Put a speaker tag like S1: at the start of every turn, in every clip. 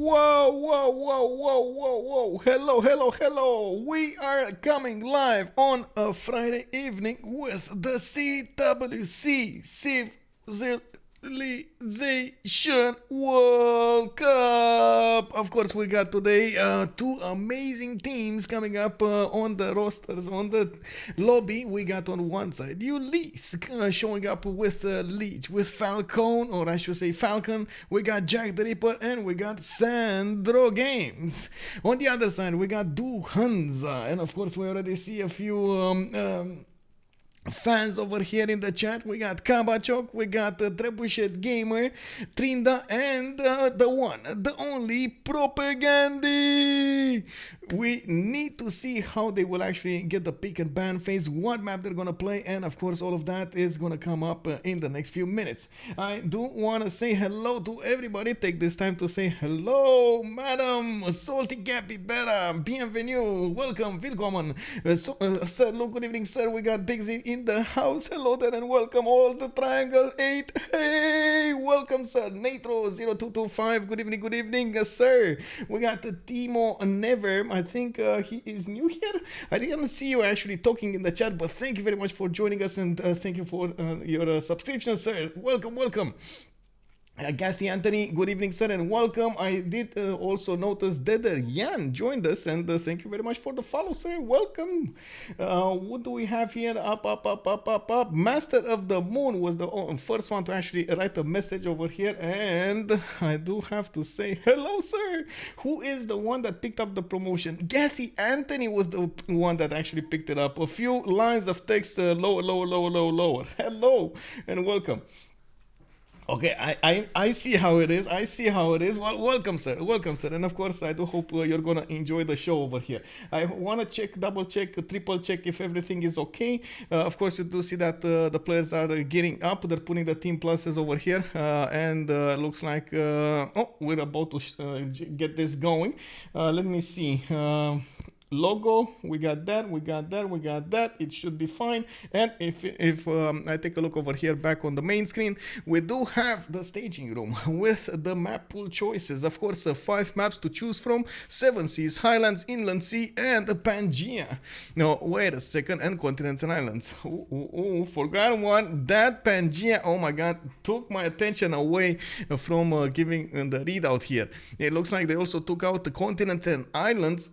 S1: Whoa, whoa, whoa, whoa, whoa, whoa. Hello, hello, hello. We are coming live on a Friday evening with the CWC Civilization World Cup. Of course, we got today two amazing teams coming up on the rosters, on the lobby. We got on one side Ulis showing up with Lege, with Falcon, or I should say Falcon. We got Jacktheripper and we got SandroGames. On the other side, we got DuHansa, and of course, we already see a few fans over here in the chat. We got kabachOk, we got Trebuchet gamer, TRYNDA, and the one, the only PrOPigandhi. We need to see how they will actually get the pick and ban phase, what map they're gonna play, and of course all of that is gonna come up in the next few minutes. I do want to say hello to everybody. Take this time to say hello, madam, salty capybara, bienvenue, welcome, willkommen, sir, look, good evening, sir. We got Bigzy in the house. Hello there and welcome all the Triangle 8. Hey, welcome, sir. Natro0225, good evening, sir. We got Timo Never. I think he is new here. I didn't see you actually talking in the chat, but thank you very much for joining us, and thank you for your subscription, sir. Welcome. Kathy Anthony, good evening, sir, and welcome. I did also notice that Jan joined us, and thank you very much for the follow, sir. Welcome. What do we have here? Up. Master of the Moon was the first one to actually write a message over here, and I do have to say hello, sir. Who is the one that picked up the promotion? Kathy Anthony was the one that actually picked it up. A few lines of text, lower. Hello and welcome. Okay, I see how it is. Well, welcome, sir. And of course, I do hope you're gonna enjoy the show over here. I wanna double check, triple check if everything is okay. Of course, you do see that the players are gearing up. They're putting the team pluses over here, and looks like we're about to get this going. Let me see. Logo, we got that. It should be fine. And if I take a look over here back on the main screen, we do have the staging room with the map pool choices. Of course, 5 maps to choose from: 7 seas, Highlands, Inland Sea, and Pangaea. No, wait a second, and continents and islands. Forgot one. That Pangaea, oh my god, took my attention away from giving the readout here. It looks like they also took out the continents and islands.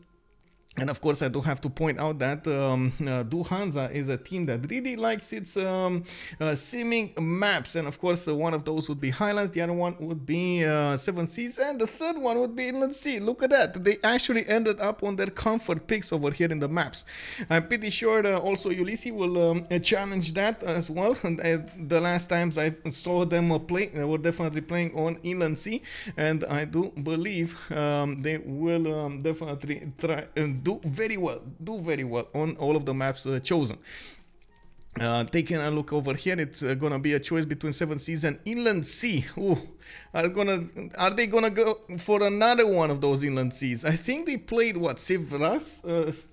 S1: And of course, I do have to point out that DuHansa is a team that really likes its simming maps. And of course, one of those would be Highlands, the other one would be 7 Seas, and the third one would be Inland Sea. Look at that. They actually ended up on their comfort picks over here in the maps. I'm pretty sure also Ulis will challenge that as well. And the last times I saw them play, they were definitely playing on Inland Sea. And I do believe they will definitely try and do very well on all of the maps chosen. Taking a look over here, it's gonna be a choice between 7 Seas and Inland Sea. Are they gonna go for another one of those Inland Seas? I think they played Civras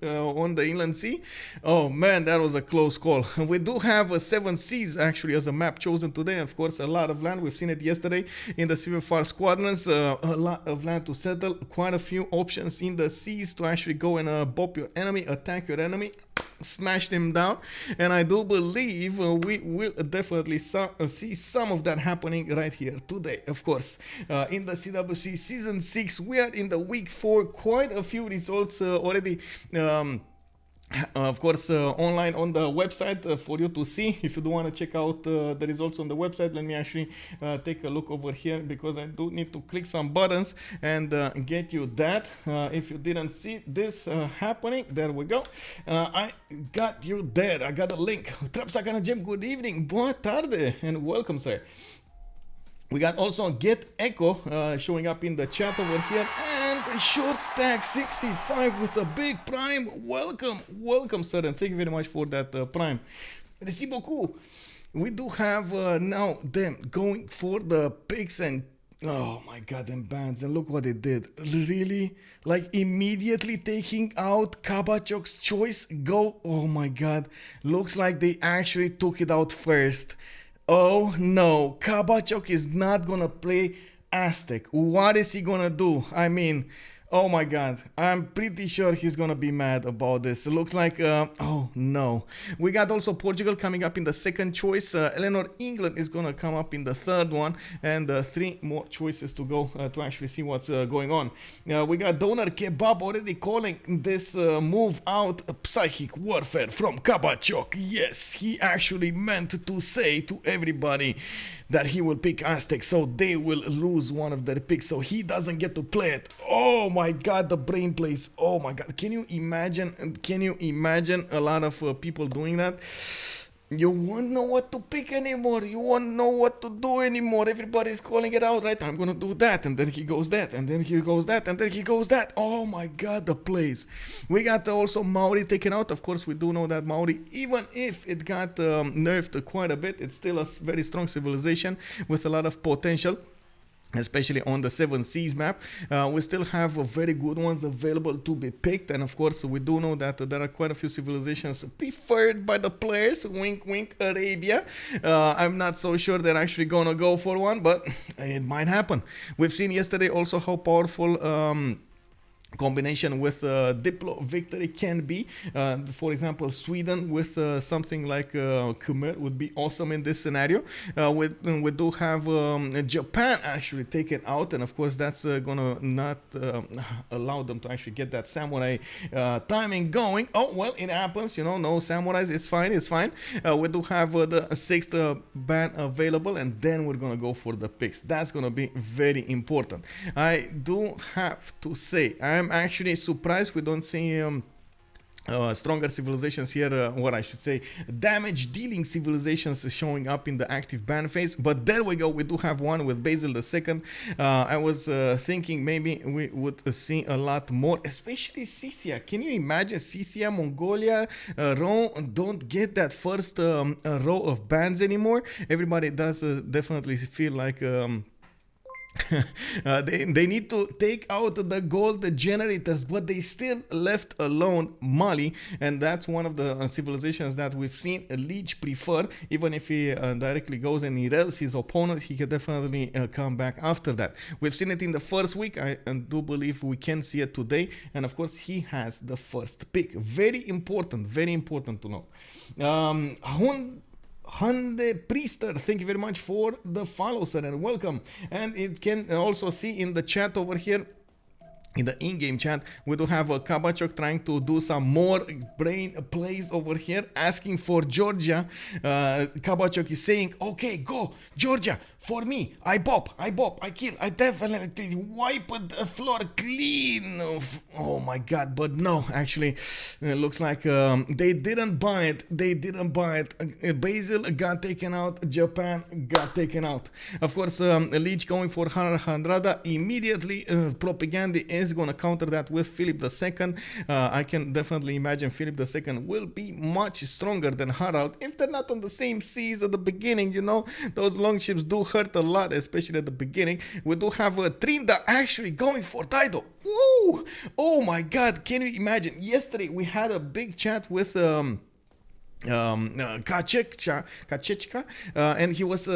S1: on the Inland Sea. Oh man, that was a close call. We do have 7 Seas actually as a map chosen today. Of course, a lot of land. We've seen it yesterday in the Civil Far Squadrons. A lot of land to settle. Quite a few options in the seas to actually go and bop your enemy, attack your enemy, smash them down. And I do believe we will definitely see some of that happening right here today. Of course, in the CWC Season 6, we are in the week 4. Quite a few results already. Of course, online on the website for you to see. If you do want to check out the results on the website, let me actually take a look over here, because I do need to click some buttons and get you that. If you didn't see this happening, there we go. I got you there. I got a link. Trapsakana, good evening, boa tarde, and welcome, sir. We got also Get Echo showing up in the chat over here, and Short Stack 65 with a big prime. Welcome, sir, and thank you very much for that prime. Merci beaucoup. We do have now them going for the picks, and oh my god, them bans, and look what they did. Really, like immediately taking out kabachOk's choice. Go, oh my god, looks like they actually took it out first. Oh no, kabachOk is not gonna play Aztec. What is he gonna do? I mean, oh my god, I'm pretty sure he's gonna be mad about this. It looks like, oh no. We got also Portugal coming up in the second choice. Eleanor, England is gonna come up in the third one. And 3 more choices to go to actually see what's going on. We got Donor Kebab already calling this move out psychic warfare from kabachOk. Yes, he actually meant to say to everybody that he will pick Aztec, so they will lose one of their picks, so he doesn't get to play it. Oh my god, the brain plays. Oh my god, can you imagine a lot of people doing that? You won't know what to pick anymore. You won't know what to do anymore. Everybody's calling it out, right? I'm gonna do that, and then he goes that, and then he goes that, and then he goes that. Oh my god, the plays. We got also Maori taken out. Of course, we do know that Maori, even if it got nerfed quite a bit, it's still a very strong civilization with a lot of potential. Especially on the 7 Seas map. We still have very good ones available to be picked, and of course we do know that there are quite a few civilizations preferred by the players. Wink wink, Arabia. I'm not so sure they're actually gonna go for one, but it might happen. We've seen yesterday also how powerful combination with Diplo victory can be. For example, Sweden with something like Khmer would be awesome in this scenario. We do have Japan actually taken out, and of course that's gonna not allow them to actually get that samurai timing going. Oh well, it happens, you know, no samurais, it's fine, it's fine. We do have the 6th ban available, and then we're gonna go for the picks. That's gonna be very important. I do have to say, I'm actually surprised we don't see stronger civilizations here, what I should say, damage dealing civilizations showing up in the active ban phase, but there we go, we do have one with Basil II. I was thinking maybe we would see a lot more, especially Scythia. Can you imagine Scythia, Mongolia, row don't get that first row of bans anymore? Everybody does definitely feel like they need to take out the gold generators, but they still left alone Mali, and that's one of the civilizations that we've seen Lege prefer. Even if he directly goes and he rails his opponent, he can definitely come back after that. We've seen it in the first week. I do believe we can see it today, and of course he has the first pick. Very important to know. Hande Priester, thank you very much for the follow, sir, and welcome. And you can also see in the chat over here, in the in-game chat, we do have kabachOk trying to do some more brain plays over here, asking for Georgia. kabachOk is saying, okay, go, Georgia, for me, I bop, I kill, I definitely wipe the floor clean. Oh my god, but no, actually, it looks like they didn't buy it. Basil got taken out, Japan got taken out. Of course, Lege going for Handrada immediately. PrOPigandhi is gonna counter that with Philip II. I can definitely imagine Philip II will be much stronger than Harald if they're not on the same seas at the beginning. You know, those long ships do hurt a lot, especially at the beginning. We do have TRYNDA actually going for Dido. Woo! Oh my god, can you imagine? Yesterday we had a big chat with Kachechka, and he was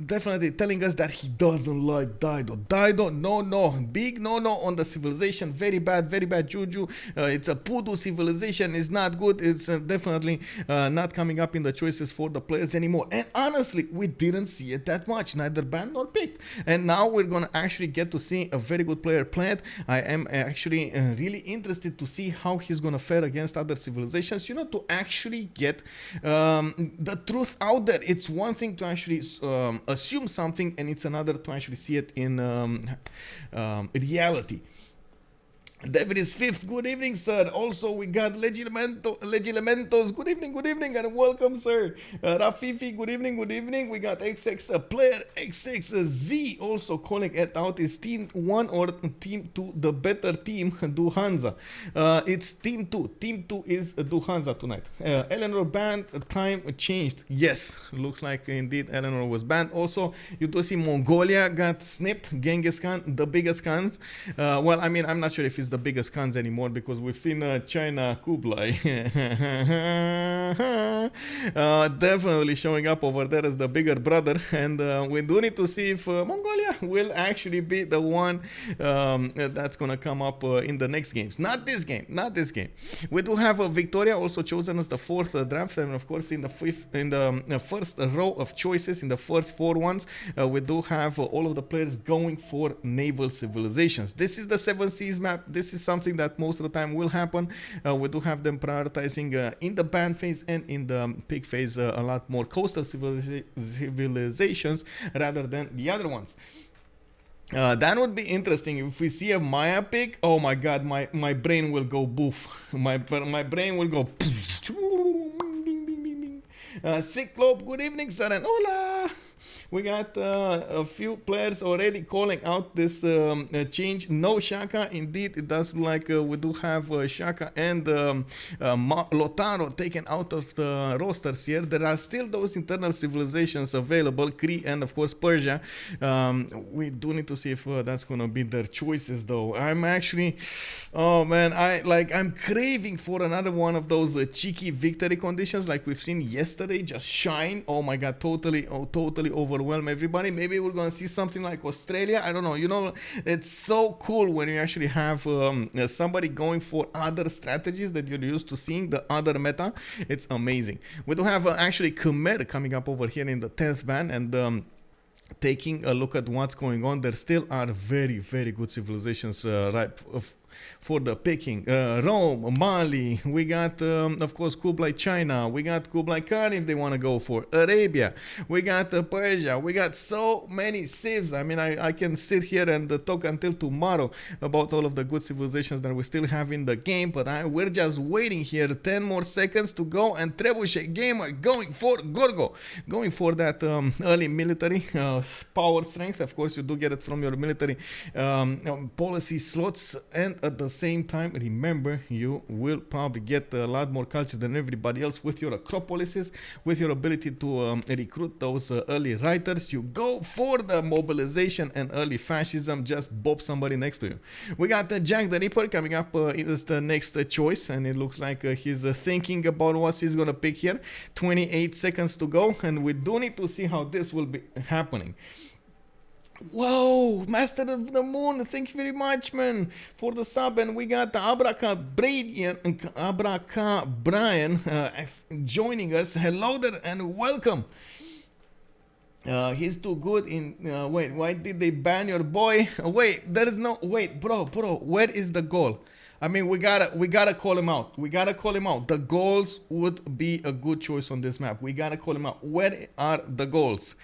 S1: definitely telling us that he doesn't like Dido, no, big no on the civilization, very bad juju. It's a Pudu civilization, is not good. It's definitely not coming up in the choices for the players anymore, and honestly we didn't see it that much, neither banned nor picked, and now we're gonna actually get to see a very good player play it. I am actually really interested to see how he's gonna fare against other civilizations, you know, to actually get the truth out there. It's one thing to actually assume something, and it's another to actually see it in reality. David is 5th, good evening, sir. Also, we got Legilementos, good evening, and welcome, sir. Rafifi, good evening. We got XX player, XXZ, also calling it out. Is Team 1 or Team 2 the better team? DuHansa. It's Team 2. Team 2 is DuHansa tonight. Eleanor banned, time changed. Yes, looks like indeed Eleanor was banned. Also, you do see Mongolia got snipped. Genghis Khan, the biggest Khans. Well, I mean, I'm not sure if it's the the biggest cons anymore, because we've seen China Kublai definitely showing up over there as the bigger brother, and we do need to see if Mongolia will actually be the one that's gonna come up in the next games. Not this game, not this game. We do have Victoria also chosen as the 4th draft, and of course in the first row of choices, in the first 4 ones, we do have all of the players going for naval civilizations. This is the 7 Seas map. This is something that most of the time will happen. We do have them prioritizing in the ban phase and in the pick phase a lot more coastal civilizations rather than the other ones. That would be interesting if we see a Maya pick. Oh my god, my brain will go boof. My brain will go Cyclope, good evening, Saren. Hola! We got a few players already calling out this change. No Shaka. Indeed, it does look like we do have Shaka and Lotaro taken out of the rosters here. There are still those internal civilizations available, Cree and of course Persia. We do need to see if that's gonna be their choices though. I'm actually, oh man, I'm craving for another one of those cheeky victory conditions like we've seen yesterday. Just shine. Oh my god, totally overwhelm everybody. Maybe we're gonna see something like Australia. I don't know. You know, it's so cool when you actually have somebody going for other strategies that you're used to seeing, the other meta. It's amazing. We do have actually Khmer coming up over here in the 10th ban, and taking a look at what's going on, there still are very good civilizations ripe for the picking. Rome, Mali, we got of course Kublai China, we got Kublai Khan if they want to go for Arabia, we got Persia, we got so many civs. I mean, I can sit here and talk until tomorrow about all of the good civilizations that we still have in the game, but we're just waiting here. 10 more seconds to go, and Trebuchet Gamer going for Gorgo, going for that early military power strength. Of course, you do get it from your military policy slots, and at the same time, remember, you will probably get a lot more culture than everybody else with your acropolises, with your ability to recruit those early writers. You go for the mobilization and early fascism, just bob somebody next to you. We got Jacktheripper coming up is the next choice, and it looks like he's thinking about what he's gonna pick here. 28 seconds to go, and we do need to see how this will be happening. Whoa, Master of the Moon, thank you very much, man, for the sub. And we got Abraka Brian joining us. Hello there and welcome. He's too good in wait, why did they ban your boy? Wait, there is no, wait, bro, where is the goal? I mean, we gotta call him out. We gotta call him out. The goals would be a good choice on this map. We gotta call him out. Where are the goals?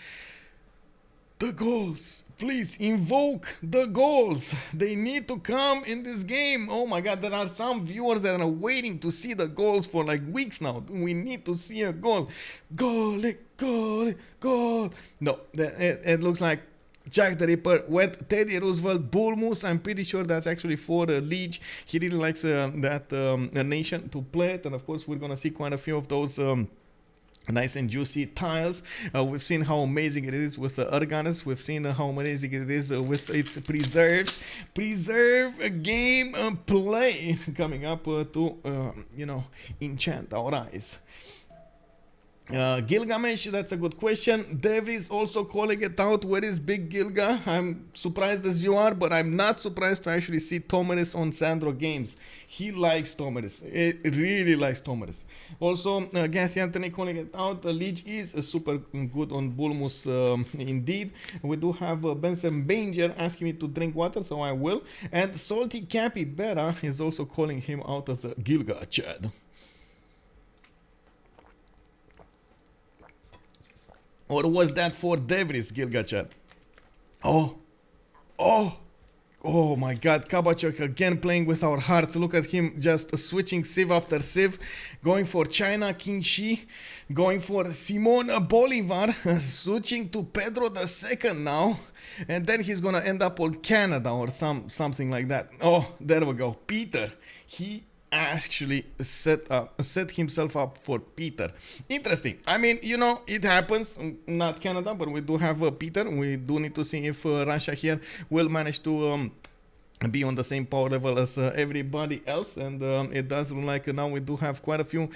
S1: The goals, please invoke the goals. They need to come in this game. Oh my god, there are some viewers that are waiting to see the goals for like weeks now. We need to see a goal. Goal. No, it looks like Jacktheripper went Teddy Roosevelt, Bull Moose. I'm pretty sure that's actually for Lege. He really likes that nation to play it, and of course we're gonna see quite a few of those nice and juicy tiles. We've seen how amazing it is with the Urganas. We've seen how amazing it is with its preserves. Preserve a game play coming up to, you know, enchant our eyes. Gilgamesh, that's a good question. Dev is also calling it out. Where is Big Gilga? I'm surprised as you are, but I'm not surprised to actually see Tomeris on SandroGames. He likes Tomeris. He really likes Tomeris. Also, Gathi Anthony calling it out. Lege is super good on Bulmus indeed. We do have Benson Banger asking me to drink water, so I will. And Salty Capybara is also calling him out as a Gilga Chad. Or was that for Devris, Gilgachat? Oh my god, kabachOk again playing with our hearts. Look at him just switching civ after civ. Going for China, King Shi. Going for Simon Bolivar. Switching to Pedro II now. And then he's gonna end up on Canada or something like that. Oh, there we go. Peter. He actually set himself up for Peter. Interesting. I mean, you know, it happens. Not Canada, but we do have Peter. We do need to see if Russia here will manage to be on the same power level as everybody else, and it does look like now we do have quite a few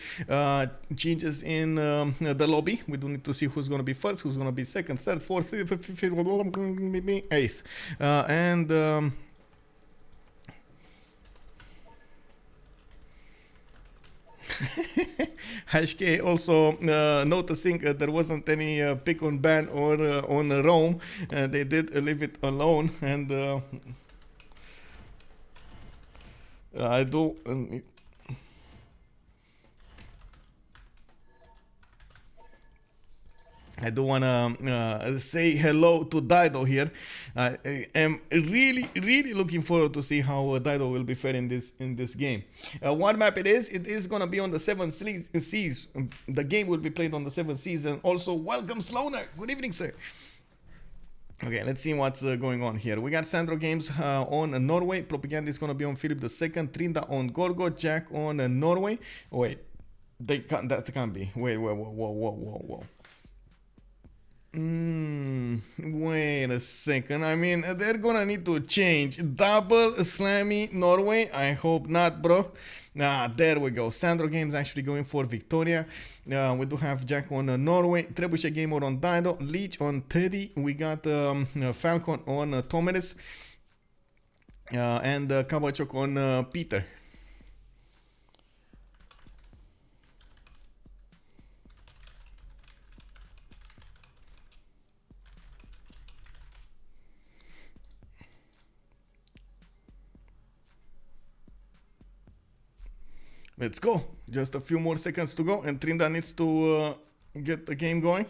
S1: changes in the lobby. We do need to see who's going to be first, who's going to be second, third, fourth, fifth, eighth, and HK also noticing there wasn't any pick on ban or on Rome. They did leave it alone, and I do wanna say hello to Dido here. I am really looking forward to see how Dido will be faring in this game. What map it is? It is gonna be on the 7 seas. The game will be played on the 7 seas, and also welcome Sloaner. Good evening, sir. Okay, let's see what's going on here. We got SandroGames on Norway. PrOPigandhi is going to be on Philip II. TRYNDA on Gorgo. Jack on Norway. Oh, wait, that can't be. Wait, whoa. Wait a second. I mean, they're gonna need to change. Double slammy Norway? I hope not, bro. There we go. SandroGames actually going for Victoria. We do have Jack on Norway. Trebuchet Gamer on Dido. Lege on Teddy. We got Falcon on Tomeres. And kabachOk on Peter. Let's go. Just a few more seconds to go, and TRYNDA needs to get the game going.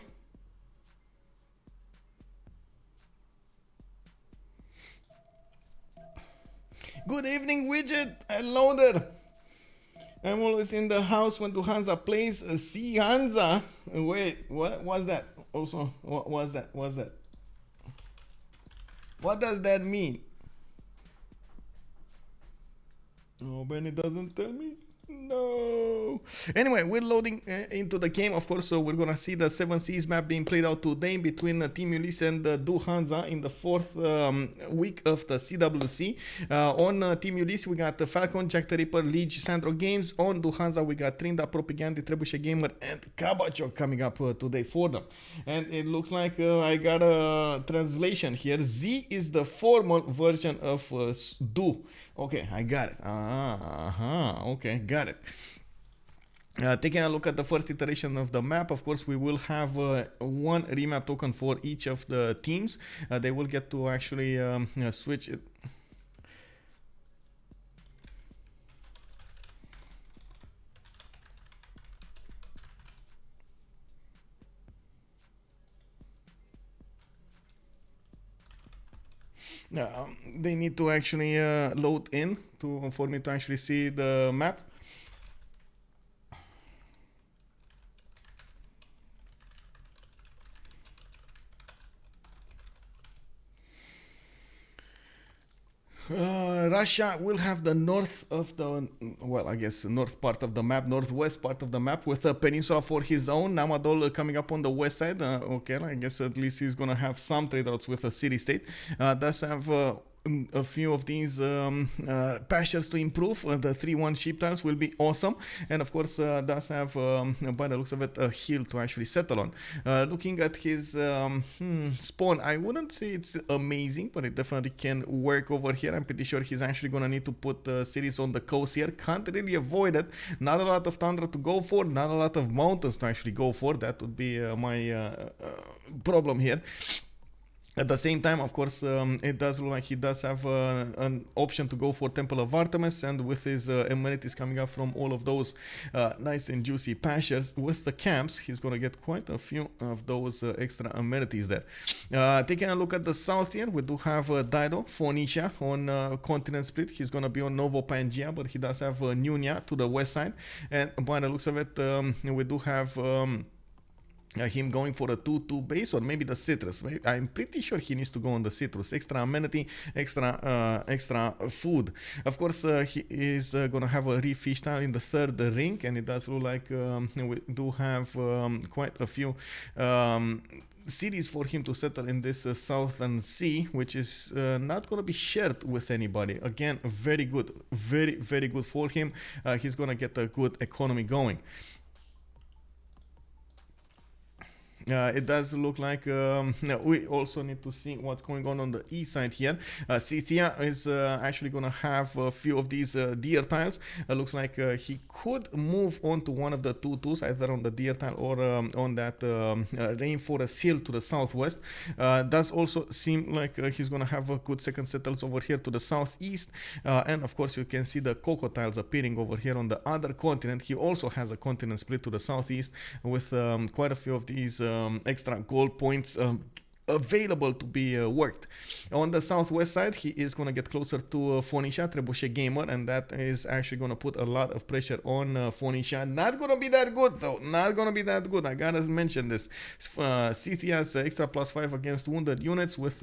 S1: Good evening, Widget. Hello there. I'm always in the house when DuHansa plays CWC. Wait, what was that? Also, what was that? What does that mean? Oh, Benny doesn't tell me. No. Anyway, we're loading into the game, of course, so we're gonna see the 7 Seas map being played out today between Team Ulis and DuHansa in the 4th week of the CWC. On Team Ulis, we got Falcon, Jacktheripper, Lege, SandroGames. On DuHansa, we got TRYNDA, PrOPigandhi, Trebuchet Gamer, and kabachOk coming up today for them. And it looks like I got a translation here. Z is the formal version of Du. Okay, I got it. Okay, got it. Taking a look at the first iteration of the map, of course, we will have one remap token for each of the teams. They will get to actually switch it. They need to actually load in for me to actually see the map. Russia will have the north of the, well, I guess north part of the map, northwest part of the map, with a peninsula for his own. Namadol coming up on the west side. Okay, I guess at least he's gonna have some trade routes with a city-state. Does have a few of these pastures to improve. The 3-1 sheep tiles will be awesome, and of course does have by the looks of it a hill to actually settle on. Looking at his spawn, I wouldn't say it's amazing, but it definitely can work over here. I'm pretty sure he's actually gonna need to put cities on the coast here. Can't really avoid it. Not a lot of tundra to go for, not a lot of mountains to actually go for. That would be my problem here. At the same time, of course, it does look like he does have an option to go for Temple of Artemis, and with his amenities coming up from all of those nice and juicy pastures with the camps, he's going to get quite a few of those extra amenities there. Taking a look at the south here, we do have Dido, Phoenicia on continent split. He's going to be on Novo Pangea, but he does have Nunia to the west side, and by the looks of it, we do have him going for a 2-2 base, or maybe the citrus. I'm pretty sure he needs to go on the citrus. Extra amenity, extra food. Of course, he is gonna have a refish tile in the 3rd ring, and it does look like we do have quite a few cities for him to settle in this southern sea, which is not going to be shared with anybody. Again, very good, very good for him. He's going to get a good economy going. It does look like we also need to see what's going on the east side here. Scythia is actually going to have a few of these deer tiles. Looks like he could move on to one of the two tools, either on the deer tile or on that rainforest hill to the southwest. Does also seem like he's going to have a good second settles over here to the southeast. And of course you can see the cocoa tiles appearing over here on the other continent. He also has a continent split to the southeast with quite a few of these extra gold points available to be worked. On the southwest side, he is going to get closer to Phoenicia, Trebuchet Gamer, and that is actually going to put a lot of pressure on Phoenicia. Not going to be that good though, not going to be that good. I gotta mention this. Scythia's extra +5 against wounded units with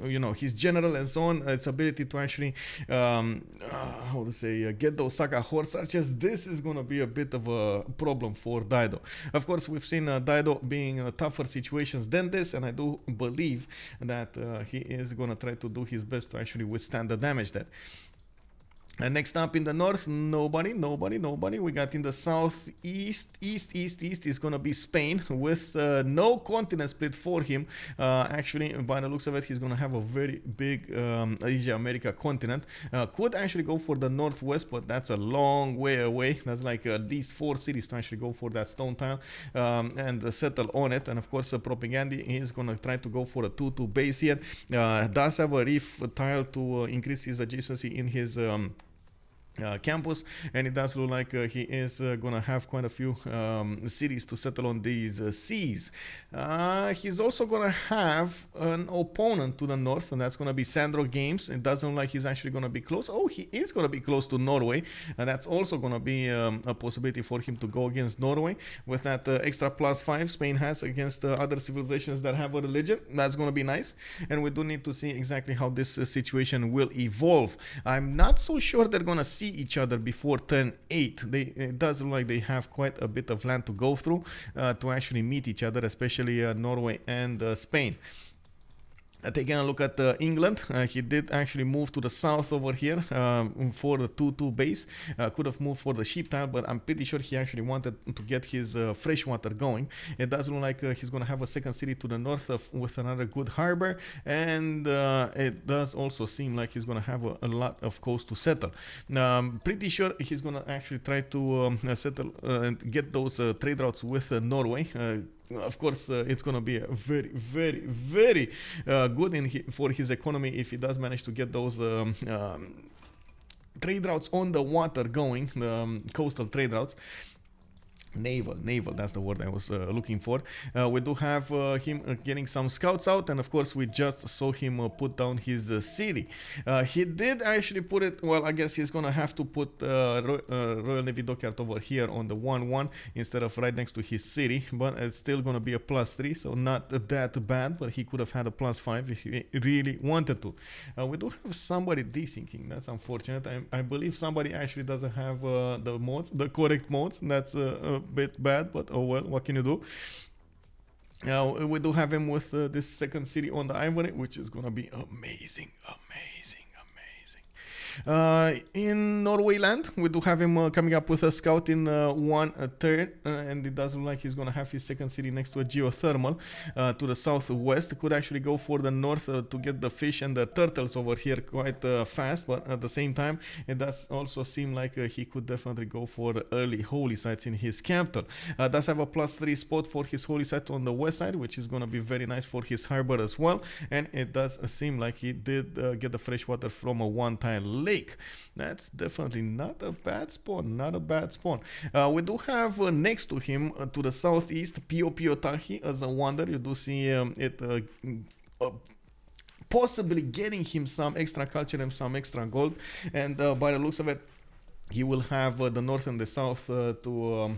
S1: you know, his general and so on, its ability to actually how to say, get those saga horse archers. This is going to be a bit of a problem for Dido. Of course, we've seen Dido being in tougher situations than this, and I do believe that he is going to try to do his best to actually withstand the damage there. And next up in the north, nobody. We got in the southeast, east is gonna be Spain with no continent split for him. Actually, by the looks of it, he's gonna have a very big Asia America continent. Could actually go for the northwest, but that's a long way away. That's like at least 4 cities to actually go for that stone tile and settle on it. And of course, PrOPigandhi is gonna try to go for a 2-2 base here. Does have a reef tile to increase his adjacency in his campus, and it does look like he is gonna have quite a few cities to settle on these seas. He's also gonna have an opponent to the north, and that's gonna be SandroGames. It doesn't look like he's actually gonna be close. Oh, he is gonna be close to Norway, and that's also gonna be a possibility for him to go against Norway with that extra +5 Spain has against other civilizations that have a religion. That's gonna be nice, and we do need to see exactly how this situation will evolve. I'm not so sure they're gonna see each other before turn 8. It does look like they have quite a bit of land to go through to actually meet each other, especially Norway and Spain. Taking a look at England, he did actually move to the south over here for the 2-2 base. Could have moved for the sheep tile, but I'm pretty sure he actually wanted to get his freshwater going. It does look like he's going to have a second city to the north with another good harbor, and it does also seem like he's going to have a lot of coast to settle. Pretty sure he's going to actually try to settle and get those trade routes with Norway. Of course, it's going to be very good for his economy if he does manage to get those trade routes on the water going, the coastal trade routes. Naval, that's the word I was looking for. We do have him getting some scouts out, and of course we just saw him put down his city. He did actually put it, well, I guess he's gonna have to put Royal Navy Dockyard over here on the 1-1 instead of right next to his city, but it's still gonna be a +3, so not that bad, but he could have had a +5 if he really wanted to. We do have somebody desyncing. That's unfortunate. I believe somebody actually doesn't have the correct modes. That's bit bad, but oh well, what can you do? We do have him with this second city on the Ivory, which is gonna be amazing. In Norway land, we do have him coming up with a scout in 1/3, and it does look like he's going to have his second city next to a geothermal to the southwest. Could actually go for the north to get the fish and the turtles over here quite fast, but at the same time, it does also seem like he could definitely go for the early holy sites in his capital. Does have a +3 spot for his holy site on the west side, which is going to be very nice for his harbor as well, and it does seem like he did get the fresh water from a one-tile lake. That's definitely not a bad spawn, we do have next to him to the southeast PrOPigandhi as a wonder. You do see it possibly getting him some extra culture and some extra gold, and by the looks of it, he will have the north and the south to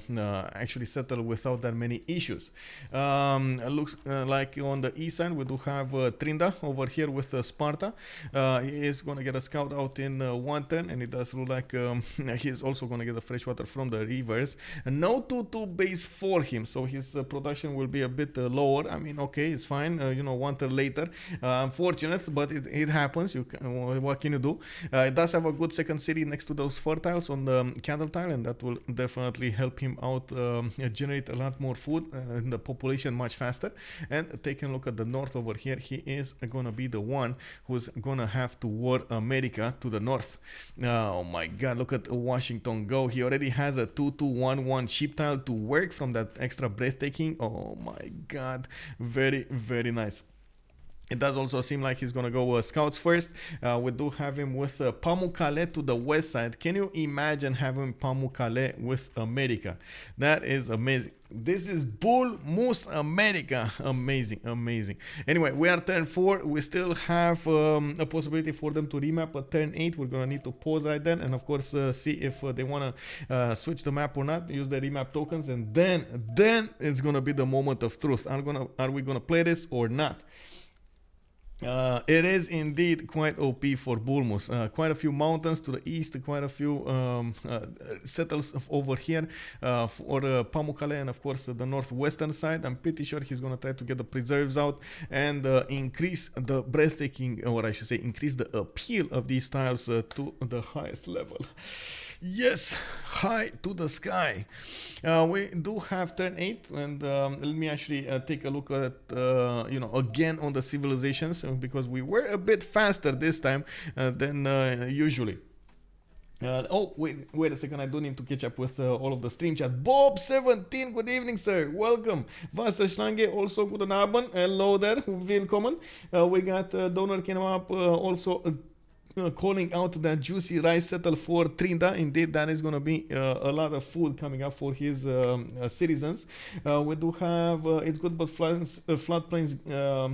S1: actually settle without that many issues. Looks like on the east side we do have TRYNDA over here with Sparta. He is going to get a scout out in one turn, and it does look like he's also going to get the fresh water from the rivers. No 2-2 base for him, so his production will be a bit lower. I mean, okay, it's fine, you know, one turn later. Unfortunate, but it happens. What can you do? It does have a good second city next to those fertiles on the cattle tile, and that will definitely help him out, generate a lot more food in the population much faster. And taking a look at the north over here, he is gonna be the one who's gonna have to war America to the north. Oh my god, look at Washington go. He already has a 2-2-1-1 sheep tile to work from that extra breathtaking. Oh my god, very, very nice. It does also seem like he's going to go scouts first. We do have him with Pamukkale to the west side. Can you imagine having Pamukkale with America? That is amazing. This is Bull Moose America. Amazing, amazing. Anyway, we are turn 4. We still have a possibility for them to remap at turn 8. We're going to need to pause right then and, of course, see if they want to switch the map or not. Use the remap tokens, and then it's going to be the moment of truth. Are we going to play this or not? It is indeed quite OP for Bull Moose. Quite a few mountains to the east, quite a few settles over here for Pamukkale, and of course the northwestern side. I'm pretty sure he's gonna try to get the preserves out and increase the breathtaking, or I should say increase the appeal of these tiles to the highest level. Yes, high to the sky. We do have turn 8, and let me actually take a look at, you know, again on the civilizations, because we were a bit faster this time than usually. Oh, wait a second, I do need to catch up with all of the stream chat. Bob17, good evening, sir. Welcome. Vasa Schlange, also guten Abend. Hello there, willkommen. We got Donor came up also calling out that juicy rice settle for TRYNDA. Indeed, that is going to be a lot of food coming up for his citizens. We do have it's good, but floodplains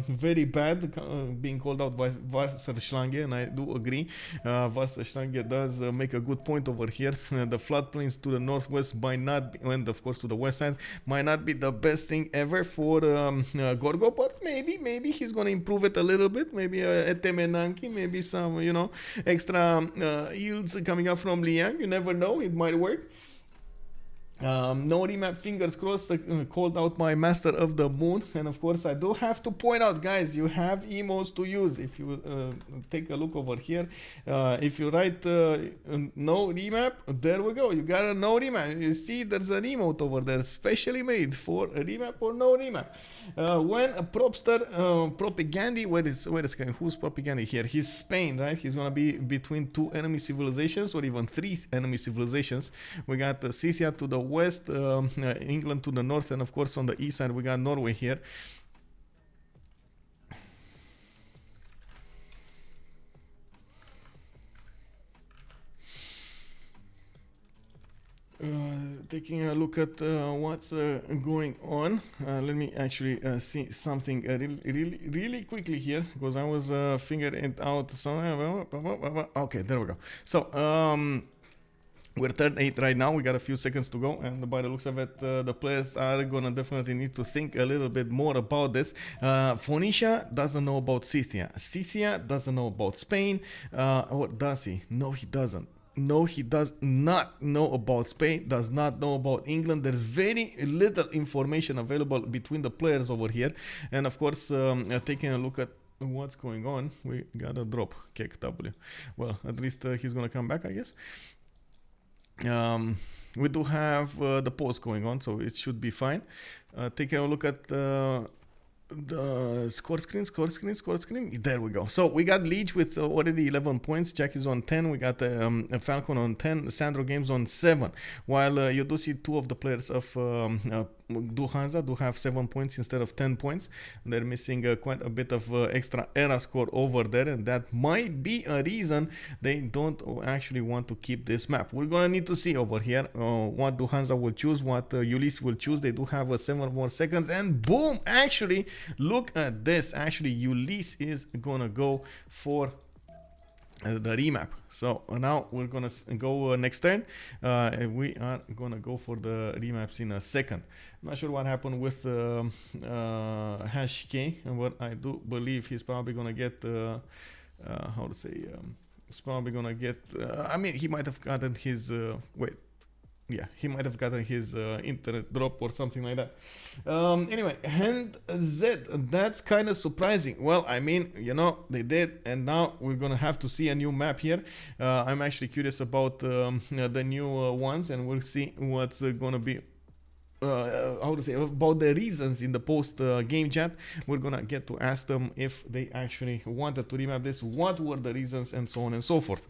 S1: very bad, being called out by Wasserschlange, and I do agree. Wasserschlange does make a good point over here. The floodplains to the northwest might not be, and of course to the west side, might not be the best thing ever for Gorgo, but maybe he's going to improve it a little bit. Maybe a Temenanki, maybe some, you know, extra yields coming up from Liang. You never know, it might work. No remap, fingers crossed, called out my Master of the Moon. And of course I do have to point out, guys, you have emotes to use. If you take a look over here, if you write no remap, there we go, you got a no remap. You see there's an emote over there specially made for a remap or no remap. When a propster PrOPigandhi, wait a second, who's PrOPigandhi here? He's Spain, right? He's gonna be between 2 enemy civilizations, or even 3 enemy civilizations. We got Scythia to the west, England to the north, and of course on the east side we got Norway here. Taking a look at what's going on. Let me actually see something really quickly here, because I was figuring it out. Okay, there we go. So we're turn 8 right now. We got a few seconds to go, and by the looks of it, the players are gonna definitely need to think a little bit more about this. Phoenicia doesn't know about Scythia. Scythia doesn't know about Spain. Or does he? No, he doesn't. No, he does not know about Spain, does not know about England. There's very little information available between the players over here. And of course, taking a look at what's going on, we got a drop, KW. Well, at least he's gonna come back, I guess. We do have the pause going on, so it should be fine. Taking a look at the score screen. There we go. So we got Lege with already 11 points. Jack is on 10. We got Falcon on 10. SandroGames on 7. While you do see 2 of the players of DuHansa do have 7 points instead of 10 points. They're missing quite a bit of extra era score over there, and that might be a reason they don't actually want to keep this map. We're gonna need to see over here what DuHansa will choose, what Ulis will choose. They do have 7 more seconds, and boom, actually look at this. Actually Ulis is gonna go for the remap. So now we're gonna go next turn. We are gonna go for the remaps in a second. I'm not sure what happened with hash K, but I do believe he's probably gonna get how to say, he's probably gonna get I mean, he might have gotten his wait, yeah, he might have gotten his internet drop or something like that. Anyway, hand Z, that's kind of surprising. Well, I mean, you know, they did, and now we're gonna have to see a new map here. I'm actually curious about the new ones, and we'll see what's gonna be how to say about the reasons in the post game chat. We're gonna get to ask them if they actually wanted to remap this, what were the reasons, and so on and so forth.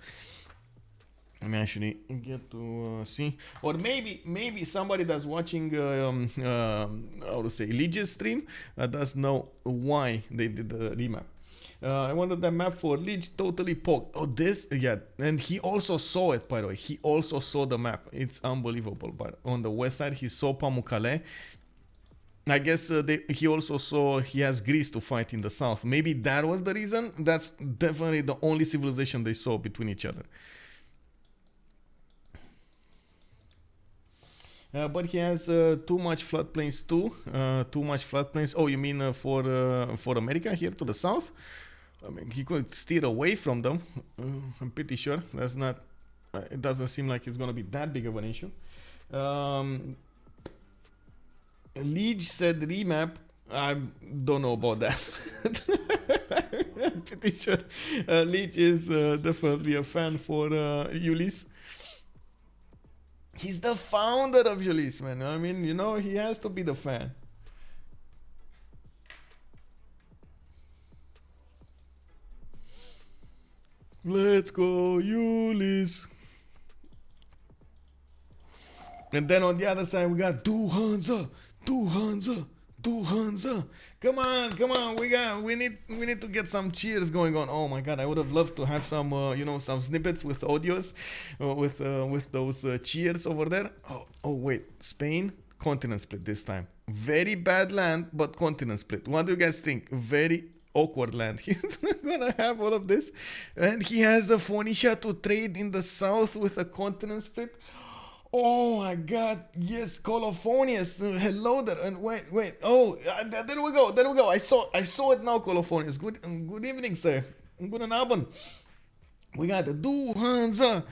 S1: Let me actually get to see, or maybe somebody that's watching how to say Lege's stream does know why they did the remap. I wanted that map for Lege, totally poked. Oh, this, yeah, and he also saw it, by the way. He also saw the map. It's unbelievable. But on the west side, he saw Pamukkale. I guess he also saw he has Greece to fight in the south. Maybe that was the reason. That's definitely the only civilization they saw between each other. But he has too much floodplains too. Too much floodplains. Oh, you mean for America here to the south? I mean, he could steer away from them. I'm pretty sure that's not. It doesn't seem like it's gonna be that big of an issue. Lege said remap. I don't know about that. I'm pretty sure Lege is definitely a fan for Ulis. He's the founder of Ulis, man. I mean, you know, he has to be the fan. Let's go, Ulis. And then on the other side, we got DuHansa. Come on. We need to get some cheers going on. Oh my god, I would have loved to have some you know, some snippets with audios with those cheers over there. Oh wait, Spain continent split this time. Very bad land, but continent split. What do you guys think? Very awkward land. He's gonna have all of this, and he has a Phoenicia to trade in the south with a continent split. Oh my god, yes, Colophonius, hello there, and wait, oh, there we go, I saw it now, Colophonius, good evening, sir, guten Abend. We got the DuHansa,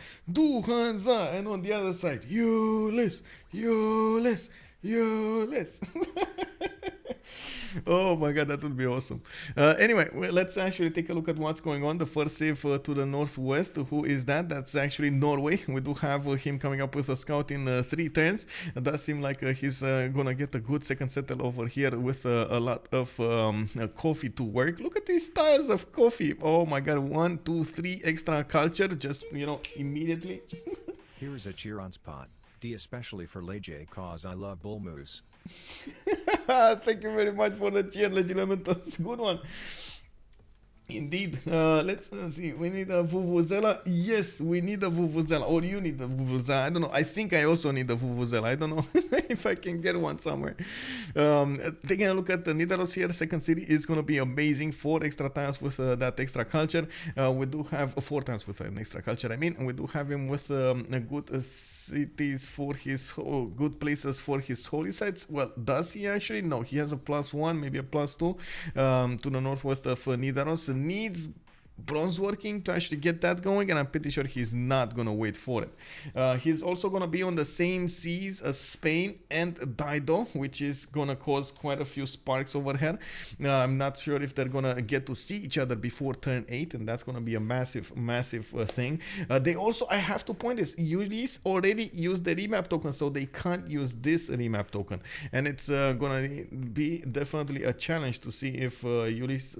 S1: and on the other side, Ulis. Oh my god, that would be awesome. Anyway, let's actually take a look at what's going on. The first save to the northwest. Who is that? That's actually Norway. We do have him coming up with a scout in 3 turns. It does seem like he's gonna get a good second settle over here with a lot of coffee to work. Look at these tiles of coffee. Oh my god, 1, 2, 3 extra culture, just, you know, immediately.
S2: Here is a cheer on spot. D especially for Lege, cause I love bull moose.
S1: Thank you very much for the cheer, Legilementos. Good one. Indeed. Let's see. We need a Vuvuzela. Yes, we need a Vuvuzela. Or you need a Vuvuzela. I don't know. I think I also need a Vuvuzela. I don't know if I can get one somewhere. Taking a look at the Nidaros here. Second city is going to be amazing. 4 extra times with that extra culture. We do have 4 times with an extra culture. I mean, we do have him with good cities for his good places for his holy sites. Well, does he actually? No, he has a +1, maybe a +2 to the northwest of Nidaros. Needs bronze working to actually get that going, and I'm pretty sure he's not gonna wait for it. He's also gonna be on the same seas as Spain and Dido, which is gonna cause quite a few sparks over here. I'm not sure if they're gonna get to see each other before turn 8, and that's gonna be a massive thing. They also, I have to point this, Ulis already used the remap token, so they can't use this remap token, and it's gonna be definitely a challenge to see if Ulis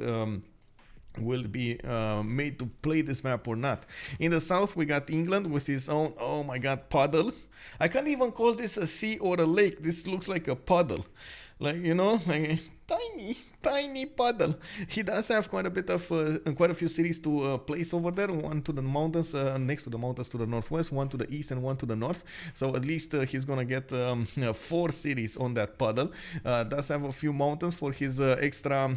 S1: will be made to play this map or not. In the south, we got England with his own, oh my god, puddle. I can't even call this a sea or a lake. This looks like a puddle. Like, you know, like a tiny puddle. He does have quite a bit of, quite a few cities to place over there. 1 to the mountains, next to the mountains to the northwest, 1 to the east and 1 to the north. So at least he's gonna get 4 cities on that puddle. Does have a few mountains for his extra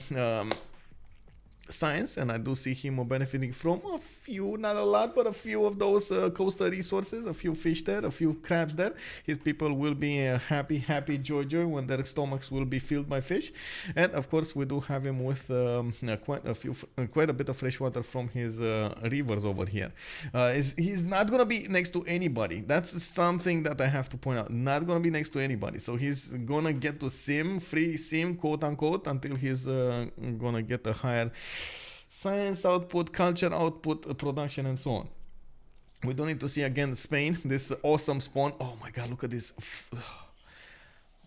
S1: science, and I do see him benefiting from a few, not a lot, but a few of those coastal resources, a few fish there, a few crabs there. His people will be happy joy when their stomachs will be filled by fish. And of course we do have him with quite a bit of fresh water from his rivers over here. He's not gonna be next to anybody. That's something that I have to point out. Not gonna be next to anybody, so he's gonna get to free sim, quote unquote, until he's gonna get a higher science output, culture output, production, and so on. We don't need to see again Spain, this awesome spawn. Oh my god, look at this.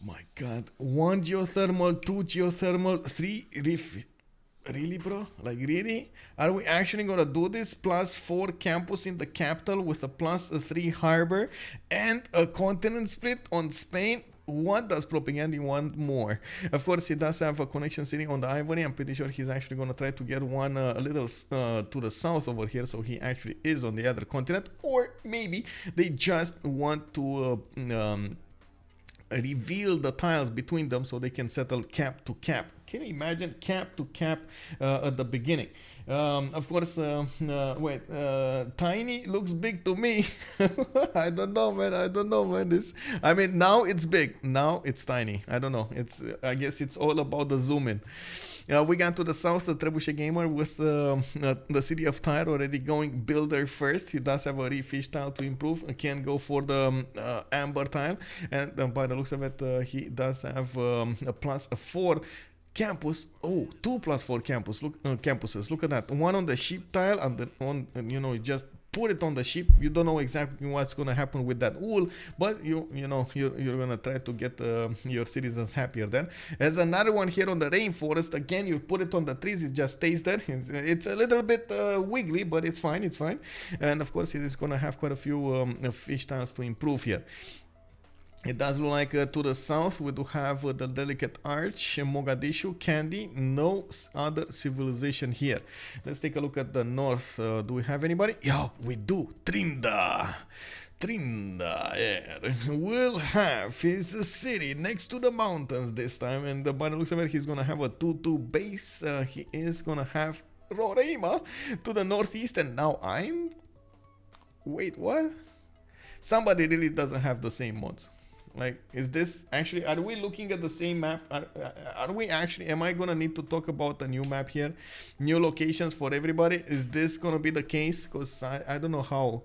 S1: My god, 1 geothermal, 2 geothermal, 3 reef. Really, bro? Like, really? Are we actually gonna do this? +4 campus in the capital with a +3 harbor and a continent split on Spain? What does PrOPigandhi want more? Of course, he does have a connection sitting on the Ivory. I'm pretty sure he's actually going to try to get one a little to the south over here, so he actually is on the other continent. Or maybe they just want to reveal the tiles between them so they can settle cap to cap. Can you imagine cap to cap at the beginning? Of course, tiny looks big to me. I don't know, man. I mean, now it's big, now it's tiny. I don't know. I guess it's all about the zoom in. We got to the south, the Trebuchet gamer with the city of Tyre already going builder first. He does have a refish tile to improve. Can go for the amber tile, and by the looks of it, he does have a +4 campus. Oh, 2 +4 campuses. Look at that. One on the sheep tile, and you just put it on the sheep. You don't know exactly what's gonna happen with that wool, but you're gonna try to get your citizens happier then. There's another one here on the rainforest. Again, you put it on the trees, it just stays there. It's a little bit wiggly, but it's fine. And of course, it is gonna have quite a few fish tiles to improve here. It does look like to the south we do have the delicate arch, Mogadishu, Candy, no other civilization here. Let's take a look at the north. Do we have anybody? Yeah, we do. TRYNDA will have his city next to the mountains this time, and by the looks of it, he's gonna have a 2-2 base. He is gonna have Roraima to the northeast, and now wait, what? Somebody really doesn't have the same mods. Like, is this actually, are we looking at the same map? Are we actually, am I gonna need to talk about a new map here? New locations for everybody? Is this gonna be the case? Because I don't know how.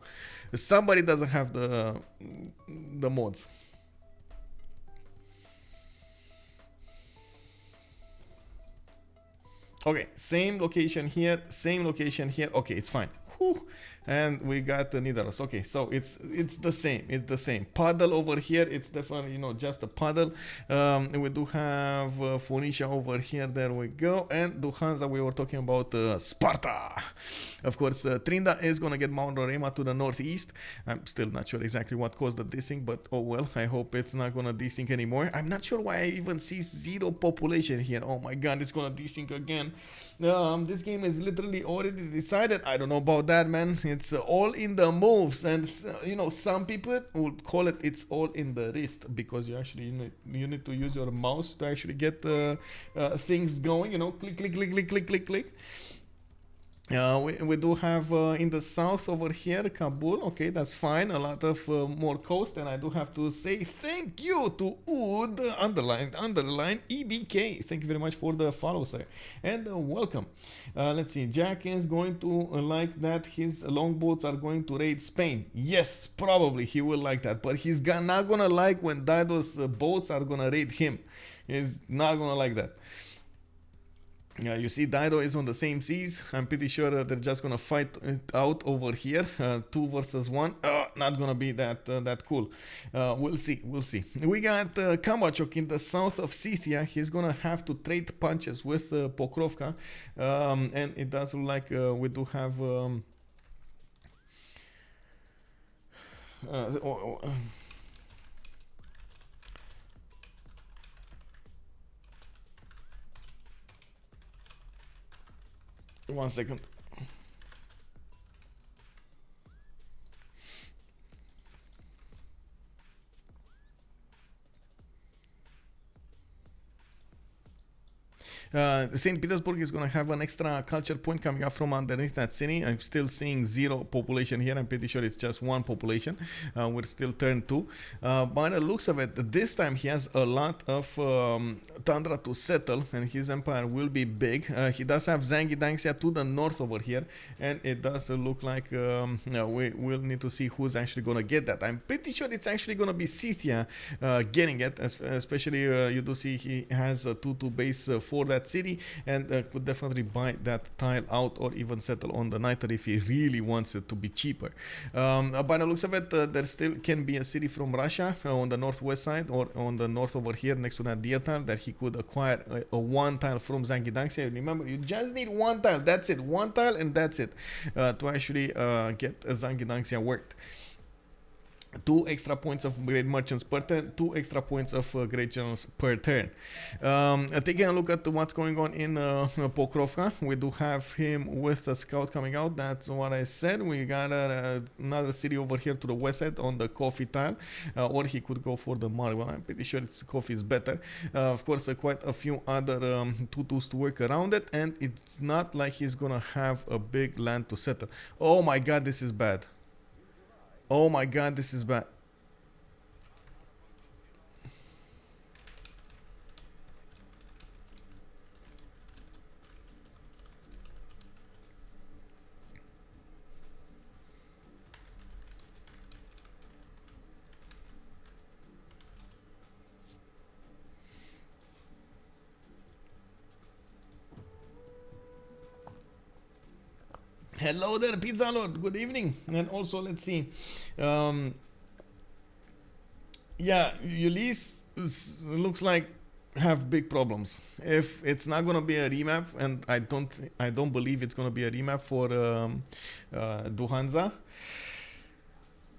S1: Somebody doesn't have the mods. Okay, same location here. Okay, it's fine. Whew. And we got the Nidaros. Okay, so it's the same. Puddle over here, it's definitely just a puddle. We do have Phoenicia over here. There we go. And DuHansa, we were talking about Sparta. Of course, TRYNDA is gonna get Mount Roraima to the northeast. I'm still not sure exactly what caused the desync, but oh well. I hope it's not gonna desync anymore. I'm not sure why I even see 0 population here. Oh my god, it's gonna desync again. This game is literally already decided. I don't know about that, man. It's all in the moves, and some people would call it's all in the wrist, because you actually you need to use your mouse to actually get things going. Click. We do have in the south over here Kabul. Okay, that's fine. A lot of more coast, and I do have to say thank you to Ud underline EBK. Thank you very much for the follow, sir, and welcome. Let's see. Jack is going to like that his longboats are going to raid Spain. Yes, probably he will like that, but he's not gonna like when Dido's boats are gonna raid him. He's not gonna like that. You see, Dido is on the same seas. I'm pretty sure they're just gonna fight it out over here. 2 versus 1. Not gonna be that cool. We'll see. We got kabachOk in the south of Scythia. He's gonna have to trade punches with Pokrovka, and it does look like we do have. One second. St. Petersburg is going to have an extra culture point coming up from underneath that city. I'm still seeing 0 population here. I'm pretty sure it's just 1 population. We're still turn 2. By the looks of it, this time he has a lot of tundra to settle, and his empire will be big. He does have Zangidangsia to the north over here, and it does look like we will need to see who's actually going to get that. I'm pretty sure it's actually going to be Scythia getting it, especially you do see he has a 2-2 base for that city, and could definitely buy that tile out or even settle on the Niter if he really wants it to be cheaper. By the looks of it, there still can be a city from Russia on the northwest side or on the north over here next to that deer tile that he could acquire a 1 tile from Zangidangsia. Remember, you just need 1 tile, that's it, 1 tile and that's it, to actually get Zangidangsia worked. 2 extra points of great merchants per turn, 2 extra points of great generals per turn. Taking a look at what's going on in Pokrovka, we do have him with a scout coming out. That's what I said. We got another city over here to the west side on the coffee tile, or he could go for the marble. I'm pretty sure it's coffee is better. Of course, quite a few other 2-2s to work around it, and it's not like he's gonna have a big land to settle. Oh my god, this is bad. Oh my god, this is bad. Hello there, Pizza Lord. Good evening. And also, let's see. Yeah, Ulis looks like have big problems. If it's not gonna be a remap, and I don't believe it's gonna be a remap for DuHansa,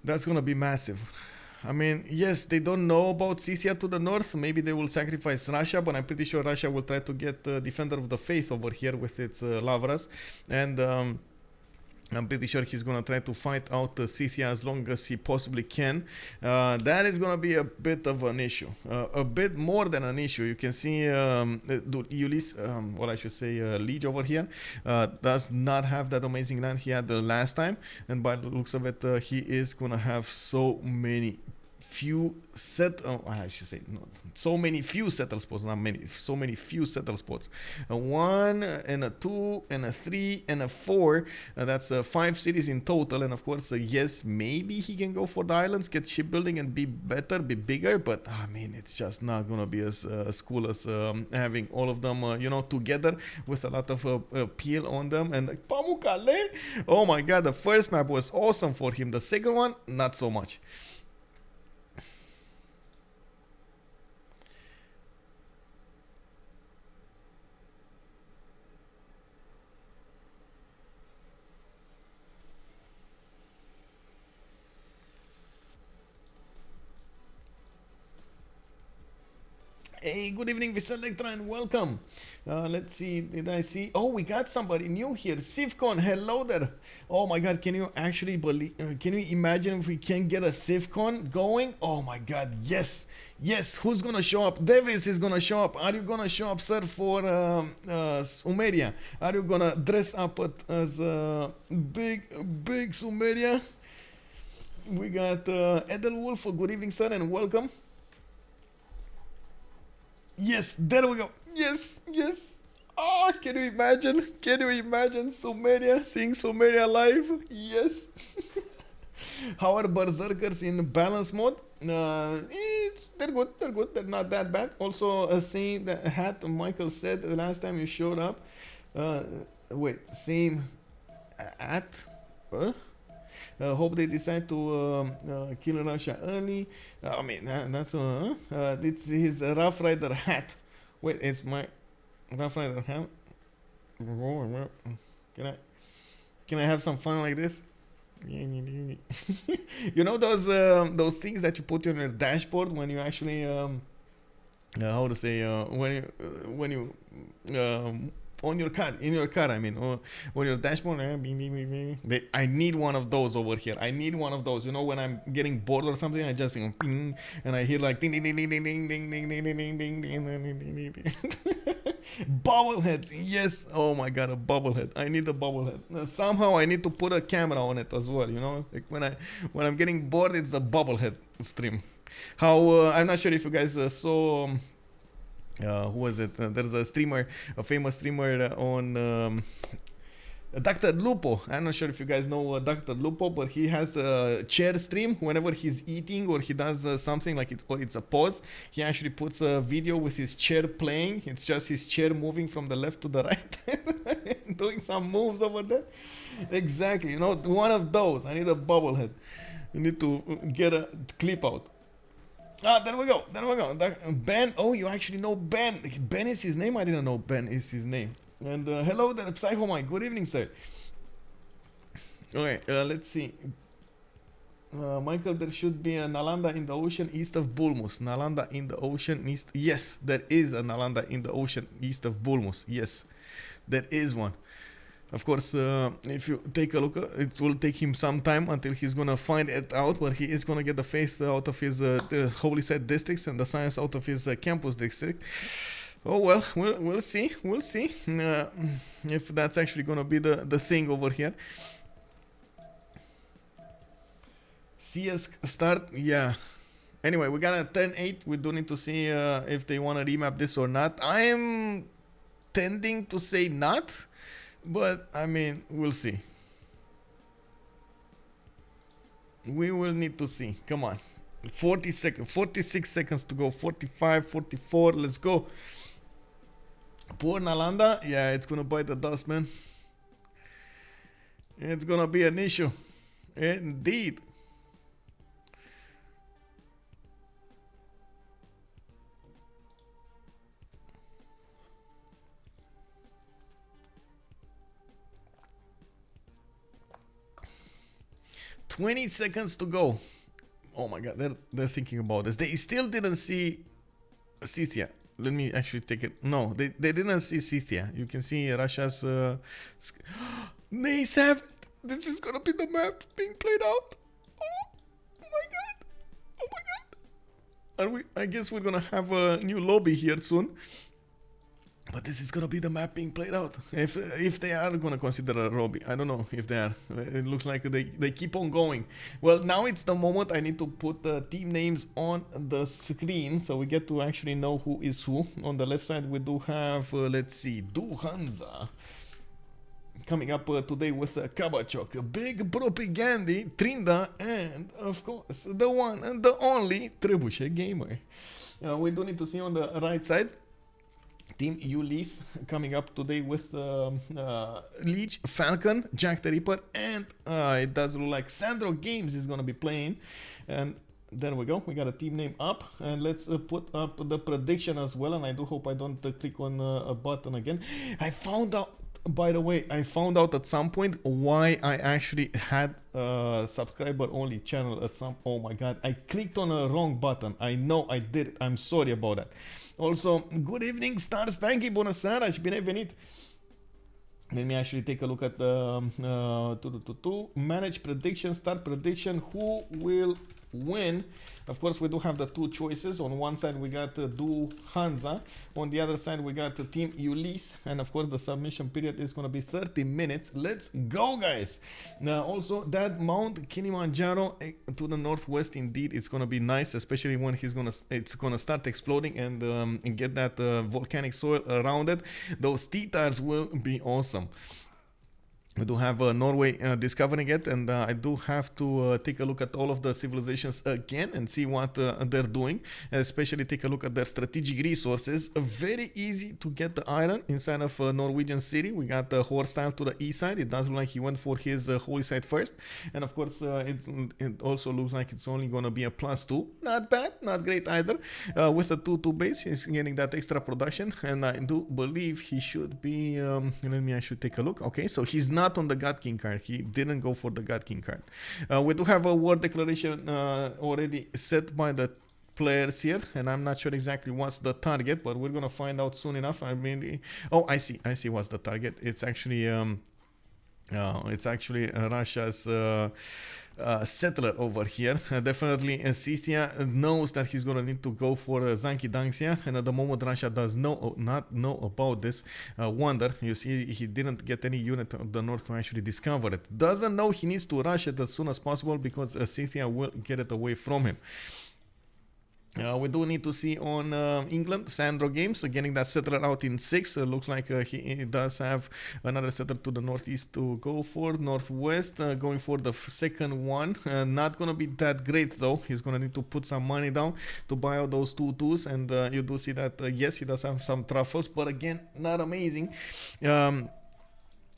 S1: that's gonna be massive. I mean, yes, they don't know about Scythia to the north. Maybe they will sacrifice Russia, but I'm pretty sure Russia will try to get Defender of the Faith over here with its Lavras, and I'm pretty sure he's gonna try to fight out Scythia as long as he possibly can. That is gonna be a bit of an issue, a bit more than an issue. You can see Ulis, what I should say, Lege over here, does not have that amazing land he had the last time, and by the looks of it, he is gonna have so many few settle spots, not many, so many few settle spots. A 1 and a 2 and a 3 and a 4, that's 5 cities in total. And of course, yes, maybe he can go for the islands, get shipbuilding and be better, be bigger, but I mean, it's just not gonna be as cool as having all of them together with a lot of peel on them. And like Pamukkale, oh my god, the first map was awesome for him, the second one not so much. Hey, good evening, Viselectra, and welcome. Let's see, did I see? Oh, we got somebody new here. Civcon, hello there. Oh my god, can you actually believe, can you imagine if we can get a Civcon going? Oh my god, yes. Yes, who's gonna show up? Davis is gonna show up. Are you gonna show up, sir, for Sumeria? Are you gonna dress up as big Sumeria? We got Edelwolf, good evening, sir, and welcome. Yes, there we go. Yes, yes. Oh, can you imagine? Can you imagine Sumeria, seeing Sumeria live? Yes. How are Berserkers in balance mode? They're good, they're good. They're not that bad. Also, seeing the hat Michael said the last time you showed up. Wait, same hat? Hope they decide to kill Russia early. I mean, that's it's his Rough Rider hat. Wait, it's my Rough Rider hat. Can I have some fun like this? You know those things that you put on your dashboard when you actually how to say when you on your car, in your car, I mean, or on your dashboard. I need one of those over here. I need one of those. You know, when I'm getting bored or something, I just ping, and I hear like ding ding ding ding ding ding ding ding ding ding ding ding ding ding ding ding. Bobbleheads, yes. Oh my god, a bobblehead. I need a bobblehead. Somehow I need to put a camera on it as well. You know, like when I'm getting bored, it's a bobblehead stream. How I'm not sure if you guys saw. Who was it? There's a streamer, a famous streamer on. Dr. Lupo. I'm not sure if you guys know Dr. Lupo, but he has a chair stream whenever he's eating or he does something like it's a pause. He actually puts a video with his chair playing. It's just his chair moving from the left to the right, doing some moves over there. Exactly, you know, one of those. I need a bobblehead. I need to get a clip out. Ah, there we go. There we go. Ben. Oh, you actually know Ben. Ben is his name? I didn't know Ben is his name. And hello there, Psycho Mike. Good evening, sir. Okay, let's see. Michael, there should be a Nalanda in the ocean east of Bulmus. Nalanda in the ocean east. Yes, there is a Nalanda in the ocean east of Bulmus. Yes, there is one. Of course, if you take a look, it will take him some time until he's gonna find it out, but he is gonna get the faith out of his holy site districts and the science out of his campus district. Oh well, we'll see. We'll see if that's actually gonna be the thing over here. CS start, yeah. Anyway, we gotta turn 8. We do need to see if they wanna remap this or not. I am tending to say not, but I mean, we'll see. We will need to see. Come on. 40 seconds, 46 seconds to go. 45, 44. Let's go. Poor Nalanda. Yeah, it's gonna bite the dust, man. It's gonna be an issue. Indeed. $20 seconds to go. Oh my god, they're thinking about this. They still didn't see Scythia. Let me actually take it. No, they didn't see Scythia. You can see Russia's May 7th. This is gonna be the map being played out. Oh my god. Oh my god. I guess we're gonna have a new lobby here soon. But this is gonna be the map being played out. If they are gonna consider a lobby. I don't know if they are. It looks like they keep on going. Well, now it's the moment I need to put the team names on the screen so we get to actually know who is who. On the left side we do have, let's see, DuHansa coming up today with kabachOk, a big PrOPigandhi, TRYNDA, and of course the one and the only Trebuchet gamer. We do need to see on the right side Team Ulis coming up today with Lege, Falcon, Jacktheripper, and it does look like SandroGames is gonna be playing. And there we go, we got a team name up, and let's put up the prediction as well. And I do hope I don't click on a button again. I found out, by the way, I found out at some point why I actually had a subscriber only channel at some. Oh my god, I clicked on a wrong button. I know I did it. I'm sorry about that. Also, good evening, Star Spanky, bună seara și bine venit. Let me actually take a look at the manage prediction, start prediction, who will win. Of course, we do have the two choices. On one side we got DuHansa, on the other side we got Team Ulis, and of course the submission period is going to be 30 minutes. Let's go, guys. Now also that Mount Kilimanjaro to the northwest, indeed it's going to be nice, especially when it's going to start exploding and get that volcanic soil around it. Those T-tars will be awesome. We do have Norway discovering it, and I do have to take a look at all of the civilizations again and see what they're doing, especially take a look at their strategic resources. Very easy to get the iron inside of Norwegian city. We got the horse style to the east side. It does look like he went for his holy site first, and of course it also looks like it's only going to be a +2. Not bad, not great either. With a 2-2 base, he's getting that extra production, and I do believe he should be, let me actually take a look. Okay, so he's not on the God King card. He didn't go for the God King card. We do have a war declaration already set by the players here, and I'm not sure exactly what's the target, but we're gonna find out soon enough. I mean, oh, I see what's the target. It's actually It's actually Russia's settler over here. Definitely Scythia knows that he's gonna need to go for Zanki, and at the moment Russia does not know about this wonder. You see, he didn't get any unit of the north to actually discover it. Doesn't know he needs to rush it as soon as possible because Scythia will get it away from him. We do need to see on England, SandroGames, getting that settler out in 6. Looks like he does have another settler to the northeast to go for. Northwest, going for the second one. Not going to be that great though. He's going to need to put some money down to buy out those 2-2s. And you do see that, yes, he does have some truffles, but again, not amazing.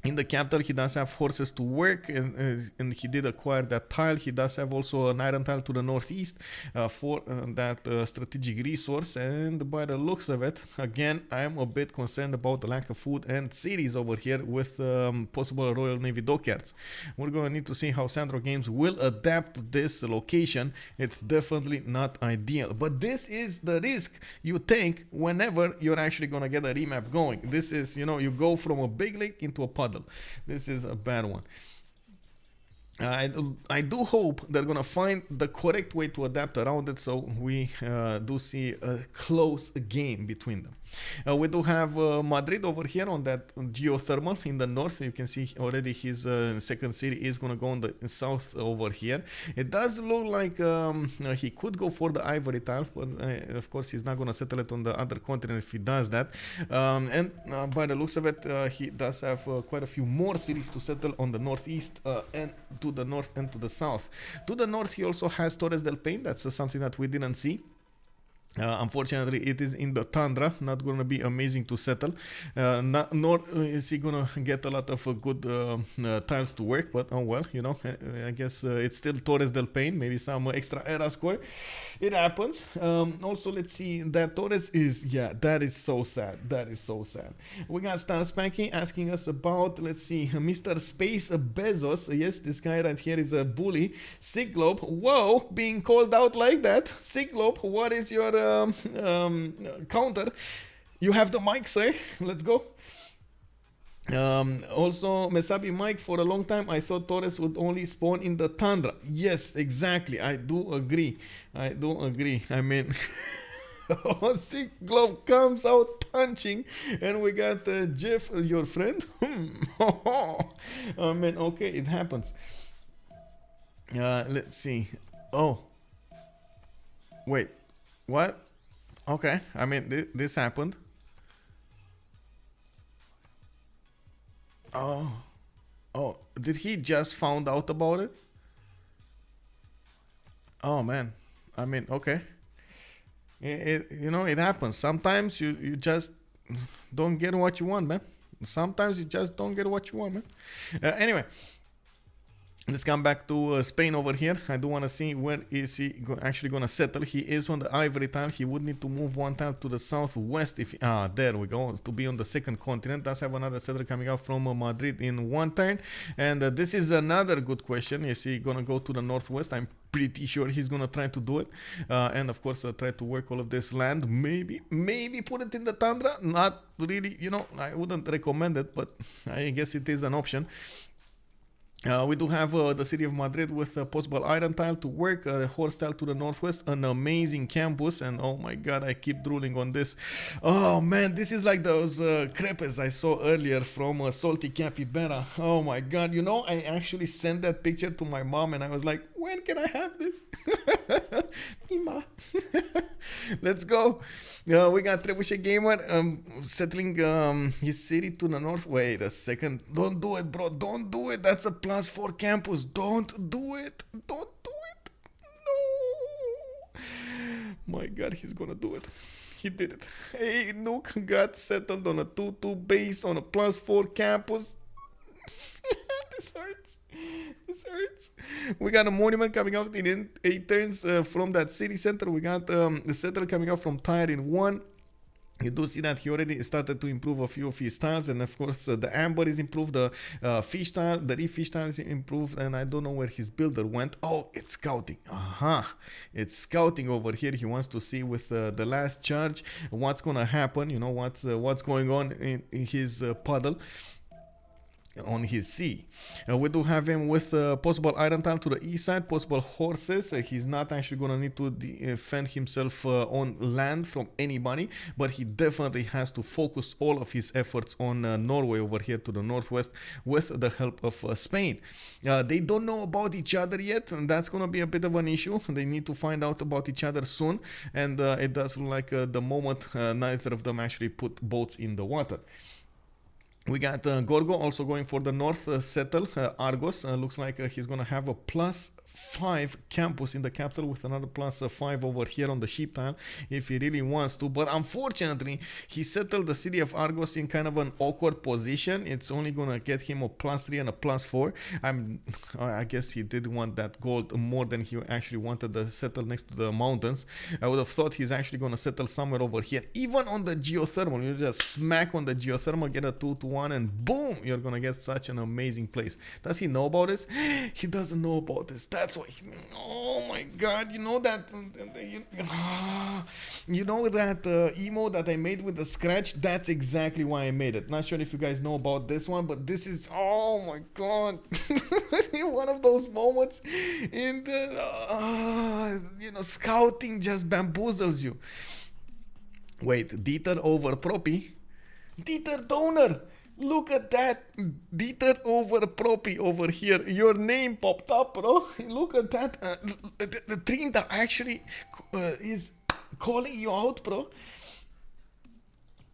S1: In the capital, he does have horses to work, and he did acquire that tile. He does have also an iron tile to the northeast for that strategic resource. And by the looks of it, again, I am a bit concerned about the lack of food and cities over here with possible Royal Navy dockyards. We're going to need to see how SandroGames will adapt to this location. It's definitely not ideal, but this is the risk you take whenever you're actually going to get a remap going. This is, you know, you go from a big lake into a puddle. This is a bad one. I do hope they're gonna find the correct way to adapt around it, so we do see a close game between them. We do have Madrid over here on that geothermal in the north. You can see already his second city is gonna go on the south over here. It does look like he could go for the ivory tile, but of course he's not gonna settle it on the other continent if he does that. And by the looks of it, he does have quite a few more cities to settle on the northeast and to the north and to the south. To the north, he also has Torres del Paine. That's something that we didn't see. Unfortunately, it is in the tundra, not going to be amazing to settle, nor is he going to get a lot of good tiles to work, but oh well, you know, I guess it's still Torres del Paine, maybe some extra era score, it happens. Also, let's see, that Torres is, yeah, that is so sad, that is so sad. We got Star Spanky asking us about, let's see, Mr. Space Bezos, yes, this guy right here is a bully, Cyclope, whoa, being called out like that, Cyclope, what is your counter? You have the mic, sir. Let's go. Also, Mesabi Mike, for a long time I thought Torres would only spawn in the tundra. Yes, exactly. I do agree. I do agree. I mean, Cyclope comes out punching, and we got Jeff, your friend. I mean, okay, it happens. Let's see. Oh, wait. What? Okay, I mean, this happened. Oh, did he just found out about it? Oh man, I mean, okay. You know, it happens. Sometimes you just don't get what you want, man. Sometimes you just don't get what you want, man. Anyway. Let's come back to Spain over here. I do want to see where is he actually going to settle. He is on the ivory tile. He would need to move one tile to the southwest. If there we go, to be on the second continent. Does have another settler coming out from Madrid in one turn. And this is another good question. Is he going to go to the northwest? I'm pretty sure he's going to try to do it. And of course, try to work all of this land. Maybe put it in the tundra. Not really, you know, I wouldn't recommend it, but I guess it is an option. We do have the city of Madrid with a possible iron tile to work, a horse tile to the northwest, an amazing campus, and oh my god, I keep drooling on this. Oh man, this is like those crepes I saw earlier from Salty Capybara. Oh my god, you know, I actually sent that picture to my mom and I was like, when can I have this? Mima. Let's go. We got Trebuchet Gamer settling his city to the north. Wait a second. Don't do it, bro. Don't do it. That's a +4 campus. Don't do it. Don't do it. No. My god, he's gonna do it. He did it. Hey, Nuke got settled on a 2-2 base on a +4 campus. This hurts. This hurts. We got a monument coming out in 8 turns from that city center. We got the settler coming out from Tyre in 1. You do see that he already started to improve a few of his tiles, and of course the amber is improved, the fish tile, the reef fish tile is improved, and I don't know where his builder went. Oh, it's scouting. It's scouting over here. He wants to see with the last charge what's gonna happen. You know what's going on in his puddle. on his sea. We do have him with possible iron tile to the east side, possible horses. He's not actually going to need to defend himself on land from anybody, but he definitely has to focus all of his efforts on Norway over here to the northwest with the help of Spain. They don't know about each other yet, and that's going to be a bit of an issue. They need to find out about each other soon, and it does look like the moment neither of them actually put boats in the water. We got Gorgo also going for the north settle. Argos looks like he's going to have a +5 campus in the capital with another +5 over here on the sheep tile if he really wants to. But unfortunately, he settled the city of Argos in kind of an awkward position. It's only going to get him a +3 and a +4. I guess he did want that gold more than he actually wanted to settle next to the mountains. I would have thought he's actually going to settle somewhere over here. Even on the geothermal, you just smack on the geothermal, get a 2-1, and boom, you're going to get such an amazing place. Does he know about this? He doesn't know about this. That's why. Oh my god, you know that emo that I made with the scratch? That's exactly why I made it. Not sure if you guys know about this one, but this is, oh my god, one of those moments in the scouting just bamboozles you. Wait, Dieter over Propi? Dieter Donor! Look at that, Dieter over Propi over here. Your name popped up, bro. Look at that. The TRYNDA actually is calling you out, bro.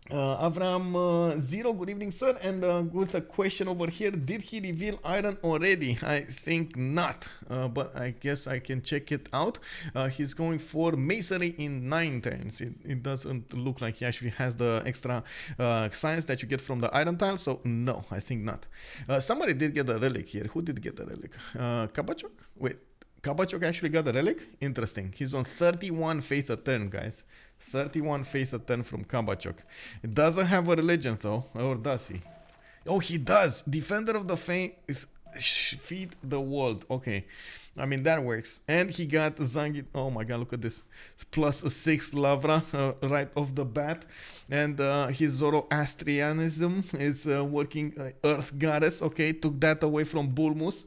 S1: Avram Zero, good evening, sir. And with a question over here, did he reveal iron already? I think not, but I guess I can check it out. He's going for masonry in 9 turns. It doesn't look like he actually has the extra science that you get from the iron tile, so no, I think not. Somebody did get a relic here. Who did get a relic? kabachOk? Wait, kabachOk actually got a relic? Interesting. He's on 31 faith a turn, guys. 31 faith a turn from kabachOk. It doesn't have a religion though, or does he? Oh, he does. Defender of the faith, feed the world. Okay, I mean that works. And he got Zangi. Oh my god, look at this. It's +6 Lavra right off the bat. And his Zoroastrianism is working Earth Goddess. Okay, took that away from Bulmus.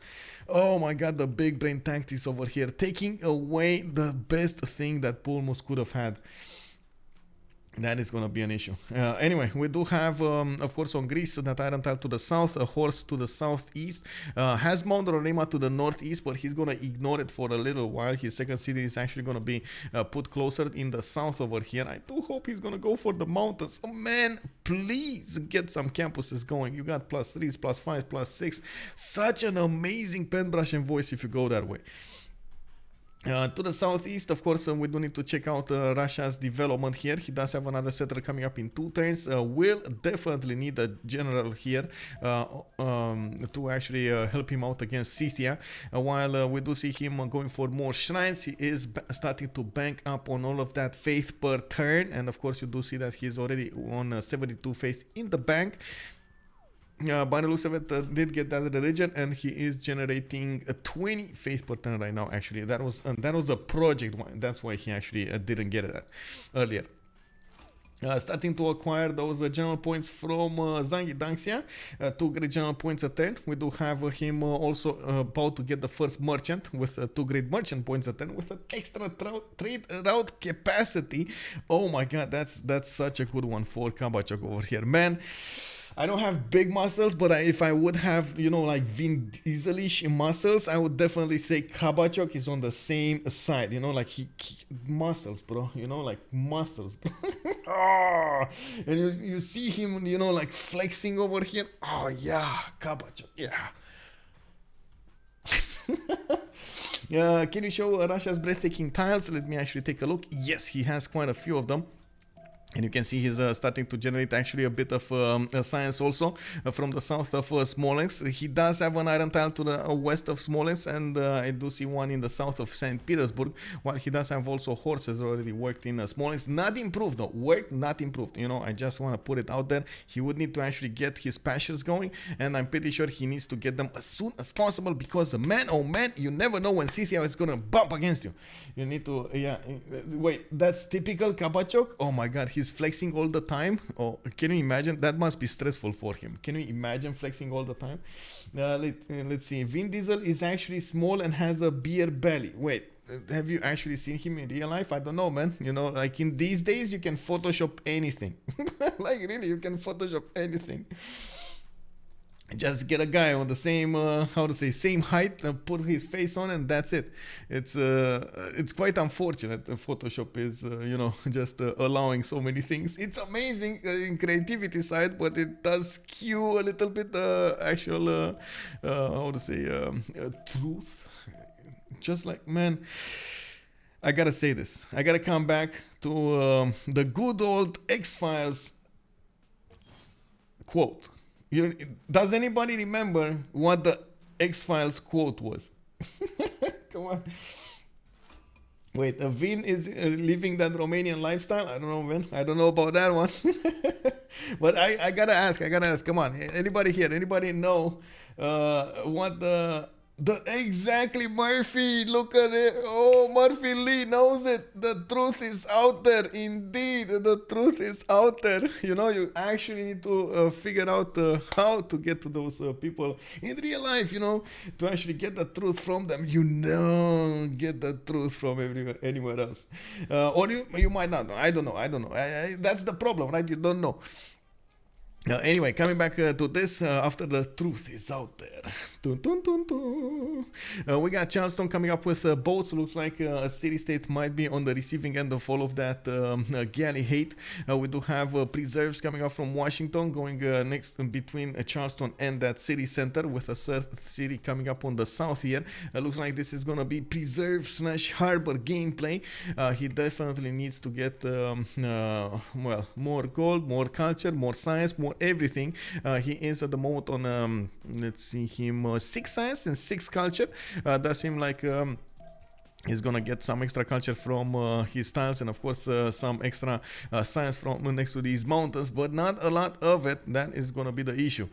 S1: Oh my god, the big brain tactics over here, taking away the best thing that Bulmus could have had. That is going to be an issue. Anyway, we do have, of course, on Greece, that iron tile to the south, a horse to the southeast, has Mount Rorema to the northeast, but he's going to ignore it for a little while. His second city is actually going to be put closer in the south over here. I do hope he's going to go for the mountains. Oh man, please get some campuses going. You got +3s, +5, +6. Such an amazing pen brush and voice if you go that way. To the southeast, of course, we do need to check out Russia's development here. He does have another settler coming up in 2 turns. Will definitely need a general here to actually help him out against Scythia. While we do see him going for more shrines, he is starting to bank up on all of that faith per turn. And of course, you do see that he's already on 72 faith in the bank. By the looks of it, did get that religion, and he is generating a 20 faith per turn right now. Actually, that was a project one. That's why he actually didn't get it earlier. Starting to acquire those general points from Zangi Danxia, 2 great general points a turn. We do have him also about to get the first merchant with 2 great merchant points a turn with an extra trade route capacity. Oh my god, that's such a good one for kabachOk over here, man. I don't have big muscles, but if I would have, like Vin Diesel-ish muscles, I would definitely say kabachOk is on the same side, like he muscles, bro, like muscles. Oh, and you see him, like flexing over here. Oh yeah, kabachOk, yeah. Can you show Russia's breathtaking tiles? Let me actually take a look. Yes, he has quite a few of them. And you can see he's starting to generate actually a bit of science also from the south of Smolensk. He does have an iron tile to the west of Smolensk, and I do see one in the south of St. Petersburg, while he does have also horses already worked in Smolensk. Not improved though, worked, not improved. I just want to put it out there. He would need to actually get his pastures going, and I'm pretty sure he needs to get them as soon as possible, because man, oh man, you never know when Scythia is going to bump against you. You need to, yeah, wait, that's typical kabachOk? Oh my god, he's flexing all the time. Oh, can you imagine? That must be stressful for him. Can you imagine flexing all the time? Let's see. Vin Diesel is actually small and has a beer belly. Wait, have you actually seen him in real life? I don't know, man. You know, like in these days, you can Photoshop anything. Like really, you can Photoshop anything. Just get a guy on the same, same height, put his face on, and that's it. It's quite unfortunate. Photoshop is, just allowing so many things. It's amazing in creativity side, but it does skew a little bit the actual, truth. Just like, man, I gotta say this. I gotta come back to the good old X-Files quote. Does anybody remember what the X-Files quote was? Come on. Wait, Vin is living that Romanian lifestyle? I don't know, man. I don't know about that one. But I gotta ask. Come on. Anybody here? Anybody know what exactly, Murphy, look at it. Oh, Murphy Lee knows it. The truth is out there. Indeed, the truth is out there. You know, you actually need to figure out how to get to those people in real life, to actually get the truth from them. You don't get the truth from anywhere else. Or you might not know. I don't know. That's the problem, right? You don't know. Anyway, coming back to this, after the truth is out there. Dun, dun, dun, dun. We got Charleston coming up with boats. Looks like a city-state might be on the receiving end of all of that galley hate. We do have preserves coming up from Washington, going next between Charleston and that city center, with a city coming up on the south here. Looks like this is going to be preserve/harbor gameplay. He definitely needs to get, more gold, more culture, more science, more everything. He is at the moment on let's see him 6 science and 6 culture. Does seem like he's gonna get some extra culture from his tiles, and of course some extra science from next to these mountains, but not a lot of it. That is gonna be the issue.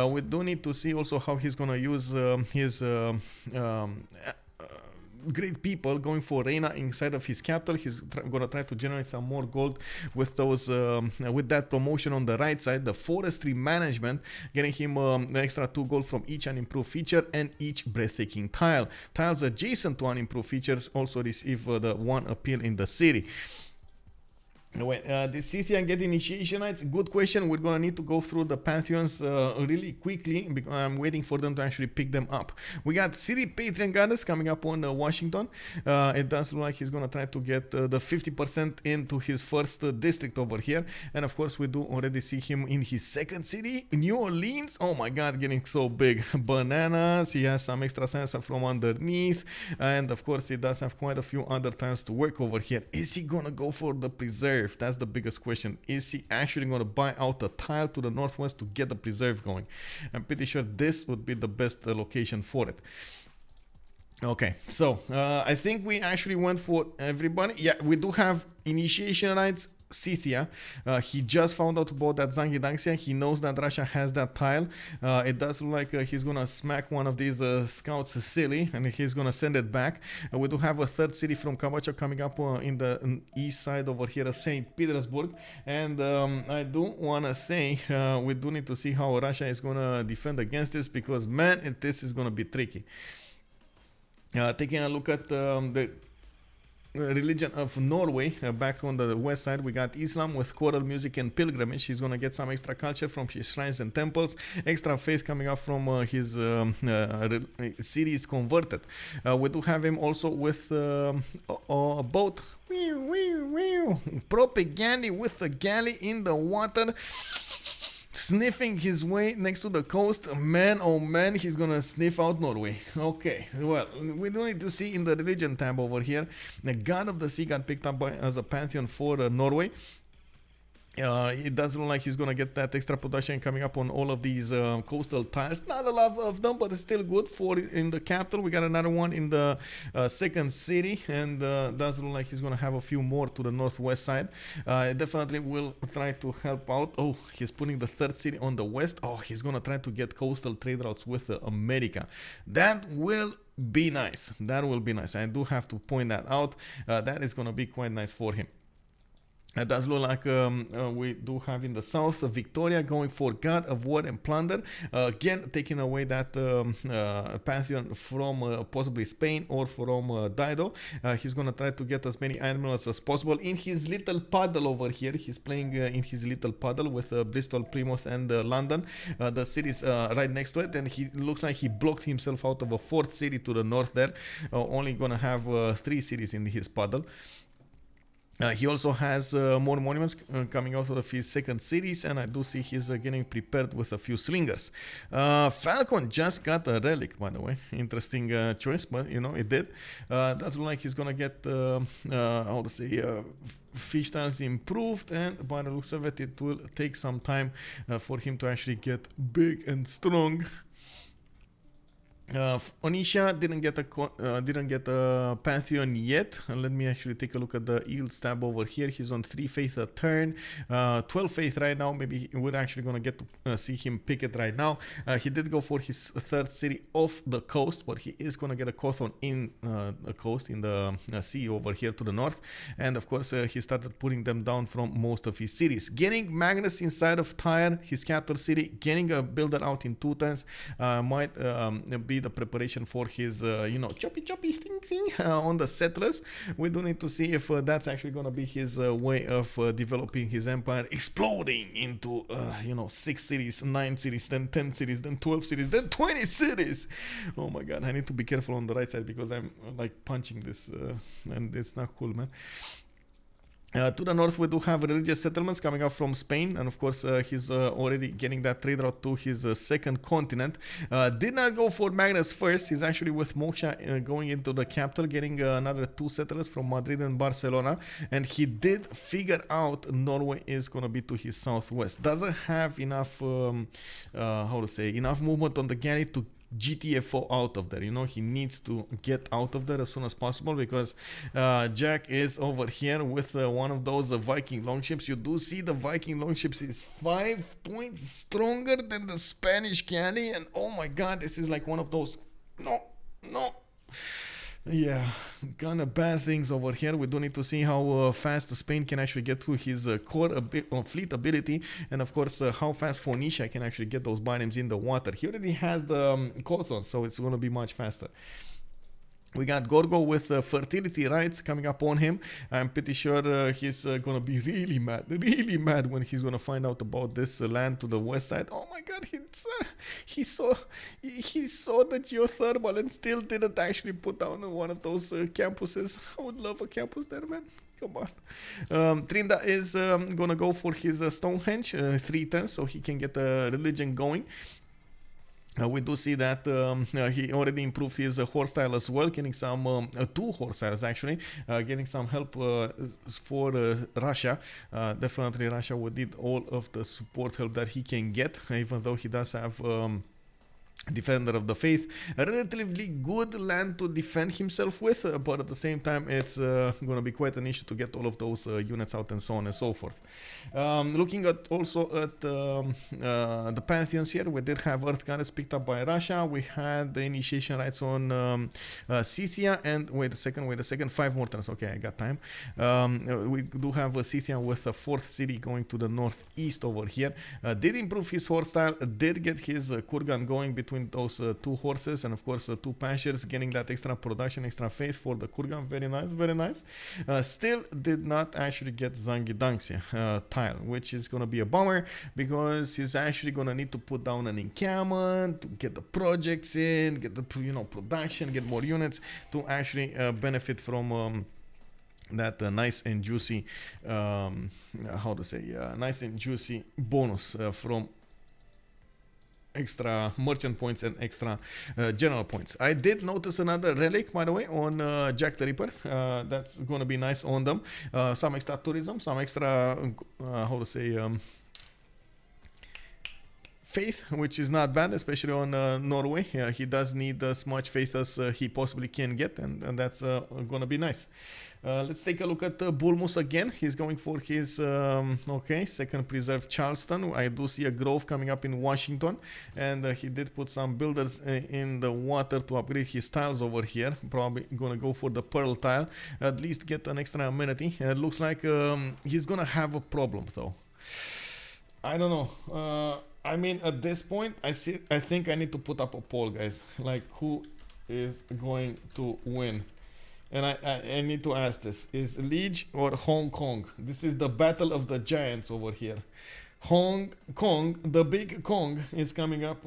S1: We do need to see also how he's gonna use his great people going for Reina inside of his capital. He's gonna try to generate some more gold with those with that promotion on the right side, the forestry management, getting him an extra 2 gold from each unimproved feature and each breathtaking tile. Tiles adjacent to unimproved features also receive the 1 appeal in the city. Wait, did Scythia get initiation rights? Good question. We're gonna need to go through the pantheons really quickly, because I'm waiting for them to actually pick them up. We got City Patron Goddess coming up on Washington. It does look like he's gonna try to get the 50% into his first district over here, and of course we do already see him in his second city, New Orleans. Oh my god, getting so big. Bananas. He has some extra science from underneath, and of course he does have quite a few other tiles to work over here. Is he gonna go for the preserve? That's the biggest question. Is he actually going to buy out a tile to the northwest to get the preserve going? I'm pretty sure this would be the best location for it. Okay, so I think we actually went for everybody. Yeah, we do have initiation rights. Scythia, he just found out about that Zangidangxia. He knows that Russia has that tile. It does look like he's gonna smack one of these scouts silly, and he's gonna send it back. We do have a third city from kabachOk coming up in the east side over here of St. Petersburg, and I do wanna say we do need to see how Russia is gonna defend against this, because man, this is gonna be tricky. Taking a look at the religion of Norway, back on the west side, we got Islam with choral music and pilgrimage. He's gonna get some extra culture from his shrines and temples, extra faith coming up from his cities converted. We do have him also with a boat, PrOPigandhi with a galley in the water, sniffing his way next to the coast. Man, oh man, he's gonna sniff out Norway. Okay, well, we do need to see in the religion tab over here, the god of the sea got picked up as a pantheon for Norway. It does look like he's gonna get that extra production coming up on all of these coastal tiles. Not a lot of them, but it's still good for in the capital. We got another one in the second city, and does look like he's gonna have a few more to the northwest side. Definitely will try to help out. Oh, he's putting the third city on the west. Oh, he's gonna try to get coastal trade routes with America. That will be nice. That will be nice. I do have to point that out. That is gonna be quite nice for him. It does look like we do have in the south Victoria going for God of War and Plunder. Again, taking away that pantheon from possibly Spain or from Dido. He's going to try to get as many animals as possible in his little puddle over here. He's playing in his little puddle with Bristol, Plymouth and London. The cities right next to it. And he looks like he blocked himself out of a fourth city to the north there. Only going to have 3 cities in his puddle. He also has more monuments coming out of his second series, and I do see he's getting prepared with a few slingers. Falcon just got a relic, by the way. Interesting choice, but you know, it did. Doesn't look like he's gonna get, how to say, fish tiles improved, and by the looks of it, it will take some time for him to actually get big and strong. Phoenicia didn't get a pantheon yet. Let me actually take a look at the yields tab over here. He's on 3 faith a turn, 12 faith right now. Maybe we're actually gonna get to see him pick it right now. He did go for his third city off the coast, but he is gonna get a Cawthon in the coast, in the sea over here to the north. And of course, he started putting them down from most of his cities. Getting Magnus inside of Tyre, his capital city, getting a builder out in 2 turns might be the preparation for his you know, choppy thing on the settlers. We do need to see if that's actually gonna be his way of developing his empire, exploding into you know, 6 cities, 9 cities, then 10 cities, then 12 cities, then 20 cities. Oh my god, I need to be careful on the right side because I'm like punching this and it's not cool, man. To the north, we do have religious settlements coming up from Spain, and of course, he's already getting that trade route to his second continent. Did not go for Magnus first. He's actually with Moksha going into the capital, getting another 2 settlers from Madrid and Barcelona, and he did figure out Norway is going to be to his southwest. Doesn't have enough, how to say, enough movement on the galley to GTFO out of there. You know, he needs to get out of there as soon as possible because Jack is over here with one of those Viking longships. You do see the Viking longships is 5 points stronger than the Spanish galley, and oh my god, this is like one of those no yeah, kind of bad things over here. We do need to see how fast Spain can actually get to his core fleet ability, and of course how fast Phoenicia can actually get those biomes in the water. He already has the Cawthon, so it's going to be much faster. We got Gorgo with fertility rights coming up on him. I'm pretty sure he's going to be really mad when he's going to find out about this land to the west side. Oh my god, he saw the geothermal and still didn't actually put down one of those campuses. I would love a campus there, man. Come on. TRYNDA is going to go for his Stonehenge 3 turns so he can get a religion going. We do see that he already improved his horse style as well, getting some 2 horse styles actually, getting some help for Russia. Definitely Russia would need all of the support help that he can get, even though he does have Defender of the Faith, a relatively good land to defend himself with, but at the same time it's going to be quite an issue to get all of those units out and so on and so forth. Looking at also at the pantheons here, we did have Earth Goddess picked up by Russia. We had the initiation rights on Scythia, and wait a second, 5 more turns. Okay, I got time. We do have Scythia with a 4th city going to the northeast over here. Did improve his horse style, did get his Kurgan going between those 2 horses, and of course 2 pastures, getting that extra production, extra faith for the Kurgan. Very nice. Still did not actually get Zangidangsia tile, which is going to be a bummer because he's actually going to need to put down an encampment to get the projects in, get the production, get more units to actually benefit from that nice and juicy nice and juicy bonus from extra merchant points and extra general points. I did notice another relic, by the way, on Jacktheripper. That's going to be nice on them. Some extra tourism, some extra faith, which is not bad, especially on Norway. He does need as much faith as he possibly can get, and that's gonna be nice. Let's take a look at Bulmus again. He's going for his second preserve Charleston. I do see a grove coming up in Washington, and he did put some builders in the water to upgrade his tiles over here. Probably gonna go for the pearl tile, at least get an extra amenity. It looks like he's gonna have a problem though. I don't know. I mean, at this point, I think I need to put up a poll, guys. Like, who is going to win? And I need to ask this. Is Lege or Hong Kong? This is the battle of the giants over here. Hong Kong, the big Kong, is coming up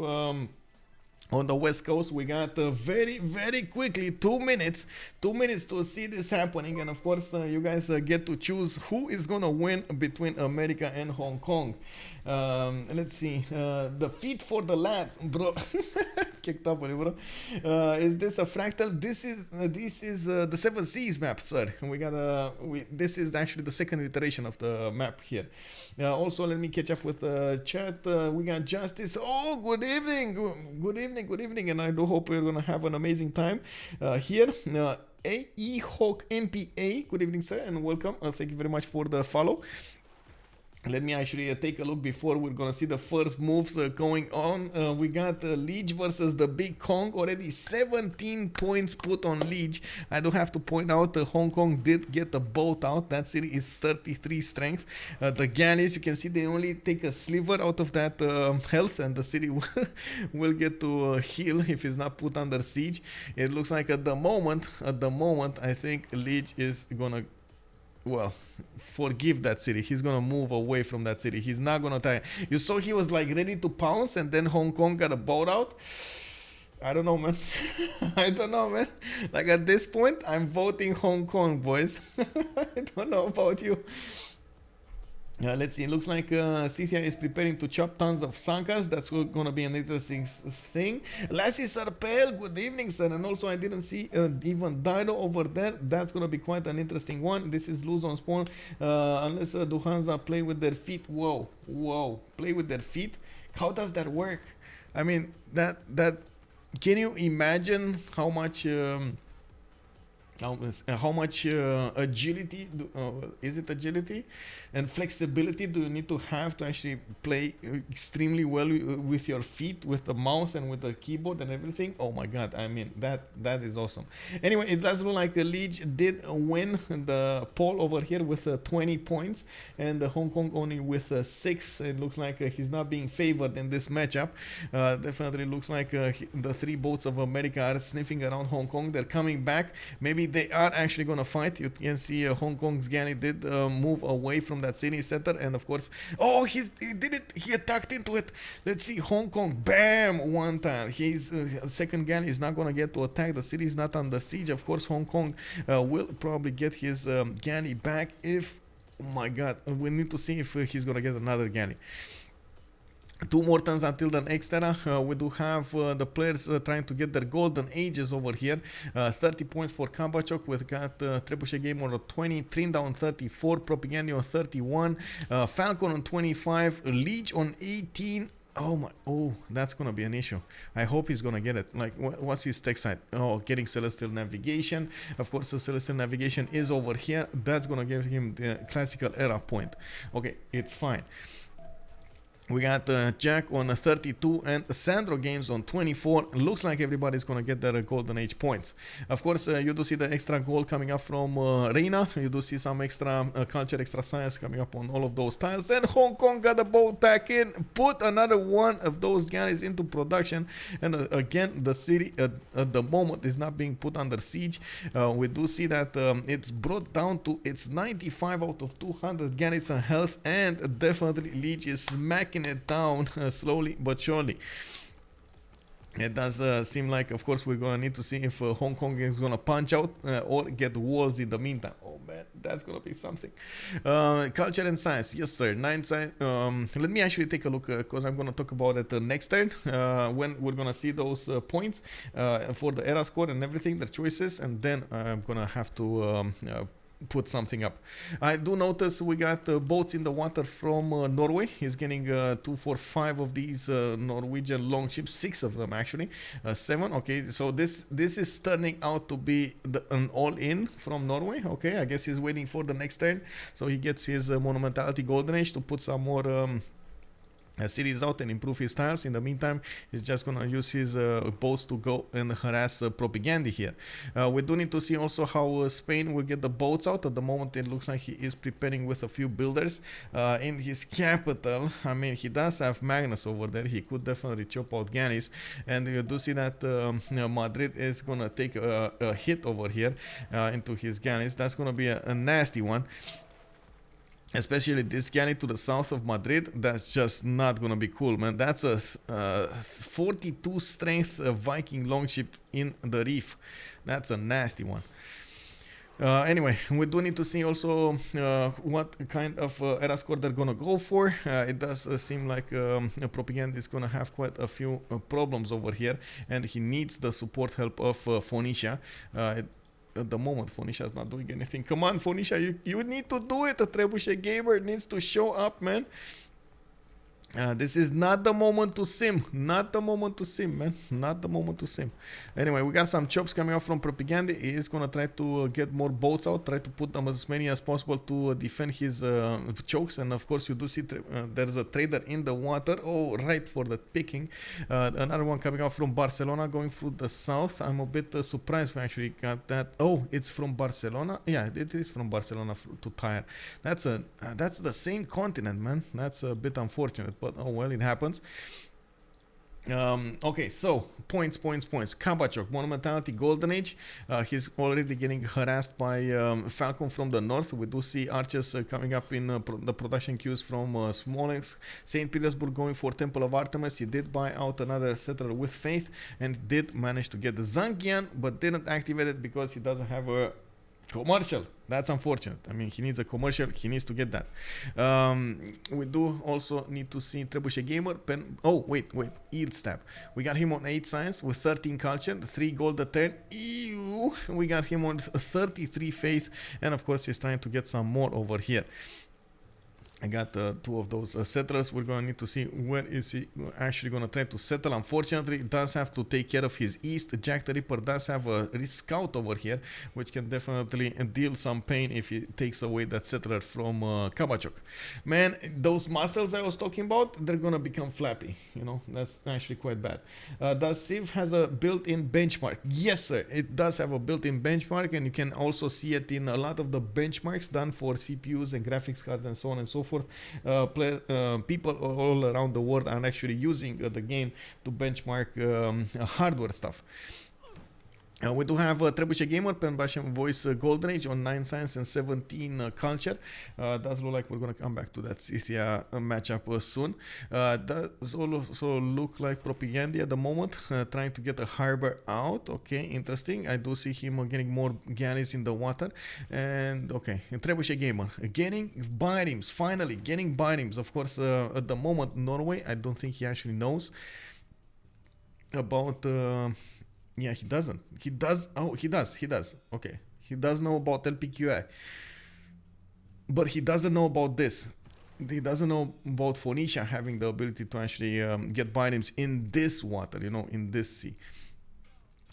S1: on the west coast. We got very quickly 2 minutes to see this happening, and of course you guys get to choose who is gonna win between America and Hong Kong. Let's see, the feet for the lads, bro. Kicked up on it, bro. Is this a fractal? This is the 7 Seas map, sir. We got this is actually the second iteration of the map here. Also, let me catch up with chat. We got Justice. Oh, good evening, good evening, and I do hope we're gonna have an amazing time here. AE Hawk MPA, good evening, sir, and welcome. Thank you very much for the follow. Let me actually take a look before we're gonna see the first moves going on. We got Lege versus the Big Kong. Already 17 points put on Lege. I do have to point out Hong Kong did get a boat out. That city is 33 strength. The galleys, you can see they only take a sliver out of that health, and the city will get to heal if it's not put under siege. It looks like at the moment, I think Lege is gonna, well, forgive that city. He's gonna move away from that city. He's not gonna attack. You saw he was like ready to pounce, and then Hong Kong got a boat out. I don't know, man. I don't know, man. Like, at this point, I'm voting Hong Kong, boys. I don't know about you. Let's see. It looks like Scythia is preparing to chop tons of Sankas. That's going to be an interesting thing. Lassie Sarpel, good evening, sir. And also, I didn't see even Dido over there. That's going to be quite an interesting one. This is lose on spawn. Unless DuHansa play with their feet. Whoa, whoa. Play with their feet? How does that work? I mean, that can you imagine how much... how much agility is it agility and flexibility do you need to have to actually play extremely well with your feet, with the mouse and with the keyboard and everything? Oh my god, I mean, that is awesome. Anyway, it does look like Lege did win the poll over here with 20 points, and Hong Kong only with 6. It looks like he's not being favored in this matchup. Definitely looks like the 3 boats of America are sniffing around Hong Kong. They're coming back. Maybe they are actually going to fight. You can see Hong Kong's galley did move away from that city center, and of course, oh, he did it. He attacked into it. Let's see, Hong Kong, bam, one tile. His second galley is not going to get to attack. The city is not under siege. Of course, Hong Kong will probably get his galley back if, oh my god, we need to see if he's going to get another galley. 2 more turns until the next era. We do have the players trying to get their golden ages over here. 30 points for kabachOk. We've got Trebuchet game on 20, TRYNDA on 34, PrOPigandhi on 31, Falcon on 25, Lege on 18. Oh my, oh, that's gonna be an issue. I hope he's gonna get it. Like, what's his tech side? Oh, getting Celestial Navigation. Of course, the Celestial Navigation is over here. That's gonna give him the classical era point. Okay, it's fine. We got Jack on 32 and SandroGames on 24. Looks like everybody's going to get their golden age points. Of course, you do see the extra gold coming up from Reina. You do see some extra culture, extra science coming up on all of those tiles. And Hong Kong got the boat back in. Put another one of those guys into production. And again, the city at the moment is not being put under siege. We do see that it's brought down to its 95 out of 200 garrison health. And definitely Lege is smacking it down slowly but surely. It does seem like, of course, we're gonna need to see if Hong Kong is gonna punch out or get walls in the meantime. Oh man, that's gonna be something. Culture and science, yes sir. 9 science. Let me actually take a look because I'm gonna talk about it next turn when we're gonna see those points for the era score and everything, the choices, and then I'm gonna have to put something up. I do notice we got boats in the water from Norway. He's getting 2, 4, 5 of these Norwegian longships, 6 of them actually, 7. Okay, so this is turning out to be an all-in from Norway. Okay, I guess he's waiting for the next turn, so he gets his Monumentality Golden Age to put some more cities out and improve his tiles. In the meantime, he's just gonna use his boats to go and harass PrOPigandhi here. We do need to see also how Spain will get the boats out. At the moment, it looks like he is preparing with a few builders in his capital. I mean, he does have Magnus over there. He could definitely chop out galleys, and you do see that Madrid is gonna take a hit over here into his galleys. That's gonna be a nasty one. Especially this galley to the south of Madrid, that's just not gonna be cool, man. That's a 42 strength Viking longship in the reef. That's a nasty one. Anyway, we do need to see also what kind of era score they're gonna go for. It does seem like PrOPigandhi is gonna have quite a few problems over here, and he needs the support help of Phoenicia. At the moment, Phoenicia is not doing anything. Come on, Phoenicia, you need to do it. A Trebuchet gamer needs to show up, man. This is not the moment to sim. Not the moment to sim, man. Not the moment to sim. Anyway, we got some chops coming out from PrOPigandhi. He is gonna try to get more boats out, try to put them as many as possible to defend his chokes. And of course, you do see there's a trader in the water. Oh, ripe for the picking. Another one coming out from Barcelona, going through the south. I'm a bit surprised we actually got that. Oh, it's from Barcelona. Yeah, it is from Barcelona to Tyre. That's the same continent, man. That's a bit unfortunate. But oh well, it happens. Okay, so points. kabachOk, Monumentality Golden Age. He's already getting harassed by Falcon from the north. We do see archers coming up in the production queues from Smolensk. St. Petersburg going for Temple of Artemis. He did buy out another settler with faith and did manage to get the Zangian, but didn't activate it because he doesn't have a commercial. That's unfortunate. I mean, he needs a commercial. He needs to get that. We do also need to see Trebuchet gamer. Oh, wait. Yield stab. We got him on 8 science with 13 culture, 3 gold a turn. Ew. We got him on 33 faith, and of course he's trying to get some more over here. I got 2 of those settlers. We're going to need to see where is he actually going to try to settle. Unfortunately, it does have to take care of his east. Jacktheripper does have a scout over here, which can definitely deal some pain if he takes away that settler from kabachOk. Man, those muscles I was talking about, they're going to become flappy. You know, that's actually quite bad. Does Civ has a built-in benchmark? Yes, sir. It does have a built-in benchmark, and you can also see it in a lot of the benchmarks done for CPUs and graphics cards and so on and so forth. People all around the world are actually using the game to benchmark hardware stuff. We do have Trebuchet gamer, Penbashem voice Golden Age on 9 science and 17 culture. Does look like we're gonna come back to that Scythia matchup soon. Does also look like PrOPigandhi at the moment, trying to get a harbor out. Okay, interesting. I do see him getting more galleys in the water. And okay, Trebuchet gamer getting bitems, finally getting bitems. Of course, at the moment, Norway, I don't think he actually knows about. Yeah, he doesn't. He does. Oh, he does. Okay. He does know about LPQI. But he doesn't know about this. He doesn't know about Phoenicia having the ability to actually get bitems in this water, you know, in this sea.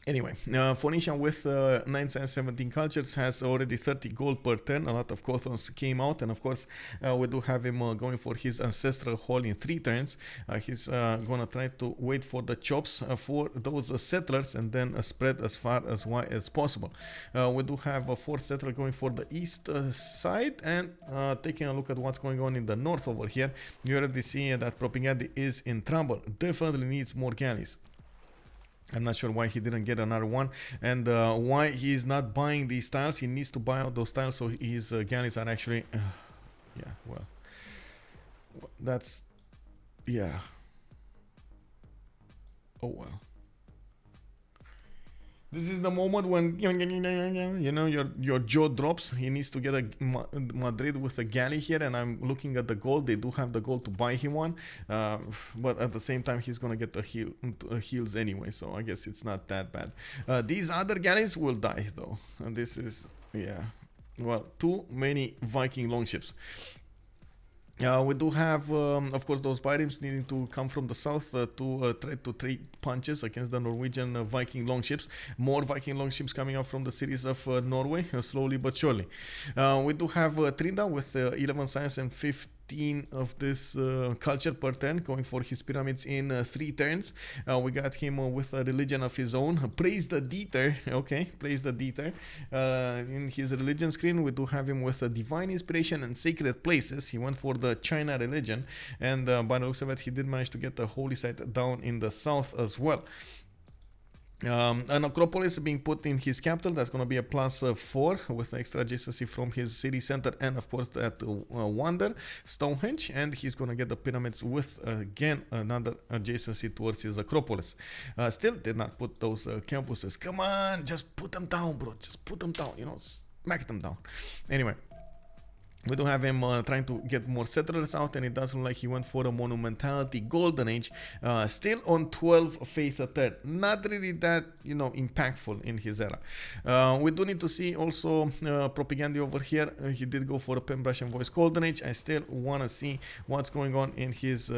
S1: Anyway, Phoenicia with 9 science 17 cultures has already 30 gold per turn. A lot of Cothons came out, and of course we do have him going for his ancestral haul in 3 turns. He's gonna try to wait for the chops for those settlers and then spread as far as wide as possible. We do have a 4th settler going for the east side, and taking a look at what's going on in the north over here, you already see that PrOPigandhi is in trouble. Definitely needs more galleys. I'm not sure why he didn't get another one, and why he's not buying these tiles. He needs to buy out those tiles so his galleys are actually yeah, well, that's, yeah, oh well. This is the moment when, you know, your jaw drops. He needs to get a Madrid with a galley here, and I'm looking at the gold. They do have the gold to buy him one, but at the same time, he's gonna get the heals anyway, so I guess it's not that bad. These other galleys will die though, and this is, yeah. well, too many Viking longships. We do have, of course, those pirates needing to come from the south to trade punches against the Norwegian Viking longships. More Viking longships coming out from the cities of Norway, slowly but surely. We do have TRYNDA with 11 science and 15 of this culture per turn, going for his pyramids in 3 turns. We got him with a religion of his own. Praise the Dieter. Okay, praise the Dieter. In his religion screen, we do have him with a divine inspiration and sacred places. He went for the China religion, and by the looks of it, he did manage to get the holy site down in the south as well. An Acropolis being put in his capital. That's going to be a +4 with extra adjacency from his city center, and of course that wonder Stonehenge, and he's going to get the pyramids with again another adjacency towards his Acropolis. Still did not put those campuses. Come on, just put them down, bro. Just put them down, you know, smack them down. Anyway, we do have him trying to get more settlers out, and it does look like he went for a monumentality golden age, still on 12 faith a turn. Not really that, you know, impactful in his era. We do need to see also PrOPigandhi over here. He did go for a pen brush and voice golden age. I still want to see what's going on in his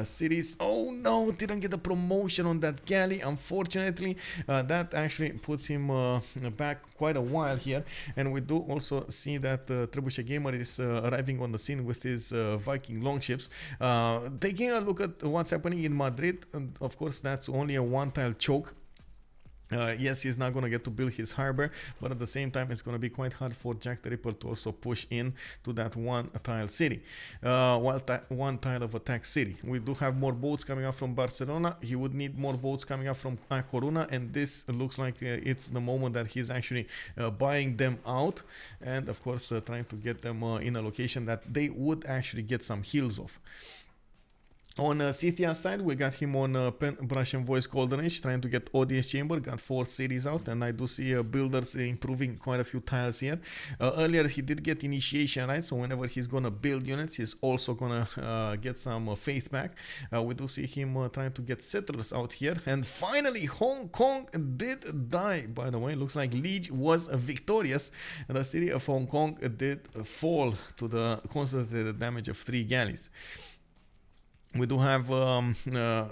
S1: cities. Oh no, didn't get a promotion on that galley, unfortunately. That actually puts him back quite a while here, and we do also see that Trebuchet Gamer is arriving on the scene with his Viking longships. Taking a look at what's happening in Madrid, and of course that's only a 1-tile choke. Yes, he's not going to get to build his harbor, but at the same time it's going to be quite hard for Jacktheripper to also push in to that 1-tile city, 1 tile of attack city. We do have more boats coming out from Barcelona. He would need more boats coming out from A Coruña, and this looks like it's the moment that he's actually buying them out, and of course trying to get them in a location that they would actually get some heals of. On Scythia side, we got him on pen, brush and voice golden age, trying to get audience chamber, got 4 cities out, and I do see builders improving quite a few tiles here. Earlier he did get initiation, right? So whenever he's gonna build units, he's also gonna get some faith back. We do see him trying to get settlers out here, and finally Hong Kong did die, by the way. Looks like Lege was victorious, and the city of Hong Kong did fall to the concentrated damage of 3 galleys. We do have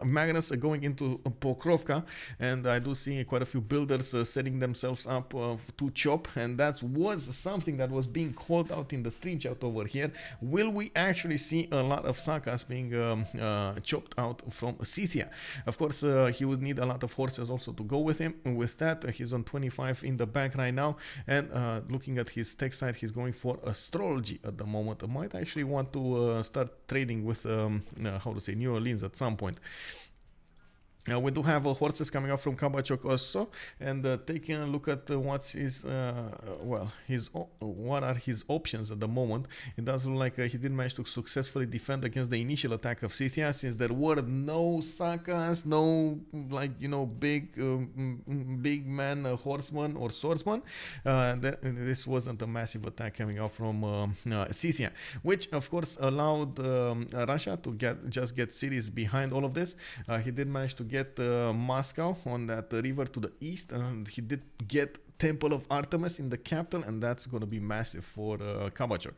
S1: Magnus going into Pokrovka, and I do see quite a few builders setting themselves up to chop, and that was something that was being called out in the stream chat over here. Will we actually see a lot of Sakas being chopped out from Scythia? Of course, he would need a lot of horses also to go with him. With that, he's on 25 in the back right now, and looking at his tech side, he's going for astrology at the moment. I might actually want to start trading with how to say, New Orleans at some point. We do have horses coming up from kabachOk also, and taking a look at what's his what are his options at the moment. It does look like he did manage to successfully defend against the initial attack of Scythia, since there were no Sakas, no, like, you know, big man horseman or swordsman. This wasn't a massive attack coming out from Scythia, which of course allowed Russia to get cities behind all of this. He did manage to get Moscow on that river to the east, and he did get Temple of Artemis in the capital, and that's going to be massive for kabachOk.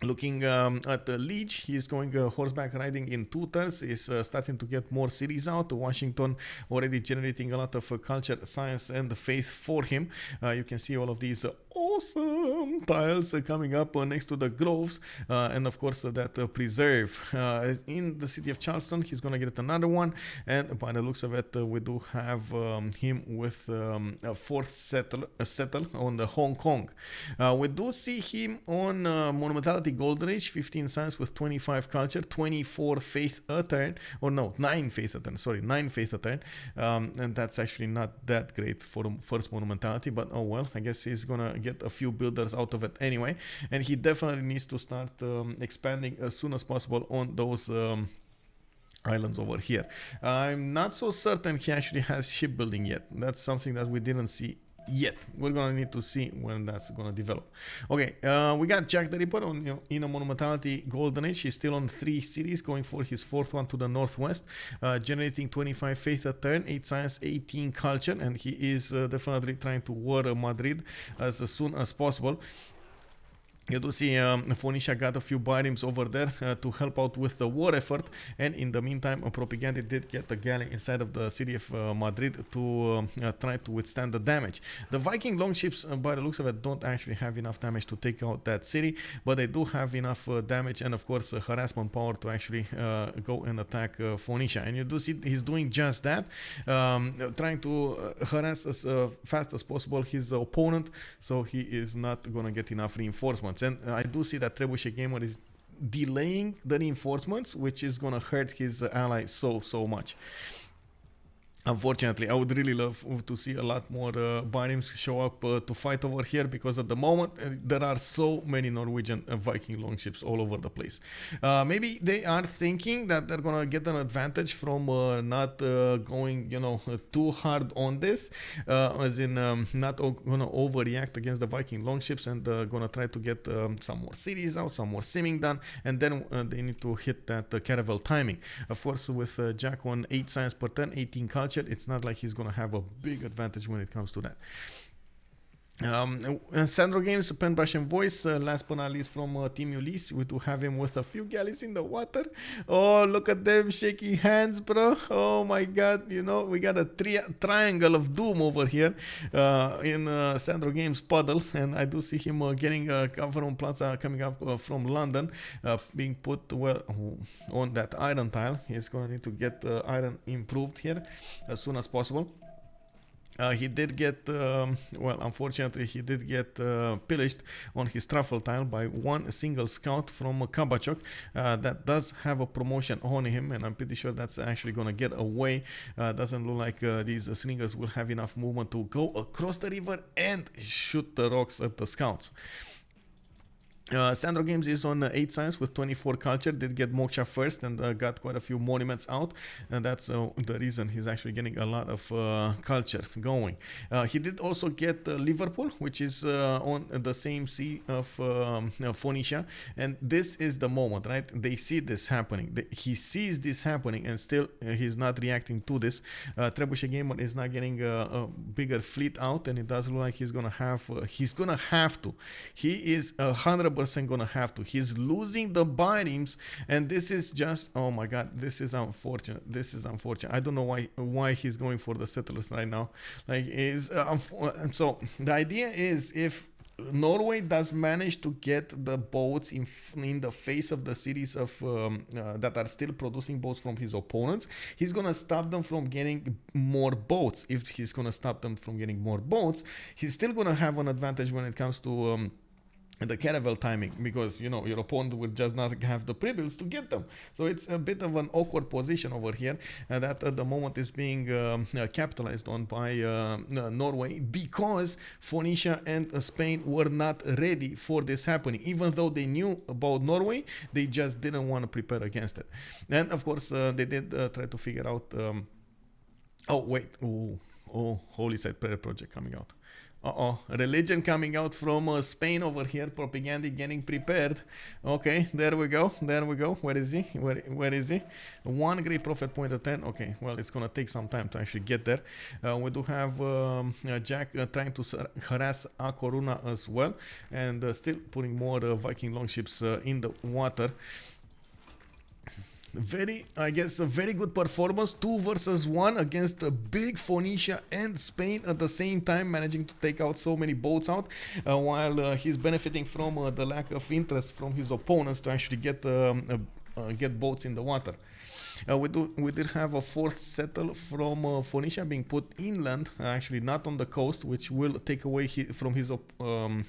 S1: Looking at the Lege, he's going horseback riding in 2 turns. He's starting to get more cities out. Washington already generating a lot of culture, science, and faith for him. You can see all of these awesome tiles coming up next to the groves, and of course that preserve. In the city of Charleston, he's gonna get another one, and by the looks of it, we do have him with a 4th settle on the Hong Kong. We do see him on Monumentality Golden Age, 15 science with 25 culture, 24 faith a turn, or no, 9 faith a turn, sorry, 9 faith a turn, and that's actually not that great for the first Monumentality, but oh well, I guess he's gonna get a few builders out of it anyway, and he definitely needs to start expanding as soon as possible on those islands over here. I'm not so certain he actually has shipbuilding yet. That's something that we didn't see yet. We're gonna need to see when that's gonna develop. Okay, we got Jacktheripper on in a Monumentality Golden Age. He's still on 3 cities, going for his 4th one to the northwest, generating 25 faith a turn, 8 science, 18 culture, and he is definitely trying to war Madrid as soon as possible. You do see Phoenicia got a few biomes over there to help out with the war effort, and in the meantime PrOPigandhi did get the galley inside of the city of Madrid to try to withstand the damage. The Viking longships by the looks of it don't actually have enough damage to take out that city, but they do have enough damage and of course harassment power to actually go and attack Phoenicia, and you do see he's doing just that, trying to harass as fast as possible his opponent, so he is not gonna get enough reinforcements. And I do see that Trebuchet gamer is delaying the reinforcements, which is gonna hurt his ally so much. Unfortunately, I would really love to see a lot more biomes show up to fight over here, because at the moment there are so many Norwegian Viking longships all over the place. Maybe they are thinking that they're gonna get an advantage from not going, you know, too hard on this, as in not gonna overreact against the Viking longships, and gonna try to get some more cities out, some more simming done, and then they need to hit that caravel timing. Of course, with Jack on 8 science per turn, 18 culture, it's not like he's gonna have a big advantage when it comes to that. SandroGames, pen, brush and voice, last but not least from Team Ulis. We do have him with a few galleys in the water. Oh, look at them shaking hands, bro. Oh my god, you know, we got a triangle of doom over here in SandroGames puddle, and I do see him getting cover on Plaza coming up from London, being put well on that iron tile. He's gonna need to get iron improved here as soon as possible. He did get, well, unfortunately, he did get pillaged on his truffle tile by one single scout from kabachOk. That does have a promotion on him, and I'm pretty sure that's actually going to get away. Doesn't look like these slingers will have enough movement to go across the river and shoot the rocks at the scouts. SandroGames is on 8 science with 24 culture, did get Moksha first and got quite a few monuments out, and that's the reason he's actually getting a lot of culture going. He did also get Liverpool, which is on the same sea of Phoenicia, and this is the moment, right? They see this happening. He sees this happening, and still he's not reacting to this. Trebuchet gamer is not getting a bigger fleet out, and it does look like he's gonna have to. He is 100% gonna have to. He's losing the biomes, and this is just, oh my god, this is unfortunate. I don't know why he's going for the settlers right now. Like, so the idea is, if Norway does manage to get the boats in the face of the cities of that are still producing boats from his opponents, he's gonna stop them from getting more boats. If he's gonna stop them from getting more boats, he's still gonna have an advantage when it comes to the caravel timing, because, you know, your opponent will just not have the pre-builds to get them. So it's a bit of an awkward position over here that at the moment is being capitalized on by Norway, because Phoenicia and Spain were not ready for this happening. Even though they knew about Norway, they just didn't want to prepare against it. And of course they did try to figure out oh wait, oh, holy site prayer project coming out. Religion coming out from Spain over here. PrOPigandhi getting prepared. Okay, there we go. Where is he? Where is he? One great prophet point at 10. Okay, well, it's gonna take some time to actually get there. We do have Jack trying to harass Akoruna as well, and still putting more Viking longships in the water. I guess a very good performance, 2 versus 1 against big Phoenicia and Spain at the same time, managing to take out so many boats out, while he's benefiting from the lack of interest from his opponents to actually get boats in the water. We did have a 4th settle from Phoenicia being put inland, actually not on the coast, which will take away from his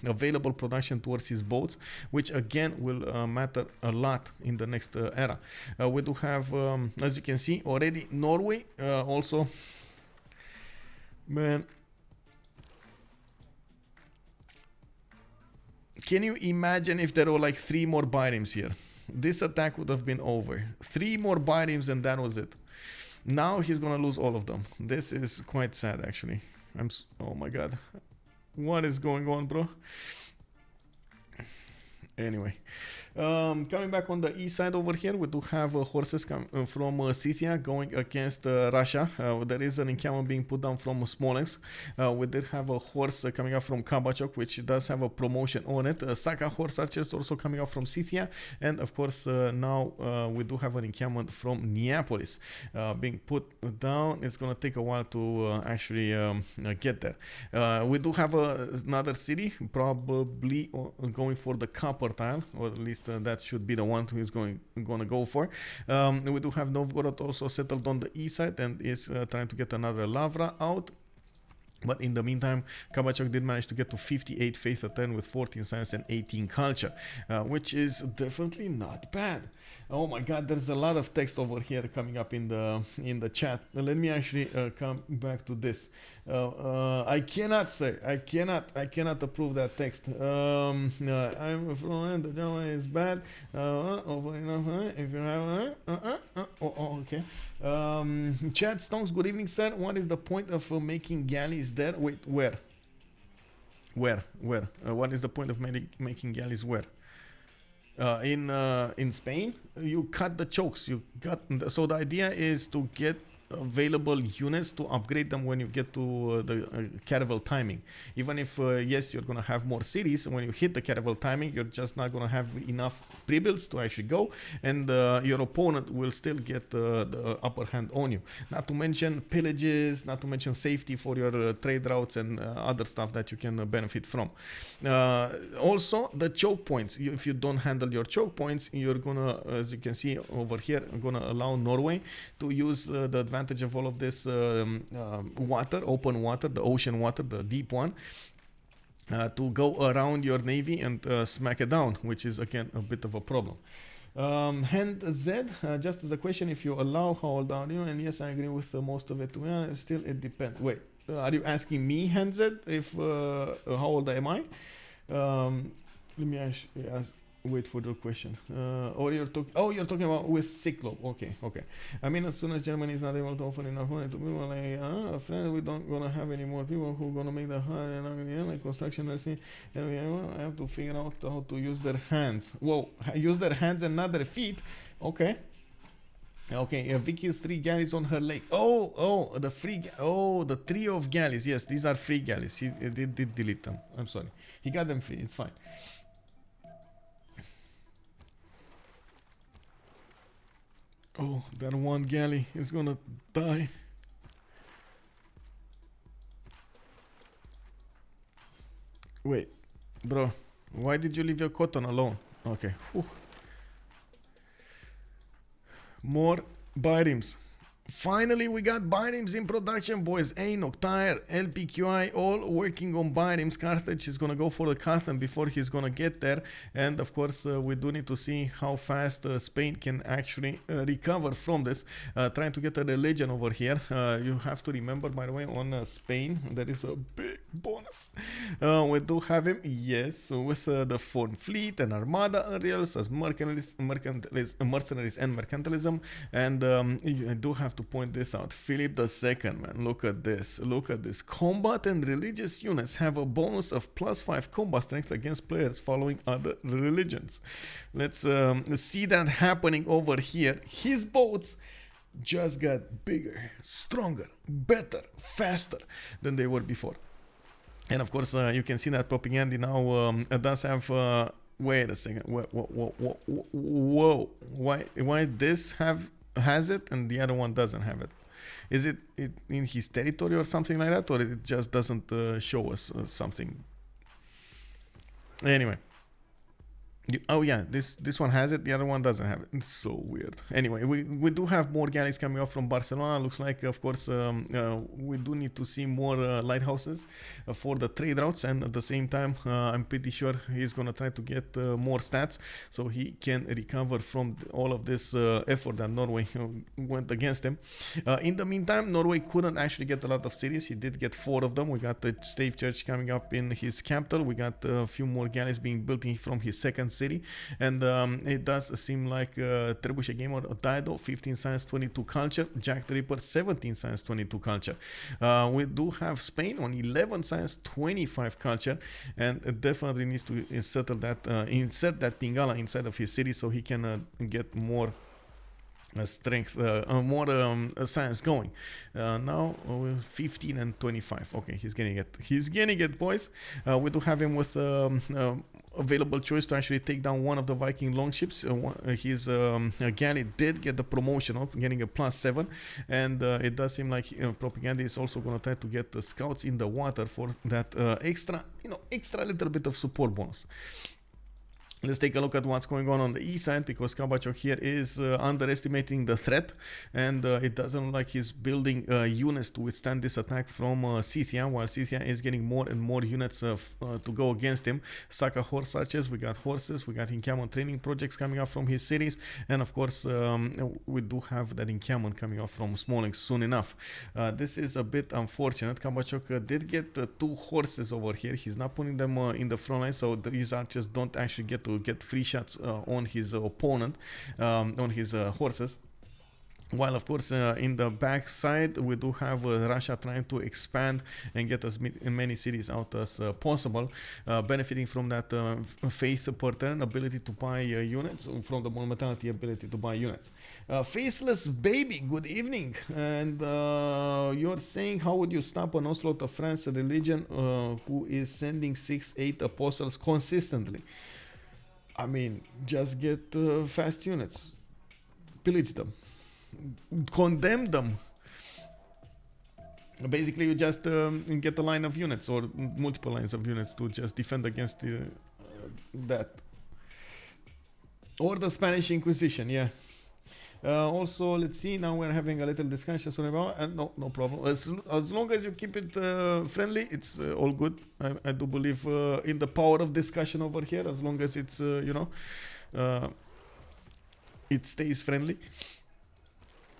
S1: available production towards his boats, which again will matter a lot in the next era. We do have, as you can see already, Norway also. Man, can you imagine if there were like 3 more biomes here? This attack would have been over. 3 more biomes and that was it. Now he's gonna lose all of them. This is quite sad, actually. Oh my god. What is going on, bro? Anyway, coming back on the east side over here, we do have horses from Scythia going against Russia. There is an encampment being put down from Smolensk. We did have a horse coming up from kabachOk, which does have a promotion on it. Saka horse archers also coming up from Scythia, and of course now we do have an encampment from Neapolis being put down. It's gonna take a while to actually get there. We do have another city, probably going for the copper tile, or at least that should be the one who is gonna go for. We do have Novgorod also settled on the east side and is trying to get another Lavra out. But in the meantime, kabachOk did manage to get to 58 faith a turn with 14 science and 18 culture, which is definitely not bad. Oh my god, there's a lot of text over here coming up in the chat. Let me actually come back to this. I cannot approve that text. I'm from the Java is bad. Over enough. If you have okay. Chat Stonks, good evening, sir. What is the point of making galleys there? Wait, where? What is the point of making galleys where? In Spain, you cut the chokes. So the idea is to get available units to upgrade them when you get to the caravel timing. Even if yes, you're gonna have more cities, when you hit the caravel timing, you're just not gonna have enough pre-builds to actually go, and your opponent will still get the upper hand on you. Not to mention pillages, not to mention safety for your trade routes and other stuff that you can benefit from. Also the choke points. If you don't handle your choke points, you're gonna, as you can see over here, gonna allow Norway to use the advantage of all of this water, open water, the ocean water, the deep one, to go around your navy and smack it down, which is again a bit of a problem. Hand Z, just as a question, if you allow, how old are you? And yes, I agree with most of it. Still, it depends. Wait, are you asking me, Hand Z, if how old am I? Let me actually wait for the question. Or you're talking? Oh, you're talking about with Cyclope. Okay. I mean, as soon as Germany is not able to offer enough money to people like a friend, we don't gonna have any more people who gonna make the high like construction nursing, and we have to figure out how to use their hands. Whoa, use their hands and not their feet. Okay. Vicky's 3 galleys on her lake. The trio of galleys. Yes, these are free galleys. He did delete them. I'm sorry. He got them free. It's fine. Oh, that one galley is gonna die. Wait, bro, why did you leave your cotton alone? Okay. Whew. More biomes. Finally, we got biomes in production, boys. Anok, Tyre, LPQI, all working on biomes. Carthage is gonna go for the custom before he's gonna get there, and of course, we do need to see how fast Spain can actually recover from this. Trying to get a religion over here. You have to remember, by the way, on Spain, there is a big bonus. We do have him, yes, with the foreign fleet and armada unreals as mercenaries and mercantilism, and I do have to point this out. Philip II, man, look at this. Combat and religious units have a bonus of +5 combat strength against players following other religions. Let's see that happening over here. His boats just got bigger, stronger, better, faster than they were before. And of course, you can see that PrOPigandhi now does have wait a second. Whoa. Why this has it and the other one doesn't have it? Is it in his territory or something like that, or it just doesn't show us something? Anyway, oh yeah, this one has it, the other one doesn't have it. It's so weird. Anyway, we do have more galleys coming off from Barcelona. Looks like, of course, we do need to see more lighthouses for the trade routes, and at the same time, I'm pretty sure he's gonna try to get more stats so he can recover from all of this effort that Norway went against him. In the meantime, Norway couldn't actually get a lot of cities. He did get 4 of them. We got the Stave Church coming up in his capital. We got a few more galleys being built from his second city, and it does seem like Trebuchet Gamer Dido 15 science 22 culture, Jacktheripper 17 science 22 culture. We do have Spain on 11 science 25 culture, and it definitely needs to insert that Pingala inside of his city so he can get more strength, more science going. Now 15 and 25. Okay, he's getting it, boys. We do have him with available choice to actually take down one of the Viking longships. His galley did get the promotion of getting a +7, and it does seem like PrOPigandhi is also going to try to get the scouts in the water for that extra little bit of support bonus. Let's take a look at what's going on the east side, because kabachOk here is underestimating the threat, and it doesn't look like he's building units to withstand this attack from Scythia, while Scythia is getting more and more units to go against him. Saka horse archers, we got horses, we got encampment training projects coming up from his cities, and of course we do have that encampment coming up from Smolensk soon enough. This is a bit unfortunate. kabachOk did get 2 horses over here. He's not putting them in the front line, so these archers don't actually get free shots on his opponent, on his horses. While of course in the back side we do have Russia trying to expand and get as many cities out as possible, benefiting from that faith per turn ability to buy units, from the momentality ability to buy units. Faceless baby, good evening, and you're saying, how would you stop an onslaught of France religion who is sending 6-8 apostles consistently? I mean, just get fast units, pillage them, condemn them. Basically, you just get a line of units or multiple lines of units to just defend against that. Or the Spanish Inquisition, yeah. Also, let's see, now we're having a little discussion about no problem. As long as you keep it friendly, it's all good. I do believe in the power of discussion over here, as long as it's it stays friendly.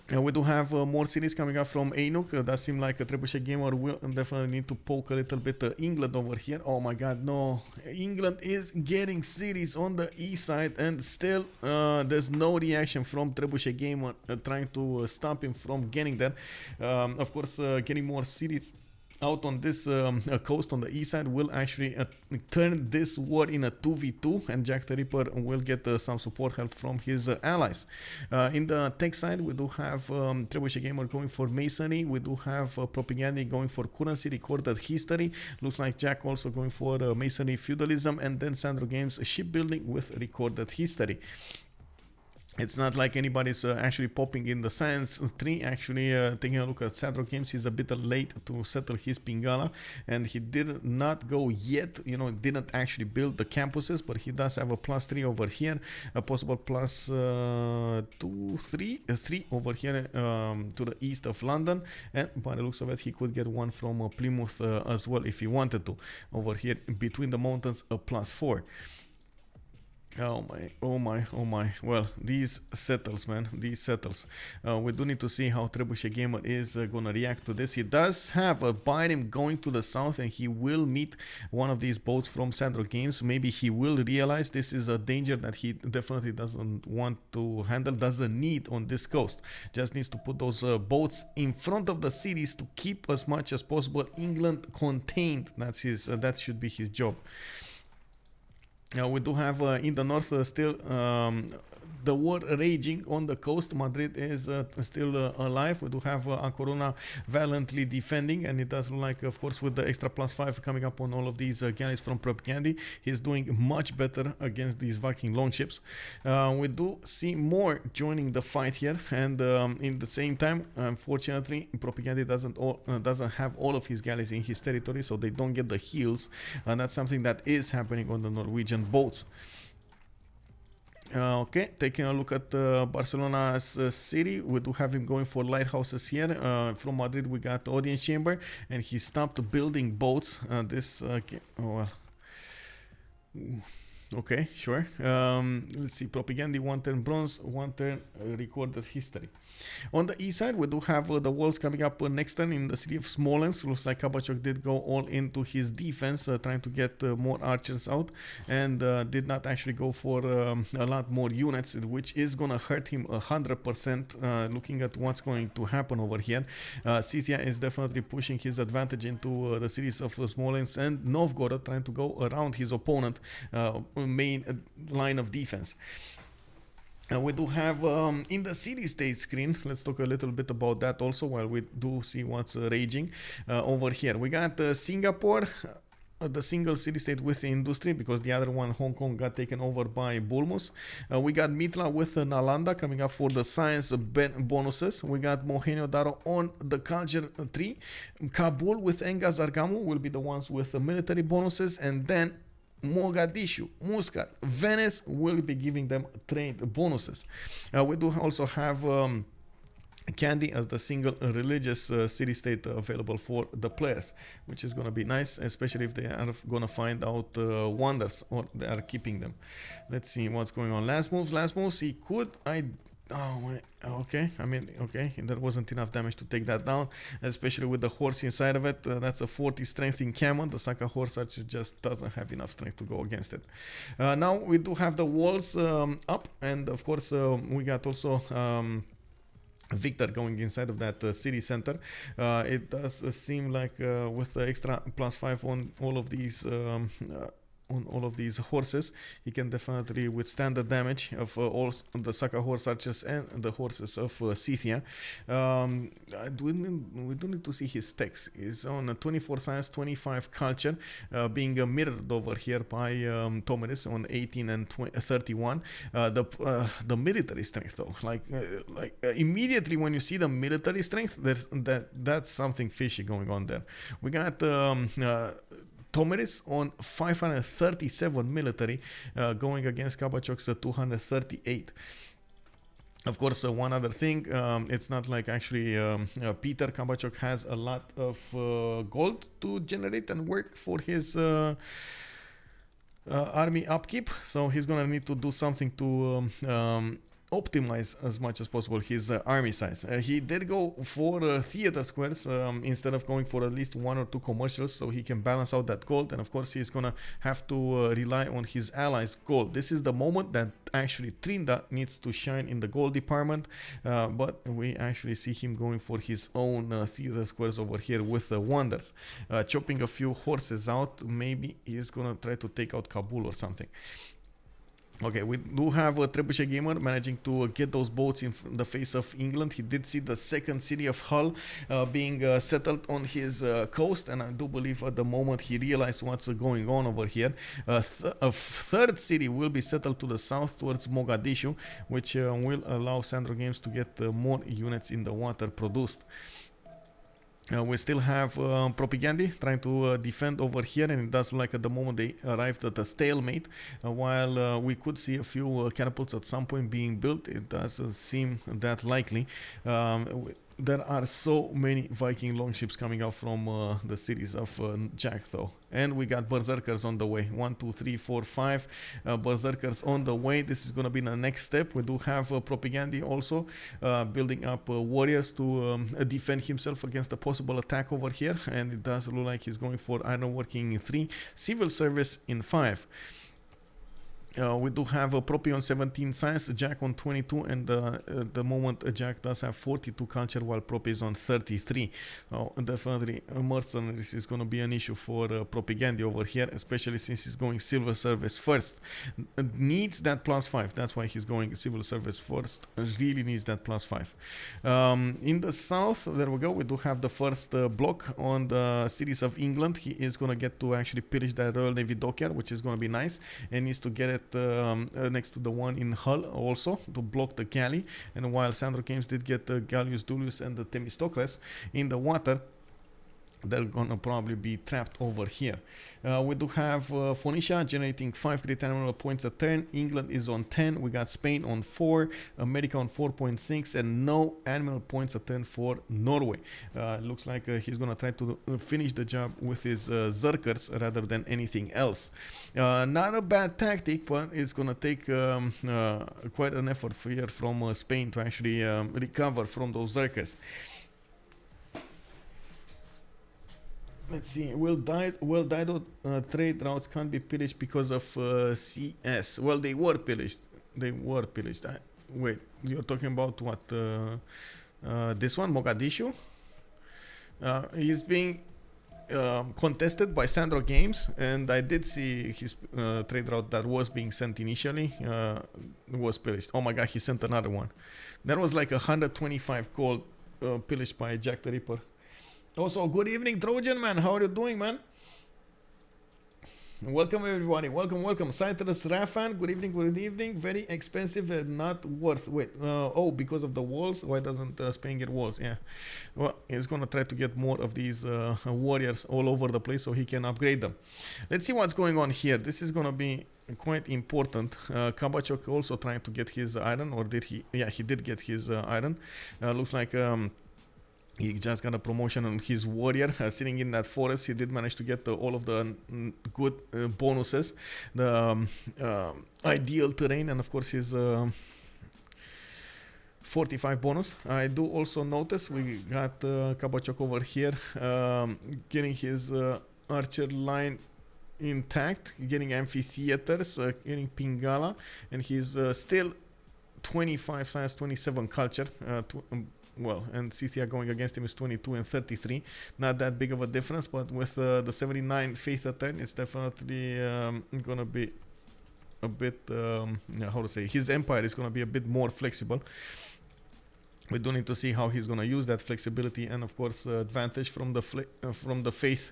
S1: We do have more cities coming up from Ainuk. That seems like a Trebuchet gamer will definitely need to poke a little bit England over here. Oh my god, no. England is getting cities on the east side, and still there's no reaction from Trebuchet gamer trying to stop him from getting there. Of course, getting more cities out on this coast on the east side will actually turn this war in a 2v2, and Jacktheripper will get some support help from his allies. In the tech side, we do have Trebuchet Gamer going for masonry. We do have PrOPigandhi going for currency, recorded history. Looks like Jack also going for masonry, feudalism, and then SandroGames shipbuilding with recorded history. It's not like anybody's actually popping in the science tree. Actually, taking a look at SandroGames, he's a bit late to settle his Pingala, and he did not go yet, didn't actually build the campuses, but he does have a +3 over here, a possible +3 over here to the east of London, and by the looks of it, he could get one from Plymouth as well if he wanted to. Over here between the mountains, a +4. Oh my. Well, these settles, man. These settles. We do need to see how Trebuchet Gamer is gonna react to this. He does have a Biden going to the south, and he will meet one of these boats from SandroGames. Maybe he will realize this is a danger that he definitely doesn't want to handle, doesn't need on this coast. Just needs to put those boats in front of the cities to keep as much as possible England contained. That should be his job. We do have in the north still the war raging on the coast. Madrid is still alive. We do have A Corona valiantly defending, and it does look like, of course, with the extra +5 coming up on all of these galleys from PrOPigandhi, he's doing much better against these Viking longships. We do see more joining the fight here, and in the same time, unfortunately, PrOPigandhi doesn't have all of his galleys in his territory, so they don't get the heals, and that's something that is happening on the Norwegian boats. Okay, taking a look at Barcelona's city, we do have him going for lighthouses here. From Madrid, we got the audience chamber, and he stopped building boats. Okay, sure. Let's see. PrOPigandhi, 1 turn bronze, 1 turn recorded history. On the east side, we do have the walls coming up next turn in the city of Smolensk. Looks like kabachOk did go all into his defense, trying to get more archers out, and did not actually go for a lot more units, which is gonna hurt him 100%. Looking at what's going to happen over here, Scythia is definitely pushing his advantage into the cities of Smolensk and Novgorod, trying to go around his opponent main line of defense. We do have in the city-state screen, let's talk a little bit about that also while we do see what's raging over here. We got Singapore, the single city-state with the industry, because the other one, Hong Kong, got taken over by Bulmus. We got Mitla with Nalanda coming up for the science bonuses. We got Mohenjo Daro on the culture tree. Kabul with Enga Zargamu will be the ones with the military bonuses, and then Mogadishu, Muscat, Venice will be giving them trade bonuses. We do also have Kandy as the single religious city-state available for the players, which is going to be nice, especially if they are going to find out wonders or they are keeping them. Let's see what's going on. Last moves, he could, oh my, okay, I mean, okay, there wasn't enough damage to take that down, especially with the horse inside of it. That's a 40 strength in Camon. The Saka horse actually just doesn't have enough strength to go against it. Now we do have the walls up, and of course we got also Victor going inside of that city center. It does seem like with the extra +5 on all of these horses, he can definitely withstand the damage of all the Saka horse archers and the horses of Scythia. We do need to see his stacks. He's on a 24 science, 25 culture, being mirrored over here by Tomeris on 18 and 31. The military strength, though, like immediately when you see the military strength, that's something fishy going on there. We got Tomeris on 537 military, going against kabachOk's 238. Of course, one other thing, it's not like actually Peter kabachOk has a lot of gold to generate and work for his army upkeep, so he's gonna need to do something to optimize as much as possible his army size. He did go for theater squares instead of going for at least 1 or 2 commercials, so he can balance out that gold, and of course he's gonna have to rely on his allies' gold. This is the moment that actually TRYNDA needs to shine in the gold department, but we actually see him going for his own theater squares over here with wonders, chopping a few horses out. Maybe he's gonna try to take out Kabul or something. Okay, we do have a Trebuchet gamer managing to get those boats in the face of England. He did see the second city of Hull being settled on his coast, and I do believe at the moment he realized what's going on over here. A third city will be settled to the south towards Mogadishu, which will allow SandroGames to get more units in the water produced. We still have PrOPigandhi trying to defend over here, and it does look like at the moment they arrived at a stalemate. While we could see a few catapults at some point being built, it doesn't seem that likely. There are so many Viking longships coming out from the cities of Jack, though. And we got berserkers on the way. 1, 2, 3, 4, 5 berserkers on the way. This is going to be the next step. We do have PrOPigandhi also building up warriors to defend himself against a possible attack over here. And it does look like he's going for ironworking in 3, civil service in 5. We do have a Propi on 17 science, Jack on 22, and the moment Jack does have 42 culture while Propi is on 33. Definitely mercenaries is going to be an issue for PrOPigandhi over here, especially since he's going civil service first. Needs that +5, that's why he's going civil service first. Really needs that +5. In the south, there we go, we do have the first block on the cities of England. He is going to get to actually pillage that Royal Navy dockyard, which is going to be nice, and needs to get it next to the one in Hull also to block the galley. And while SandroGames did get Gallius Dulius and the Themistocles in the water, they're gonna probably be trapped over here. We do have Phoenicia generating 5 crit animal points a turn. England is on 10. We got Spain on 4, America on 4.6, and no animal points a turn for Norway. Looks like he's gonna try to finish the job with his Zerkers rather than anything else. Not a bad tactic, but it's gonna take quite an effort here from Spain to actually recover from those Zerkers. Let's see. Will Dido trade routes can't be pillaged because of CS? Well, they were pillaged. Wait, you're talking about what? This one, Mogadishu? He's being contested by SandroGames, and I did see his trade route that was being sent initially. Was pillaged. Oh my god, he sent another one. That was like 125 gold pillaged by Jacktheripper. Also, good evening, Trojan man. How are you doing, man? Welcome, everybody. Welcome. Citrus Rafan. Good evening. Very expensive and not worth. Wait. Oh, because of the walls. Why doesn't Spain get walls? Yeah. Well, he's gonna try to get more of these warriors all over the place so he can upgrade them. Let's see what's going on here. This is gonna be quite important. kabachOk also trying to get his iron, or did he? Yeah, he did get his iron. Looks like. He just got a promotion on his warrior sitting in that forest. He did manage to get all of the good bonuses, the ideal terrain, and of course his 45 bonus. I do also notice we got kabachOk over here getting his archer line intact, getting amphitheaters, getting Pingala, and he's still 25 science, 27 culture. Well, and Scythia going against him is 22 and 33. Not that big of a difference, but with the 79 faith a turn, it's definitely gonna be a bit, how to say, his empire is gonna be a bit more flexible. We do need to see how he's gonna use that flexibility and, of course, advantage from the faith.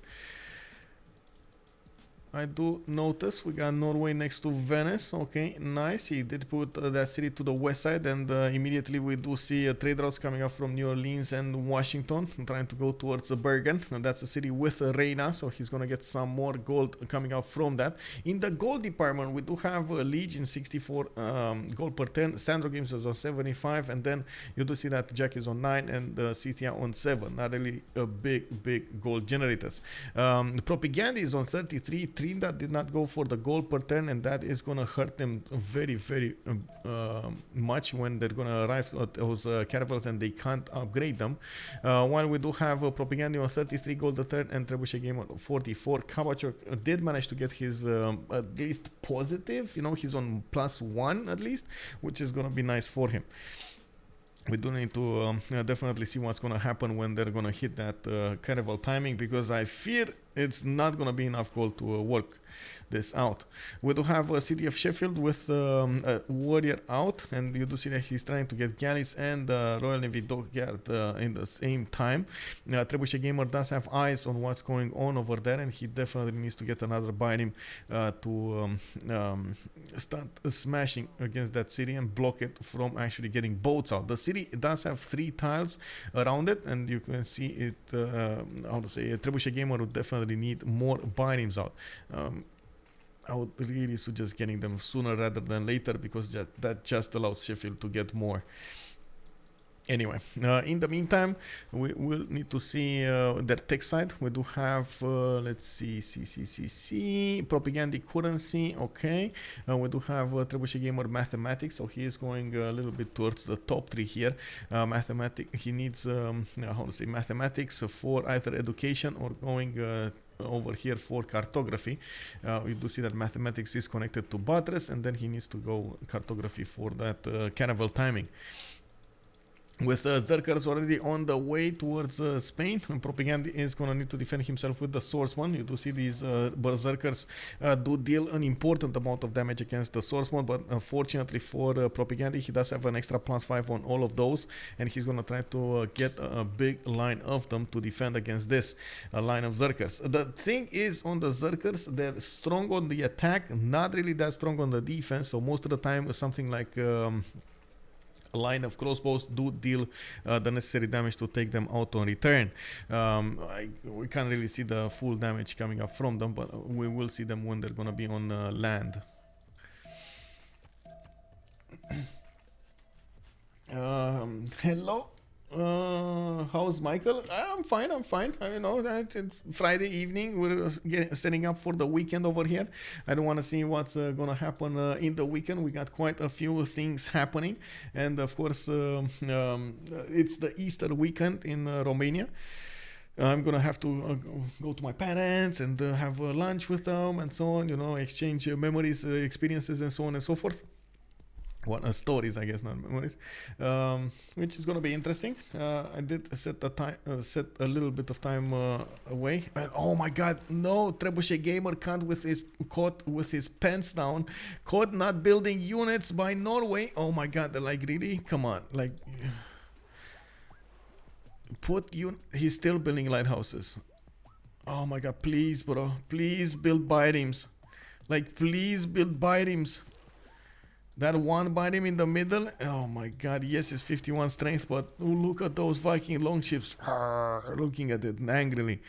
S1: I do notice we got Norway next to Venice. Okay, nice. He did put that city to the west side, and immediately we do see trade routes coming up from New Orleans and Washington, trying to go towards Bergen. And that's a city with Reina, so he's gonna get some more gold coming out from that. In the gold department, we do have Lege in 64 gold per 10. SandroGames is on 75, and then you do see that Jack is on 9 and Scythia on 7. Not really a big gold generators. PrOPigandhi is on 33. TRYNDA did not go for the gold per turn, and that is gonna hurt them very much when they're gonna arrive at those caravels and they can't upgrade them. While we do have PrOPigandhi on 33 gold a turn and Trebuchet game on 44. kabachOk did manage to get his at least positive, you know, he's on +1 at least, which is gonna be nice for him. We do need to definitely see what's going to happen when they're going to hit that caravel timing, because I fear it's not going to be enough gold to work this out. We do have a City of Sheffield with a warrior out, and you do see that he's trying to get galleys and Royal Navy dockyard in the same time. Trebuchet Gamer does have eyes on what's going on over there, and he definitely needs to get another by him to start smashing against that city and block it from actually getting boats out. The city does have 3 tiles around it, and you can see it, how to say, Trebuchet Gamer would definitely need more bindings out. I would really suggest getting them sooner rather than later, because that just allows Sheffield to get more. Anyway, in the meantime, we will need to see their tech side. We do have, let's see, PrOPigandhi currency, okay. We do have Trebuchet Gamer mathematics, so he is going a little bit towards the top 3 here. He needs, how to say, mathematics for either education or going over here for cartography. We do see that mathematics is connected to buttress, and then he needs to go cartography for that caravel timing. With Zerkers already on the way towards Spain, PrOPigandhi is going to need to defend himself with the swordsman. You do see these berserkers do deal an important amount of damage against the swordsman, but unfortunately for PrOPigandhi, he does have an extra +5 on all of those, and he's going to try to get a big line of them to defend against this line of Zerkers. The thing is, on the Zerkers, they're strong on the attack, not really that strong on the defense, so most of the time something like a line of crossbows do deal the necessary damage to take them out on return. We can't really see the full damage coming up from them, but we will see them when they're gonna be on land. Hello. How's Michael? I'm fine. You know, that it's Friday evening. We're setting up for the weekend over here. I don't want to see what's gonna happen in the weekend. We got quite a few things happening, and of course, it's the Easter weekend in Romania. I'm gonna have to go to my parents and have lunch with them and so on. You know, exchange memories, experiences, and so on and so forth. Stories, I guess, not memories, which is gonna be interesting. I did set a little bit of time away, and oh my god, no, Trebuchet gamer caught with his pants down, caught not building units by Norway. Oh my god, they're like, really? Come on, like, he's still building lighthouses. Oh my god, please, bro, please build biremes, like, please build biremes. That one biome in the middle, oh my god, yes, it's 51 strength, but look at those Viking longships looking at it angrily.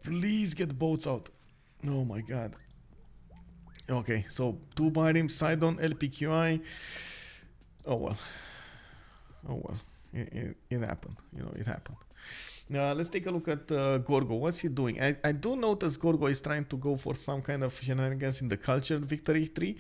S1: Please get boats out. Oh my god. Okay, so 2 biomes, Sidon, LPQI. Oh well. It happened, you know, it happened. Let's take a look at Gorgo. What's he doing? I do notice Gorgo is trying to go for some kind of shenanigans in the culture victory tree,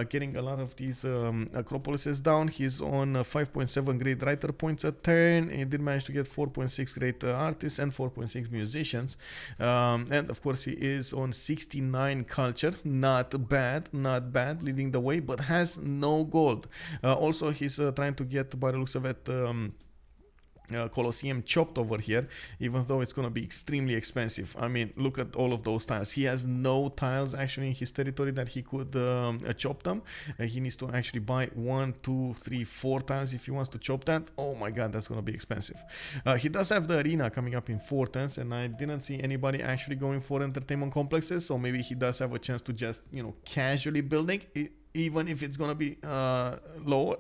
S1: getting a lot of these acropolises down. He's on 5.7 great writer points a turn. He did manage to get 4.6 great artists and 4.6 musicians. And of course he is on 69 culture. Not bad, leading the way, but has no gold. Also, he's trying to get, by the looks of it, Colosseum chopped over here, even though it's gonna be extremely expensive. I mean, look at all of those tiles. He has no tiles actually in his territory that he could chop them. He needs to actually buy 1, 2, 3, 4 tiles if he wants to chop that. Oh my god, that's gonna be expensive. He does have the arena coming up in 4 turns, and I didn't see anybody actually going for entertainment complexes, so maybe he does have a chance to just, you know, casually building. Even if it's gonna be slower,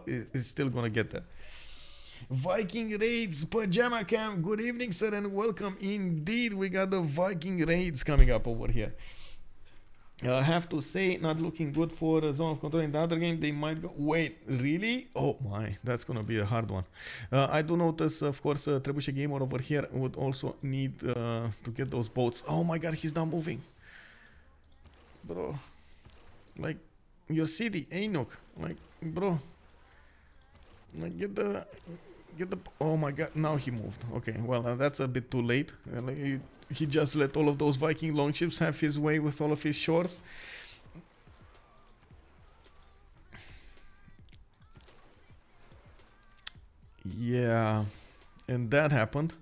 S1: it's still gonna get there. Viking raids, pajama camp. Good evening, sir, and welcome. Indeed, we got the Viking raids coming up over here. I have to say, not looking good for zone of control in the other game. They might go. Wait, really? Oh my, that's gonna be a hard one. I do notice, of course, Trebuchet gamer over here would also need to get those boats. Oh my god, he's not moving, bro. Like, your city, Ainok. Like, bro. Like, get the. Oh my god, now he moved. Okay, well, that's a bit too late. He just let all of those Viking longships have his way with all of his shores. Yeah, and that happened.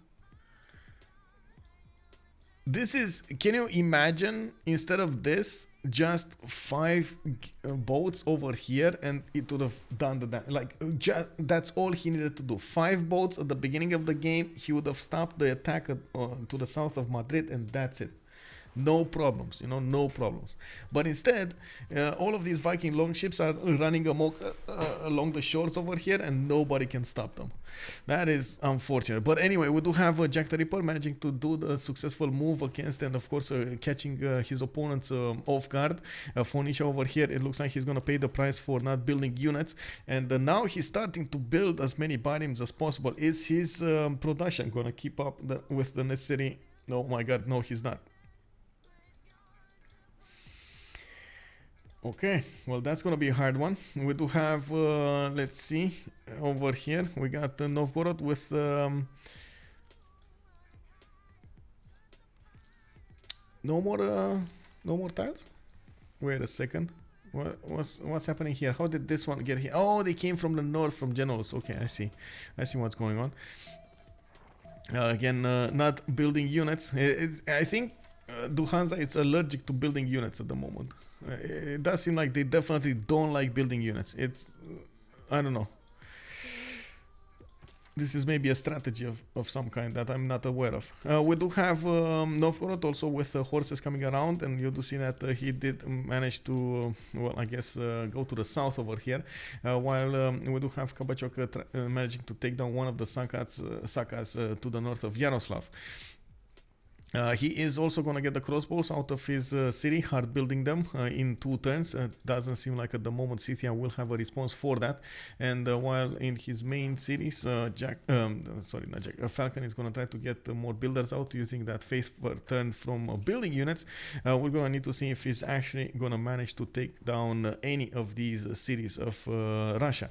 S1: This is, can you imagine, instead of this, just 5 boats over here, and it would have done the damage. Like, just that's all he needed to do. 5 boats at the beginning of the game, he would have stopped the attack to the south of Madrid, and that's it. No problems, you know, no problems. But instead, all of these Viking longships are running amok along the shores over here, and nobody can stop them. That is unfortunate. But anyway, we do have Jacktheripper managing to do the successful move against, and of course catching his opponents off guard. Phoenicia over here, it looks like he's going to pay the price for not building units. And now he's starting to build as many biomes as possible. Is his production going to keep up with the necessary... Oh my god, no, he's not. Okay, well, that's gonna be a hard one. We do have, let's see, over here we got Novgorod with no more tiles. Wait a second, what's happening here? How did this one get here? Oh, they came from the north, from Genolos. Okay, I see what's going on. Again, not building units. I think DuHansa is allergic to building units at the moment. It does seem like they definitely don't like building units. It's, I don't know. this is maybe a strategy of some kind that I'm not aware of. We do have Novgorod also with horses coming around, and you do see that he did manage to, well, I guess, go to the south over here, while we do have kabachOk managing to take down one of the Sakas to the north of Yaroslav. He is also going to get the crossbows out of his city, hard building them in 2 turns. Doesn't seem like at the moment Scythia will have a response for that. And while in his main cities, Falcon is going to try to get more builders out using that faith per turn from building units. We're going to need to see if he's actually going to manage to take down any of these cities of Russia.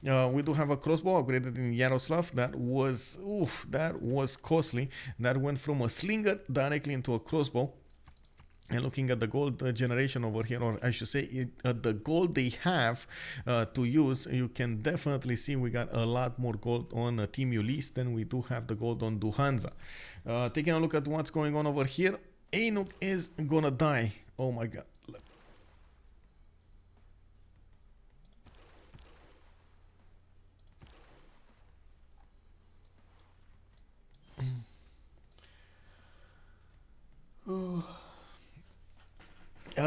S1: We do have a crossbow upgraded in Yaroslav. That was costly. That went from a slinger directly into a crossbow. And looking at the gold generation over here, or I should say the gold they have to use, you can definitely see we got a lot more gold on Team Ulis than we do have the gold on DuHansa. Taking a look at what's going on over here, Anuk is gonna die. Oh my god.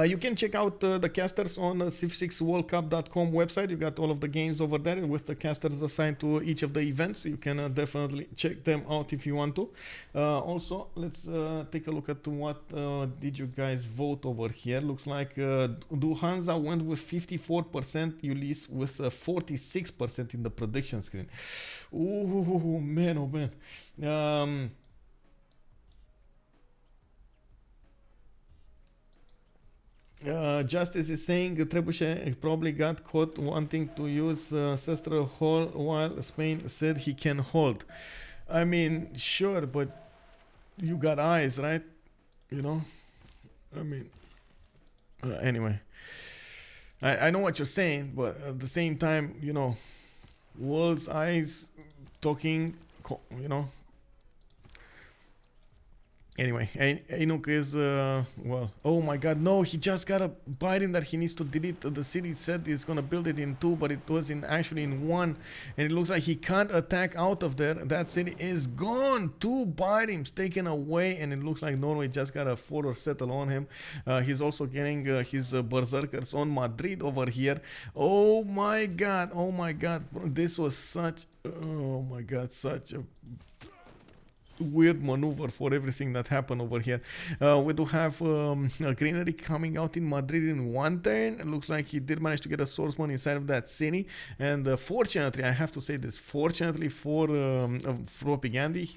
S1: You can check out the casters on civ6worldcup.com website. You got all of the games over there with the casters assigned to each of the events. You can definitely check them out if you want to. Also, let's take a look at what did you guys vote over here. Looks like DuHansa went with 54%, Ulis with 46% in the prediction screen. Ooh, man, oh man. Justice is saying Trebuchet probably got caught wanting to use Sestra Hall while Spain said he can hold. I mean, sure, but you got eyes, right? You know? I mean, anyway. I know what you're saying, but at the same time, you know, world's eyes talking, you know. Anyway, Anuk is, well, oh my god, no, he just got a bite him that he needs to delete. The city said he's gonna build it in 2, but it was actually in 1. And it looks like he can't attack out of there. That city is gone. 2 bite him taken away, and it looks like Norway just got a 4 settle on him. He's also getting his berserkers on Madrid over here. Oh my god, this was such, oh my god, such a weird maneuver for everything that happened over here. We do have a greenery coming out in Madrid in 1 turn. It looks like he did manage to get a swordsman inside of that city, and fortunately, I have to say this, fortunately for PrOPigandhi,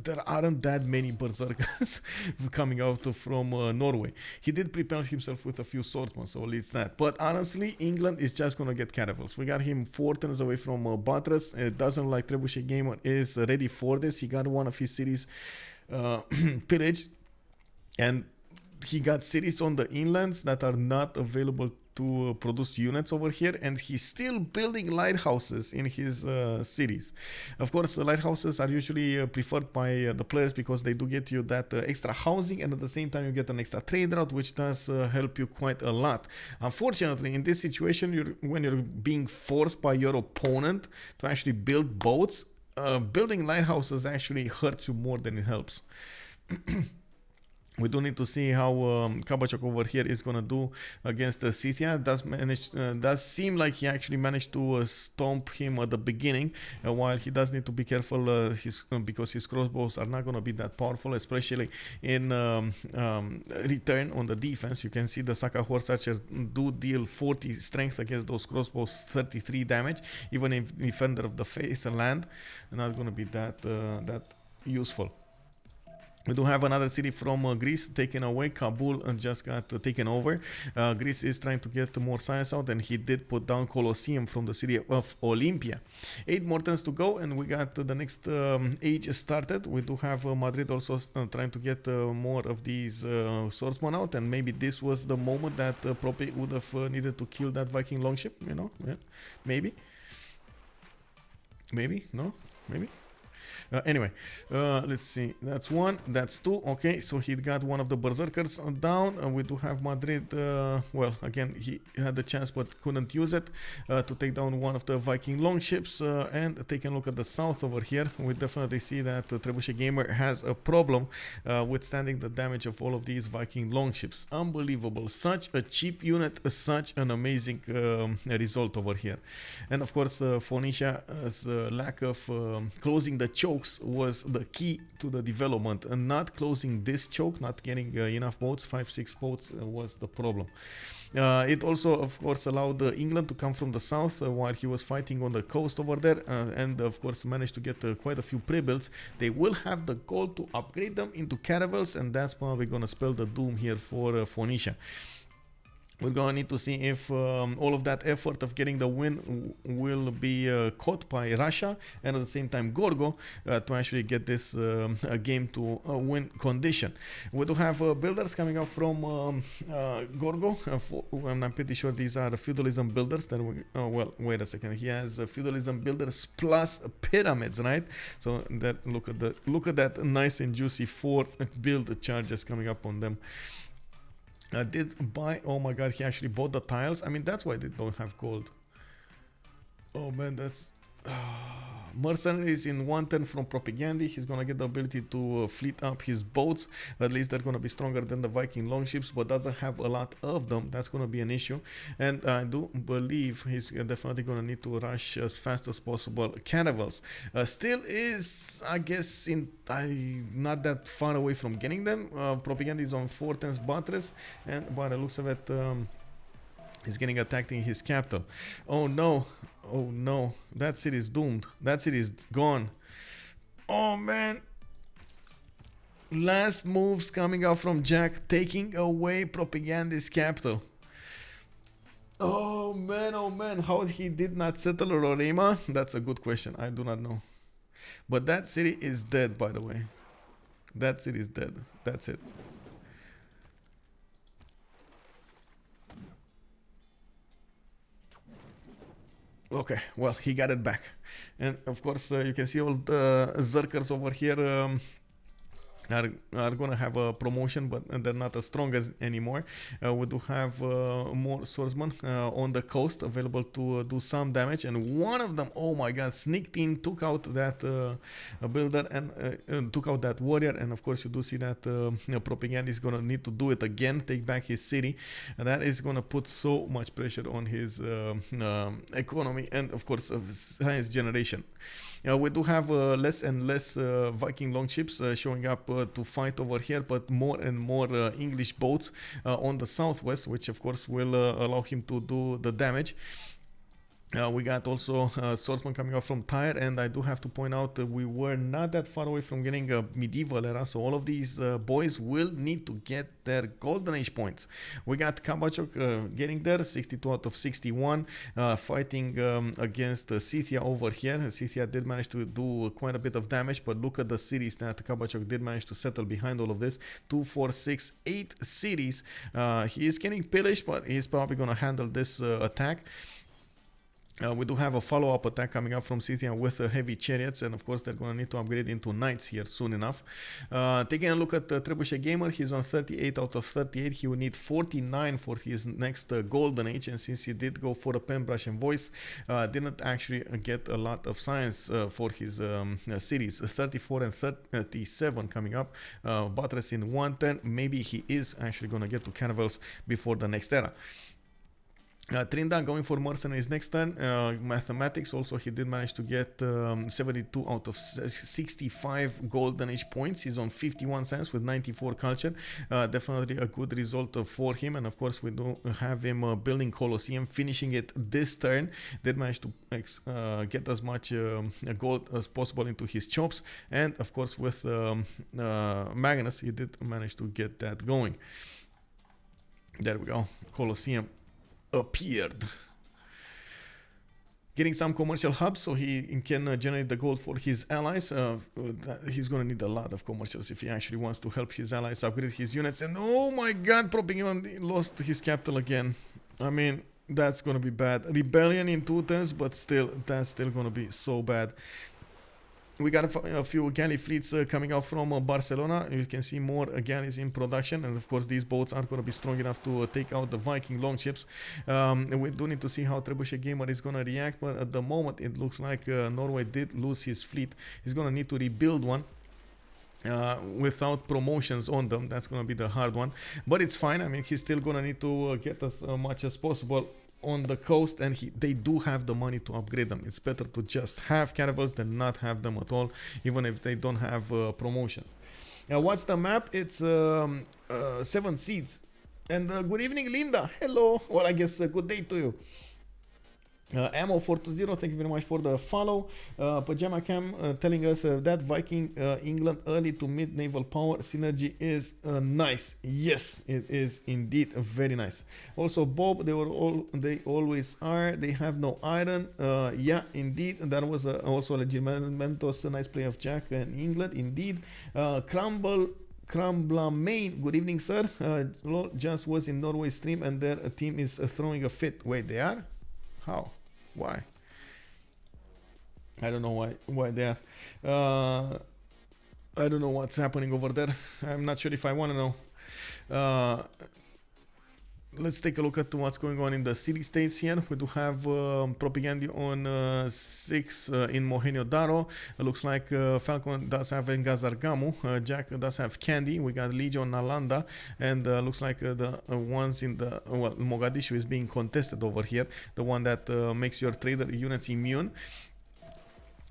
S1: there aren't that many berserkers coming out from Norway. He did prepare himself with a few swordsmen, so it's that. But honestly, England is just gonna get caravels. We got him 4 turns away from Batras. It doesn't look like Trebuchet Gamer is ready for this. He got one of his cities pillaged, and he got cities on the inlands that are not available to produce units over here, and he's still building lighthouses in his cities. Of course, the lighthouses are usually preferred by the players because they do get you that extra housing, and at the same time you get an extra trade route, which does help you quite a lot. Unfortunately, in this situation, when you're being forced by your opponent to actually build boats, building lighthouses actually hurts you more than it helps. We do need to see how kabachOk over here is gonna do against Scythia. Does seem like he actually managed to stomp him at the beginning, while he does need to be careful because his crossbows are not gonna be that powerful, especially in return on the defense. You can see the Saka horse archers do deal 40 strength against those crossbows, 33 damage, even if defender of the faith and land, not gonna be that useful. We do have another city from Greece taken away. Kabul just got taken over. Greece is trying to get more science out, and he did put down Colosseum from the city of Olympia. 8 more turns to go, and we got the next age started. We do have Madrid also trying to get more of these swordsmen out, and maybe this was the moment that PrOPig would have needed to kill that Viking longship, you know? Yeah. Maybe? No? Maybe? Anyway, let's see. That's one. That's two. Okay, so he got one of the berserkers down. We do have Madrid. Well, again, he had the chance but couldn't use it to take down one of the Viking longships. And taking a look at the south over here, we definitely see that Trebuchet Gamer has a problem withstanding the damage of all of these Viking longships. Unbelievable. Such a cheap unit, such an amazing result over here. And of course, Phoenicia's lack of closing the chokes was the key to the development, and not closing this choke, not getting enough boats, 5-6 boats was the problem. It also, of course, allowed England to come from the south while he was fighting on the coast over there, and of course managed to get quite a few pre-builds. They will have the goal to upgrade them into caravels, and that's probably gonna spell the doom here for Phoenicia. We're gonna need to see if all of that effort of getting the win will be caught by Russia, and at the same time Gorgo to actually get this game to a win condition. We do have builders coming up from Gorgo, and I'm pretty sure these are feudalism builders that we, oh well, wait a second, he has feudalism builders plus pyramids, right? So that look at that nice and juicy 4 build charges coming up on them. Did buy, oh my god, he actually bought the tiles. I mean, that's why they don't have gold. Oh man, that's mercenaries in 1 turn from PrOPigandhi. He's gonna get the ability to fleet up his boats. At least they're gonna be stronger than the Viking longships, but doesn't have a lot of them. That's gonna be an issue. And I do believe he's definitely gonna need to rush as fast as possible caravels. Still is, I guess, not that far away from getting them. PrOPigandhi is on 4 turns buttress, and by the looks of it, he's getting attacked in his capital. Oh no. Oh no. That city is doomed. That city is gone. Oh man. Last moves coming out from Jack, taking away PrOPigandhi's capital. Oh man, how he did not settle Rorema? That's a good question. I do not know. But that city is dead, by the way. That city is dead. That's it. Okay, well, he got it back. And of course, you can see all the Zerkers over here are gonna have a promotion, but they're not as strong as anymore. We do have more swordsmen on the coast available to do some damage, and one of them, oh my god, sneaked in, took out that builder and took out that warrior. And of course you do see that PrOPigandhi is gonna need to do it again, take back his city, and that is gonna put so much pressure on his economy and of course science generation. We do have less and less Viking longships showing up to fight over here, but more and more English boats on the southwest, which of course will allow him to do the damage. We got also swordsman coming out from Tyre, and I do have to point out that we were not that far away from getting a medieval era, so all of these boys will need to get their golden age points. We got kabachOk getting there, 62 out of 61, fighting against Scythia over here. Scythia did manage to do quite a bit of damage, but look at the cities that kabachOk did manage to settle behind all of this. 2, 4, 6, 8 cities. He is getting pillaged, but he's probably going to handle this attack. We do have a follow-up attack coming up from Scythia with heavy chariots, and of course they're going to need to upgrade into knights here soon enough. Taking a look at Trebuchet Gamer, he's on 38 out of 38. He will need 49 for his next golden age, and since he did go for a pen brush and voice, didn't actually get a lot of science for his cities. 34 and 37 coming up. Buttress in 1 turn. Maybe he is actually going to get to caravels before the next era. TRYNDA going for mercenaries next turn. Mathematics also, he did manage to get 72 out of 65 golden age points. He's on 51 science with 94 culture. Definitely a good result for him, and of course we do have him building Colosseum, finishing it this turn. Did manage to get as much gold as possible into his chops, and of course with Magnus he did manage to get that going. There we go, Colosseum appeared. Getting some commercial hubs so he can generate the gold for his allies. He's gonna need a lot of commercials if he actually wants to help his allies upgrade his units. And oh my god, PrOPigandhi lost his capital again. I mean, that's gonna be bad. Rebellion in 2 turns, but still, that's still gonna be so bad. We got a few galley fleets coming out from Barcelona. You can see more galleys in production, and of course these boats aren't going to be strong enough to take out the Viking longships. We do need to see how Trebuchet Gamer is going to react, but at the moment it looks like Norway did lose his fleet. He's going to need to rebuild one. Without promotions on them. That's going to be the hard one, but it's fine. I mean, he's still going to need to get as much as possible on the coast, and they do have the money to upgrade them. It's better to just have caravels than not have them at all, even if they don't have promotions. What's the map? It's 7 seeds. And good evening, Linda. Hello. Well, I guess good day to you. Ammo 420, thank you very much for the follow. Pajama Cam telling us that Viking England early to mid naval power synergy is nice. Yes, it is indeed very nice. Also, Bob, they always are. They have no iron. Yeah, indeed, that was also a Regimentos, a nice play of Jack in England. Indeed, Main, good evening, sir. Just was in Norway stream and their team is throwing a fit. Wait, they are? How? Why? I don't know why they are. I don't know what's happening over there. I'm not sure if I want to know. Let's take a look at what's going on in the city-states here. We do have PrOPigandhi on 6 in Mohenjo Daro. It looks like Falcon does have Engazargamu. Jack does have Candy. We got Lege on Nalanda. And looks like the ones in the... Well, Mogadishu is being contested over here. The one that makes your trader units immune.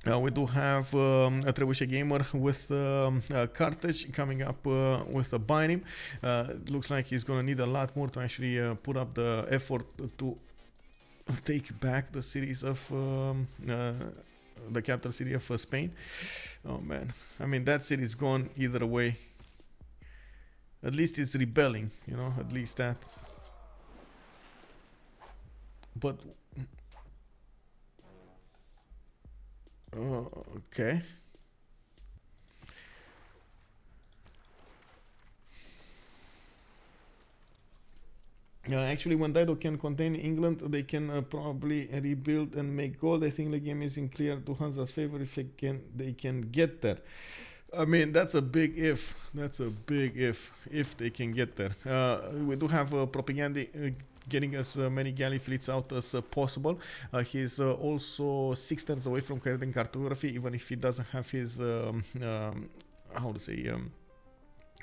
S1: We do have a Trebuchet Gamer with Carthage coming up with a binding. Looks like he's going to need a lot more to actually put up the effort to take back the cities of the capital city of Spain. Oh man, I mean that city is gone either way. At least it's rebelling, you know, at least that. But okay. Actually, when Dido can contain England, they can probably rebuild and make gold. I think the game is in clear DuHansa's favor if they can get there. I mean, that's a big if. That's a big if they can get there. We do have PrOPigandhi getting as many galley fleets out as possible. He's also 6 turns away from creating cartography, even if he doesn't have his how to say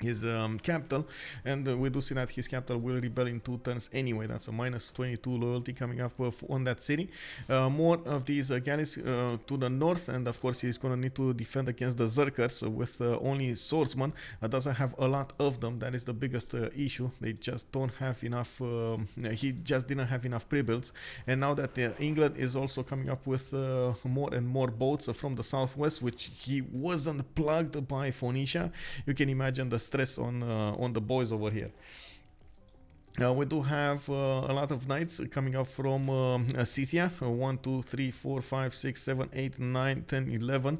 S1: his capital, and we do see that his capital will rebel in 2 turns anyway. That's a minus 22 loyalty coming up on that city. More of these galleys to the north, and of course he's gonna need to defend against the Zerkers with only swordsmen. Doesn't have a lot of them. That is the biggest issue. They just don't have enough. He just didn't have enough pre-builds, and now that England is also coming up with more and more boats from the southwest, which he wasn't plugged by Phoenicia, you can imagine the stress on the boys over here. We do have a lot of knights coming up from Scythia. 1, 2, 3, 4, 5, 6, 7, 8, 9, 10, 11.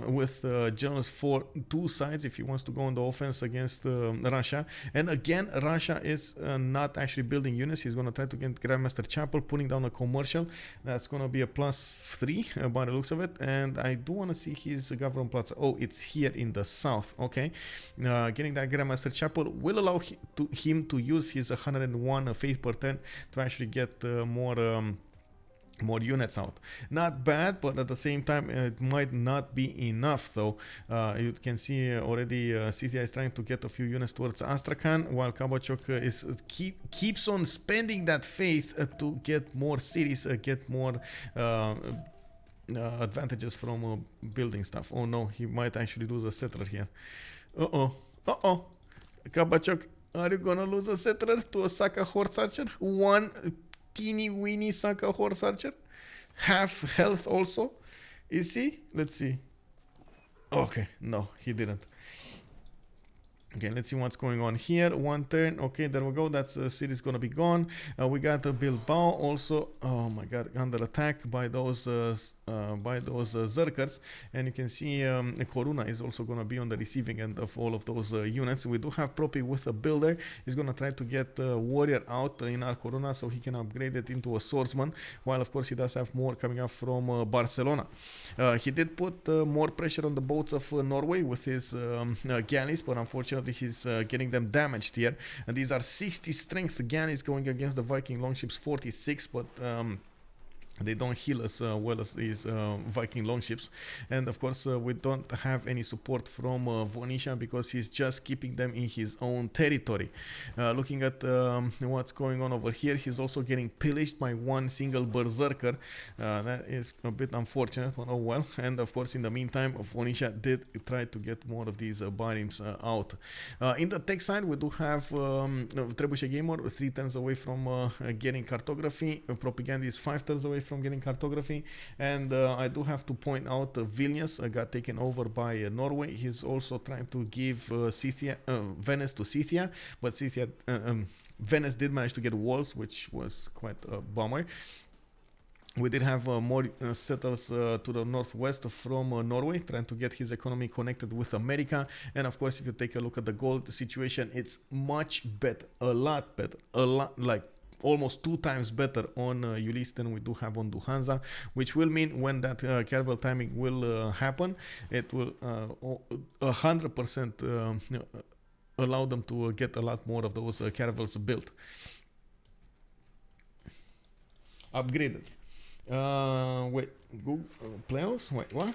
S1: With generals for 2 sides if he wants to go on the offense against Russia. And again, Russia is not actually building units. He's going to try to get Grandmaster Chapel, putting down a commercial. That's going to be a +3 by the looks of it. And I do want to see his government plots. Oh, it's here in the south. Okay. Getting that Grandmaster Chapel will allow him to use his 101 faith per 10 to actually get more units out. Not bad, but at the same time it might not be enough though. You can see already Scythia is trying to get a few units towards Astrakhan, while kabachOk is keeps on spending that faith to get more cities, get more advantages from building stuff. Oh no, he might actually lose a settler here. kabachOk, are you gonna lose a settler to a Saka horse archer? One teeny weeny Saka horse archer? Half health also? Is he? Let's see. Okay, no, he didn't. Okay, let's see what's going on here. One turn. Okay, there we go. That's city's gonna be gone. We got Bilbao also. Oh my God, under attack by those Zerkers, and you can see Coruna is also gonna be on the receiving end of all of those units. We do have Propi with a builder. He's gonna try to get warrior out in our Coruna so he can upgrade it into a swordsman. While of course he does have more coming up from Barcelona. He did put more pressure on the boats of Norway with his galleys, but unfortunately he's getting them damaged here. And these are 60 strength galleys going against the Viking longships 46, but they don't heal as well as these Viking longships. And of course we don't have any support from Phoenicia because he's just keeping them in his own territory. Looking at what's going on over here, he's also getting pillaged by one single berserker. That is a bit unfortunate, but oh well. And of course in the meantime Phoenicia did try to get more of these barims out. In the tech side we do have Trebuchet Gamer 3 turns away from getting cartography. PrOPigandhi is 5 turns away from getting cartography, and I do have to point out Vilnius got taken over by Norway. He's also trying to give Scythia, Venice to Scythia, but Scythia, Venice did manage to get walls, which was quite a bummer. We did have more settlers to the northwest from Norway, trying to get his economy connected with America. And of course, if you take a look at the gold situation, it's much better, a lot better, like almost 2 times better on Ulis than we do have on DuHansa, which will mean when that caravel timing will happen, it will 100% allow them to get a lot more of those caravels built. Upgraded. Wait, go playoffs? Wait, what?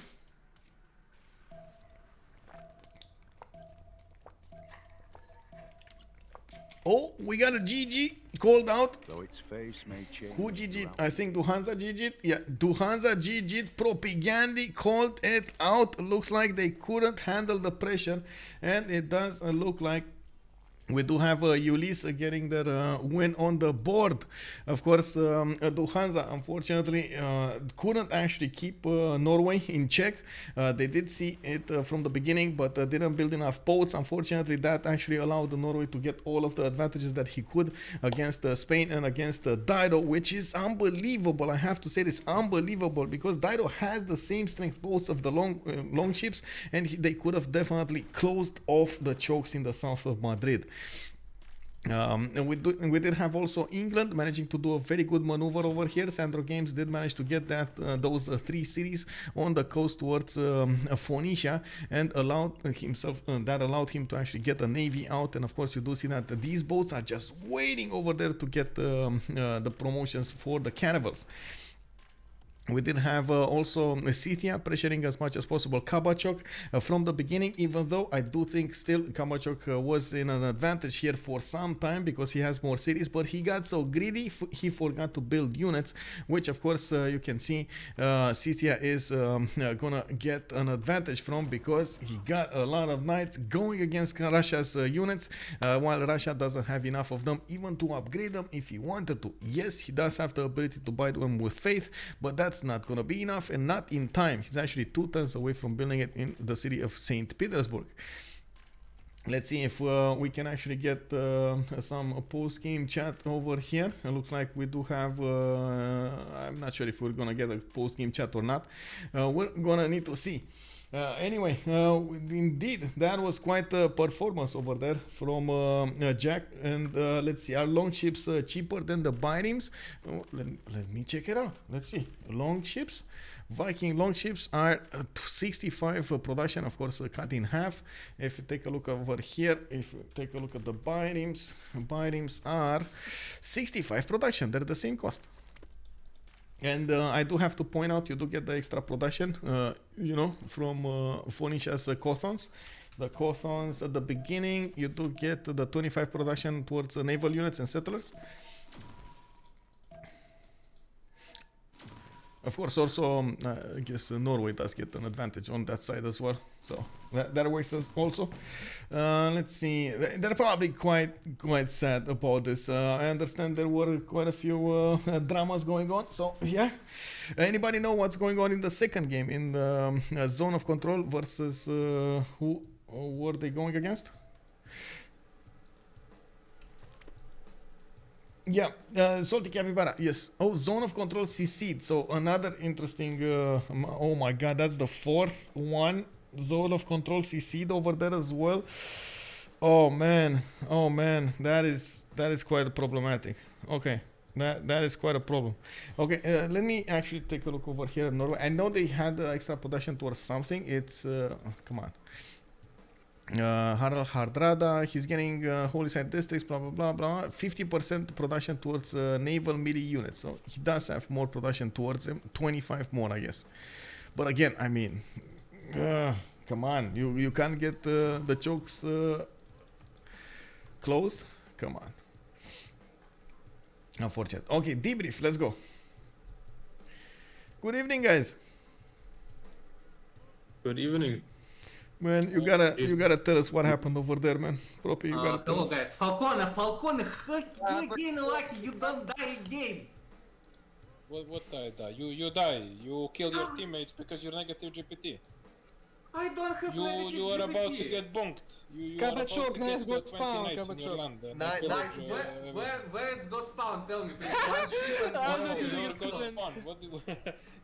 S1: Oh, we got a GG called out.
S3: Though its face may change.
S1: Who GG? I think DuHansa GG. Yeah, DuHansa GG. PrOPigandhi called it out. Looks like they couldn't handle the pressure, and it does look like we do have Ulis getting their win on the board. Of course, DuHansa unfortunately couldn't actually keep Norway in check. They did see it from the beginning, but didn't build enough boats. Unfortunately, that actually allowed Norway to get all of the advantages that he could against Spain and against Dido, which is unbelievable. I have to say this, unbelievable, because Dido has the same strength boats of the long ships, and they could have definitely closed off the chokes in the south of Madrid. And we did have also England managing to do a very good maneuver over here. SandroGames did manage to get those 3 cities on the coast towards Phoenicia, and allowed him to actually get a navy out. And of course you do see that these boats are just waiting over there to get the promotions for the caravels. We did have also Scythia pressuring as much as possible kabachOk from the beginning, even though I do think still kabachOk was in an advantage here for some time because he has more cities, but he got so greedy he forgot to build units, which of course you can see Scythia is gonna get an advantage from, because he got a lot of knights going against Russia's units, while Russia doesn't have enough of them even to upgrade them if he wanted to. Yes, he does have the ability to buy them with faith, but that's not gonna be enough, and not in time. He's actually 2 turns away from building it in the city of St. Petersburg. Let's see if we can actually get some post-game chat over here. It looks like we do have, I'm not sure if we're gonna get a post-game chat or not. We're gonna need to see. Anyway, indeed, that was quite a performance over there from Jack. And let's see, are long ships cheaper than the barims? Let me check it out. Let's see. Long ships, Viking long ships are 65 production, of course, cut in half. If you take a look over here, if you take a look at the barims are 65 production. They're the same cost. And I do have to point out, you do get the extra production, you know, from Phoenicia's Cothons. The Cothons at the beginning, you do get the 25 production towards naval units and settlers. Of course, also, I guess Norway does get an advantage on that side as well. So that works also. Let's see. They're probably quite sad about this. I understand there were quite a few dramas going on. So yeah. Anybody know what's going on in the second game in the zone of control versus who were they going against? Yeah, Salty Capybara, yes. Oh, Zone of Control CC'd. So another interesting, oh my god, that's the fourth one. Zone of Control CC'd over there as well. Oh man, that is quite problematic. Okay, that is quite a problem. Okay, let me actually take a look over here in Norway. I know they had extra production towards something. It's, come on. Harald Hardrada, he's getting holy site districts, blah blah blah blah. 50% production towards naval melee units, so he does have more production towards him. 25 more, I guess. But again, I mean, come on, you can't get the chokes closed. Come on, unfortunate. Okay, debrief. Let's go. Good evening, guys.
S3: Good evening.
S1: Man, you gotta tell us what happened over there, man. Propi, you gotta tell
S4: hello
S1: us.
S4: guys, Falcon, you again lucky, you don't die again.
S3: What I die? You die. You kill your teammates because you're negative GPT.
S4: I don't have negative
S3: You are about to
S4: GPT.
S3: get bonked. You are about
S5: kabachOk,
S3: to
S5: nice,
S3: get
S5: good
S3: 20
S5: spawn,
S3: nights in your
S5: kabachOk.
S3: land.
S4: Where it's got spawn? Tell me please. One ship and one
S3: You're
S4: kill.
S3: got spawn. What do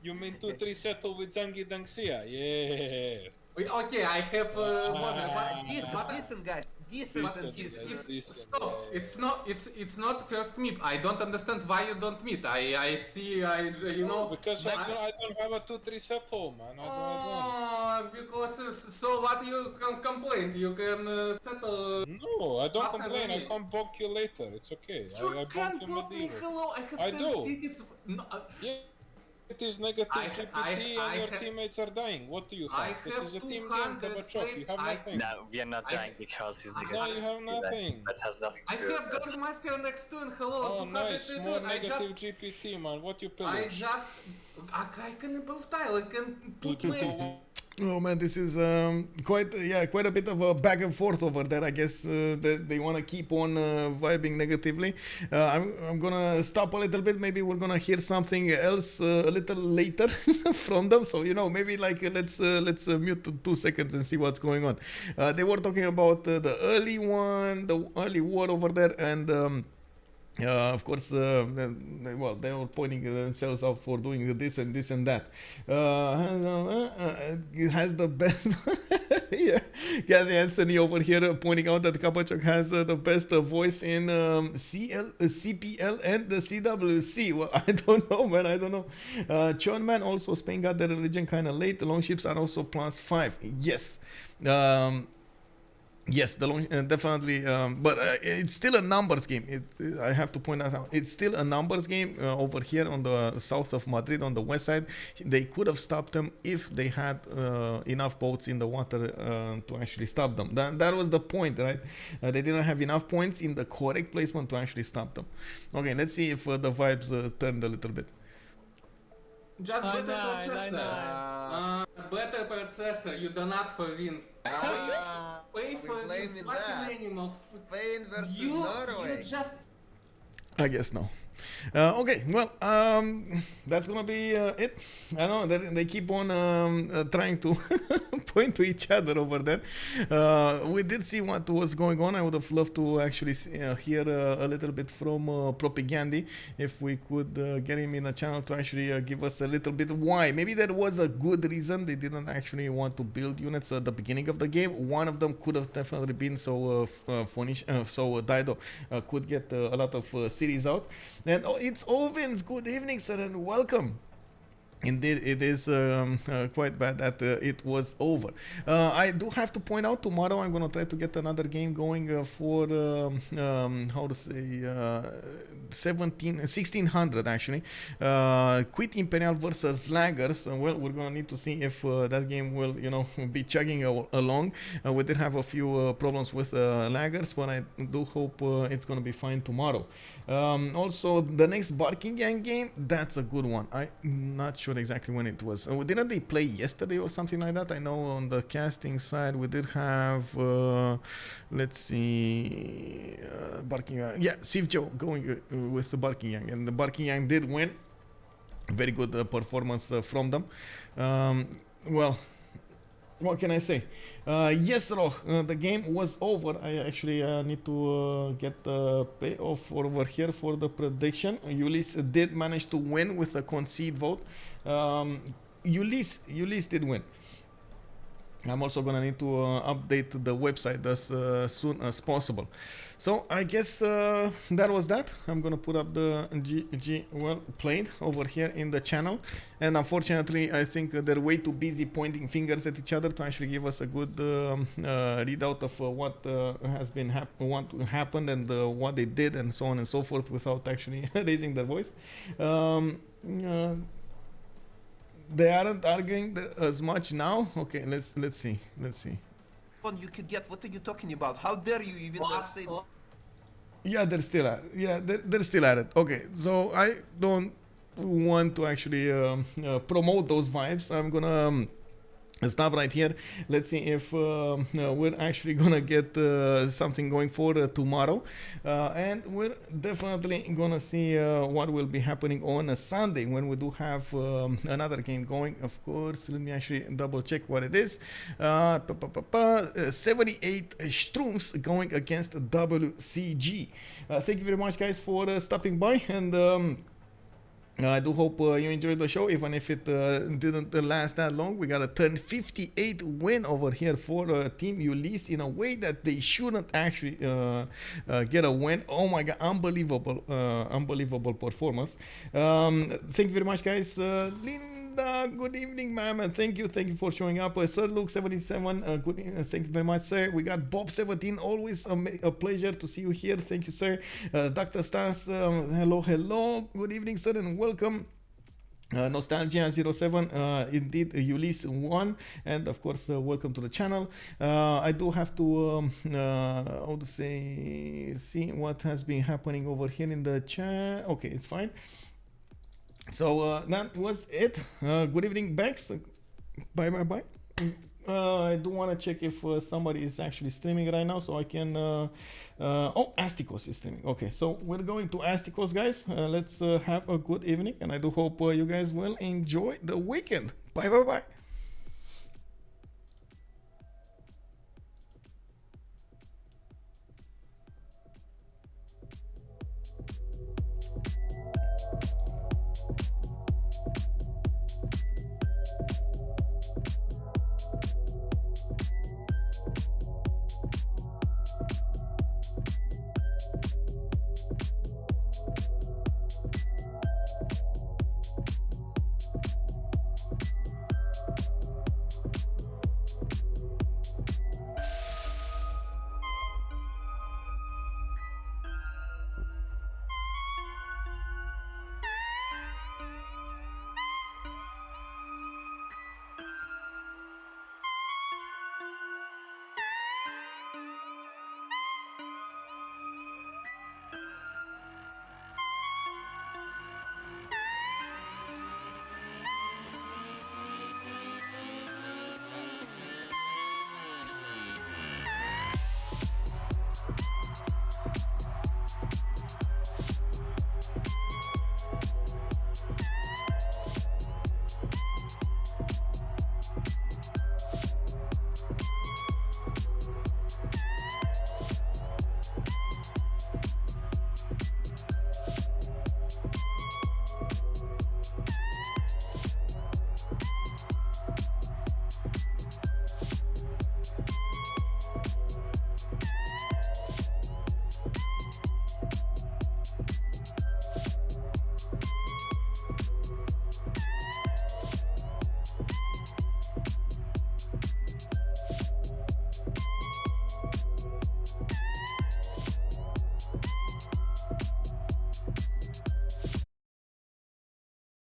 S3: you mean 2-3 settle with Zangi Dangxia? Yes.
S4: Okay, I have one.
S5: Decent guys, decent.
S4: Stop! It's not first meet. I don't understand why you don't meet. I see. You know.
S3: Because I don't have a 2-3 settle, man. I don't.
S4: Because so what you can complain? You can settle.
S3: No, I don't
S4: Ask us
S3: complain. I
S4: again.
S3: can bonk you later. It's okay.
S4: You
S3: I
S4: can
S3: bonk you
S4: block me.
S3: medieval.
S4: Hello, I have
S3: I
S4: 10
S3: do.
S4: cities. No,
S3: Yeah, it is negative GPT and your teammates are dying. What do you
S4: I
S3: have? This
S4: have
S3: is a team game,
S4: 200
S3: kabachOk. You have nothing.
S6: No, we are not dying because he's negative.
S3: No, you have nothing.
S6: That has nothing
S4: I
S6: to do
S4: have
S6: with it.
S4: Gorgo next to and hello.
S3: Oh, nice.
S4: 200
S3: More
S4: I
S3: negative
S4: just,
S3: GPT, man. What you
S4: I
S3: pillage?
S4: just, I can improve tile. I can put Messi.
S1: Oh man, this is quite a bit of a back and forth over there. I guess they want to keep on vibing negatively. I'm gonna stop a little bit. Maybe we're gonna hear something else a little later from them. So you know, maybe like let's mute 2 seconds and see what's going on. They were talking about the early war over there, and. Of course, they were pointing themselves out for doing this and this and that. It has the best. Yeah, Kathy Anthony over here pointing out that kabachOk has the best voice in CPL and the CWC. Well, I don't know, man. I don't know. Chon Man also Spain got their religion kind of late. The long ships are also +5. Yes. Yes, the long definitely, but it's still a numbers game. I have to point that out. It's still a numbers game over here on the south of Madrid, on the west side. They could have stopped them if they had enough boats in the water to actually stop them. That was the point, right? They didn't have enough points in the correct placement to actually stop them. Okay, let's see if the vibes turned a little bit.
S4: Just better processor. Better processor. You do not for win. Pay for the fucking animal.
S5: Spain versus
S4: You
S5: Norway.
S4: just.
S1: I guess no. Okay, well, that's gonna be it. I know they keep on trying to point to each other over there. We did see what was going on. I would have loved to actually hear a little bit from PrOPigandhi, if we could get him in the channel to actually give us a little bit why. Maybe there was a good reason they didn't actually want to build units at the beginning of the game. One of them could have definitely been so Phoenicia, so Dido could get a lot of cities out. And it's Ovens. Good evening, sir, and welcome. Indeed, it is quite bad that it was over. I do have to point out, tomorrow I'm going to try to get another game going for, how to say, 1600 actually. Quit Imperial versus Laggers. Well, we're going to need to see if that game will, you know, be chugging along. We did have a few problems with Laggers, but I do hope it's going to be fine tomorrow. Also, the next Barking Gang game, that's a good one. I'm not sure exactly when it was. Didn't they play yesterday or something like that? I know on the casting side we did have, let's see, Barking Gang. Yeah, Steve Joe going with the Barking Gang, and the Barking Gang did win. Very good performance from them. Well, what can I say? Yes, Roh, the game was over. I actually need to get the payoff over here for the prediction. Ulis did manage to win with a concede vote. Ulis did win. I'm also gonna need to update the website as soon as possible. So I guess that was that. I'm gonna put up the GG well played over here in the channel, and unfortunately I think they're way too busy pointing fingers at each other to actually give us a good readout of what has been what happened and what they did and so on and so forth without actually raising their voice. They aren't arguing as much now. Okay, let's see.
S5: You could get. What are you talking about? How dare you even say?
S1: Yeah, they're still at. Yeah, they're still at it. Okay, so I don't want to actually promote those vibes. I'm gonna stop right here. Let's see if we're actually gonna get something going for tomorrow, and we're definitely gonna see what will be happening on a Sunday when we do have another game going. Of course, let me actually double check what it is. 78 Strooms going against WCG. Thank you very much, guys, for stopping by, and I do hope you enjoyed the show, even if it didn't last that long. We got a turn 58 win over here for Team Ulis in a way that they shouldn't actually get a win. Oh my god, unbelievable, unbelievable performance. Thank you very much, guys. Linda, good evening, ma'am, and thank you for showing up. Sir Luke 77, good evening. Thank you very much, sir. We got Bob 17, always a pleasure to see you here. Thank you, sir. Dr. Stas, hello, good evening, sir, and welcome. Nostalgia 07, indeed Ulis won, and of course welcome to the channel. I do have to how to say, see what has been happening over here in the chat. Okay, it's fine. So that was it. Good evening, Bex. Bye. I do want to check if somebody is actually streaming right now, so I can. Oh, Asticos is streaming. Okay, so we're going to Asticos, guys. Let's have a good evening, and I do hope you guys will enjoy the weekend. Bye.